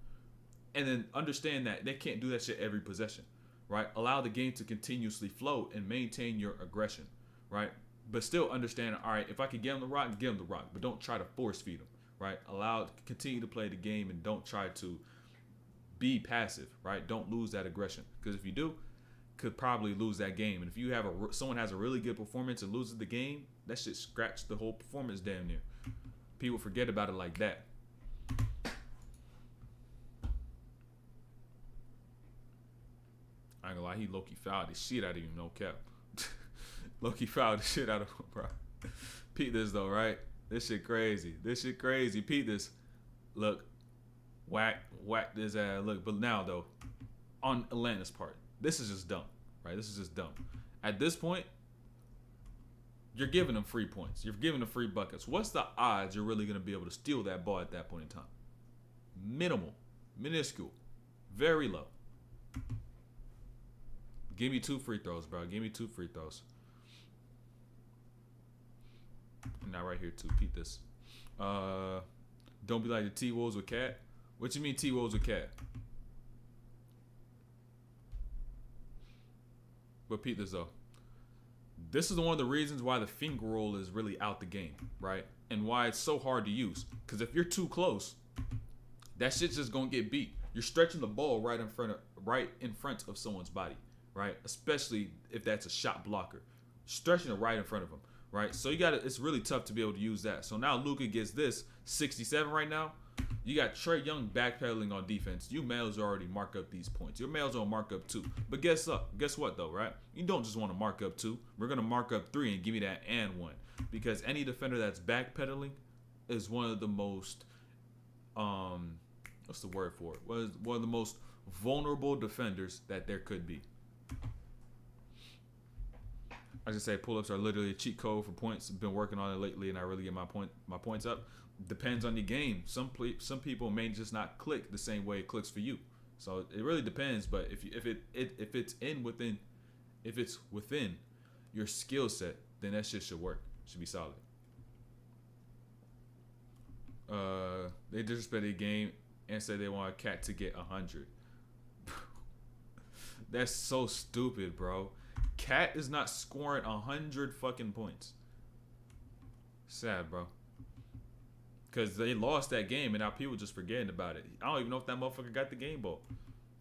and then understand that they can't do that shit every possession. Right? Allow the game to continuously flow and maintain your aggression, right? But still understand, all right, if I can get him the rock, give him the rock. But don't try to force feed him, right? Continue to play the game and don't try to be passive, right? Don't lose that aggression. Because if you do, could probably lose that game. And if you have someone has a really good performance and loses the game, that shit scratched the whole performance damn near. People forget about it like that. I ain't gonna lie, he low-key fouled the shit out of him, no cap. Low-key fouled the shit out of him, bro. Peep this, though, right? This shit crazy. Peep this. Look. Whack this ass. Look, but now, though, on Atlanta's part, this is just dumb, right? At this point, you're giving them free points. You're giving them free buckets. What's the odds you're really gonna be able to steal that ball at that point in time? Minimal. Minuscule. Very low. Give me 2 free throws, bro. And now right here, too. Peep this. Don't be like the T-Wolves with Cat. What you mean T-Wolves with Cat? But peep this, though. This is one of the reasons why the finger roll is really out the game, right? And why it's so hard to use. Because if you're too close, that shit's just going to get beat. You're stretching the ball right in front of someone's body. Right? Especially if that's a shot blocker. Stretching it right in front of him. right? So it's really tough to be able to use that. So now Luka gets this 67 right now. You got Trae Young backpedaling on defense. You males already mark up these points. Your males don't mark up 2. But guess what though, right? You don't just want to mark up 2. We're gonna mark up 3 and give me that and 1. Because any defender that's backpedaling is one of the most what's the word for it? One of the most vulnerable defenders that there could be. I just say pull-ups are literally a cheat code for points. I've been working on it lately, and I really get my points up. Depends on the game. Some people may just not click the same way it clicks for you. So it really depends. But if it's within your skill set, then that shit should work. Should be solid. They disrespect the game and say they want a cat to get 100. That's so stupid, bro. Cat is not scoring 100 fucking points. Sad, bro. Because they lost that game and now people just forgetting about it. I don't even know if that motherfucker got the game ball.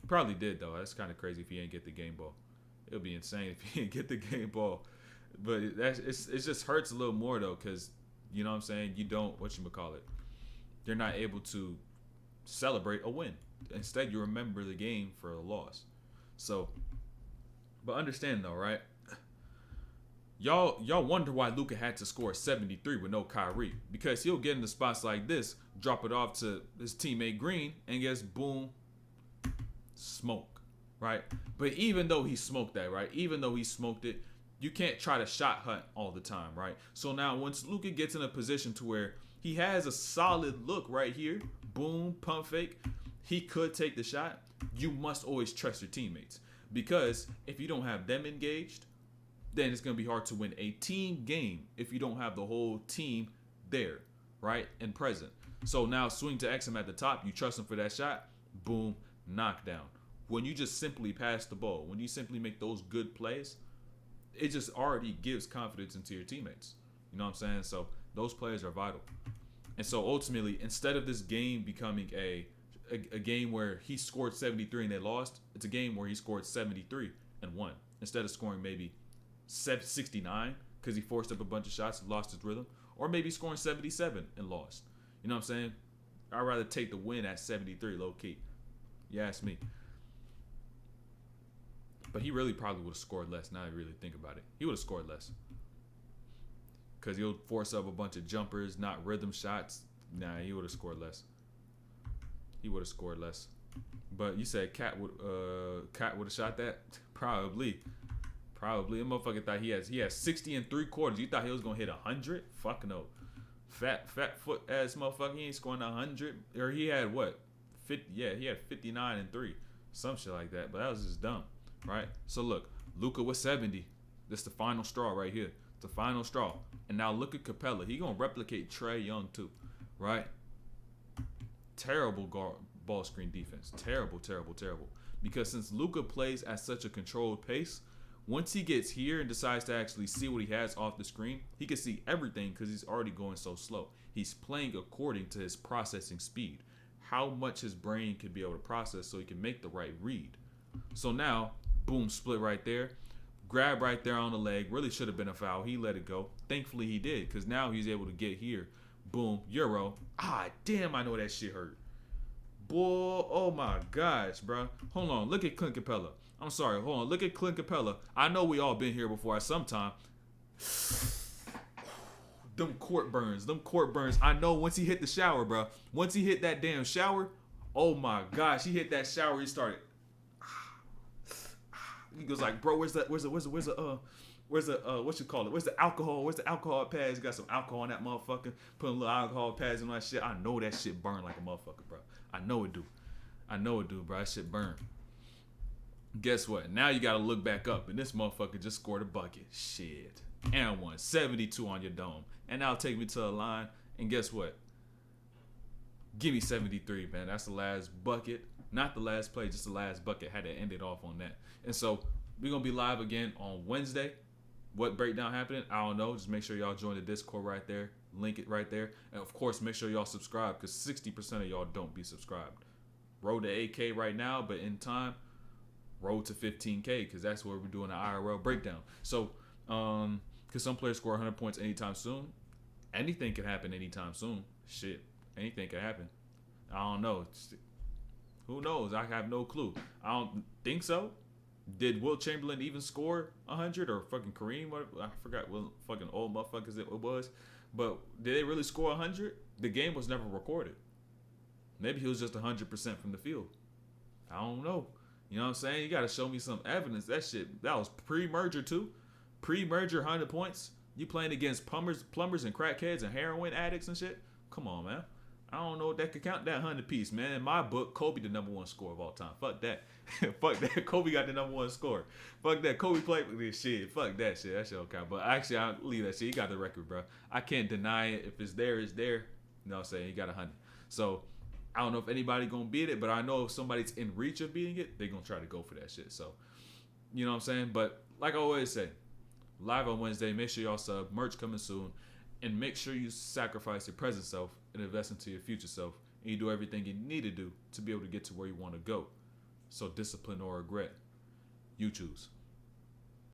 He probably did, though. That's kind of crazy if he ain't get the game ball. It would be insane if he didn't get the game ball. But it just hurts a little more, though, because, you know what I'm saying, you don't, you're not able to celebrate a win. Instead, you remember the game for a loss. So, but understand, though, right? Y'all wonder why Luka had to score 73 with no Kyrie. Because he'll get into spots like this, drop it off to his teammate Green, and guess, boom, smoke, right? But even though he smoked that, right? Even though he smoked it, you can't try to shot hunt all the time, right? So now once Luka gets in a position to where he has a solid look right here, boom, pump fake, he could take the shot. You must always trust your teammates. Because if you don't have them engaged, then it's going to be hard to win a team game if you don't have the whole team there, right, and present. So now swing to Exum at the top. You trust him for that shot. Boom, knockdown. When you just simply pass the ball, when you simply make those good plays, it just already gives confidence into your teammates. You know what I'm saying? So those plays are vital. And so ultimately, instead of this game becoming a game where he scored 73 and they lost, it's a game where he scored 73 and won. Instead of scoring maybe 69 because he forced up a bunch of shots and lost his rhythm, or maybe scoring 77 and lost. You know what I'm saying? I'd rather take the win at 73, low key. You ask me. But he really probably would have scored less. Now I really think about it, he would have scored less because he'll force up a bunch of jumpers, not rhythm shots. Nah, he would have scored less. He would have scored less. But you said Cat would have shot that? Probably. A motherfucker thought he has 60 and 3/4. You thought he was gonna hit 100? Fuck no. Fat foot ass motherfucker. He ain't scoring 100. Or he had what? 50? Yeah, he had 59 and 3, some shit like that. But that was just dumb, right? So look, Luka with 70. This the final straw right here. The final straw. And now look at Capella. He gonna replicate Trae Young too, right? Terrible ball screen defense. Terrible. Because since Luka plays at such a controlled pace, once he gets here and decides to actually see what he has off the screen, he can see everything because he's already going so slow. He's playing according to his processing speed, how much his brain can be able to process so he can make the right read. So now, boom, split right there. Grab right there on the leg. Really should have been a foul. He let it go. Thankfully, he did because now he's able to get here. Boom, Euro. Ah, damn, I know that shit hurt. Boy, oh my gosh, bro. Hold on, look at Clint Capella. I'm sorry, hold on. Look at Clint Capella. I know we all been here before at some time. Them court burns. I know once he hit the shower, bro. Once he hit that damn shower, oh my gosh, he hit that shower. He started. He goes like, bro, where's the what you call it? Where's the alcohol? Where's the alcohol pads? You got some alcohol on that motherfucker. Putting little alcohol pads in that shit. I know that shit burn like a motherfucker, bro. I know it do, bro. That shit burn. Guess what? Now you gotta look back up, and this motherfucker just scored a bucket. Shit. And won 72 on your dome. And now take me to the line, and guess what? Give me 73, man. That's the last bucket. Not the last play, just the last bucket. Had to end it off on that. And so we're gonna be live again on Wednesday. What breakdown happening? I don't know. Just make sure y'all join the Discord right there. Link it right there. And of course, make sure y'all subscribe because 60% of y'all don't be subscribed. Road to 8K right now, but in time, road to 15K because that's where we're doing the IRL breakdown. So Because some players score 100 points anytime soon. Anything can happen anytime soon. Shit, anything can happen. I don't know. Who knows? I have no clue. I don't think so. Did Wilt Chamberlain even score 100 or fucking Kareem? I forgot what fucking old motherfuckers it was. But did they really score 100? The game was never recorded. Maybe he was just 100% from the field. I don't know. You know what I'm saying? You got to show me some evidence. That was pre-merger too. Pre-merger 100 points. You playing against plumbers and crackheads and heroin addicts and shit? Come on, man. I don't know if that could count that 100 piece, man. In my book, Kobe the number one scorer of all time. Fuck that. Fuck that. Kobe got the number one score. Fuck that. Kobe played with this shit. Fuck that shit. That shit don't count. But actually, I'll leave that shit. He got the record, bro. I can't deny it. If it's there, it's there. You know what I'm saying? He got 100. So, I don't know if anybody going to beat it, but I know if somebody's in reach of beating it, they're going to try to go for that shit. So, you know what I'm saying? But like I always say, live on Wednesday, make sure y'all sub. Merch coming soon. And make sure you sacrifice your present self and invest into your future self. And you do everything you need to do to be able to get to where you want to go. So discipline or regret, you choose.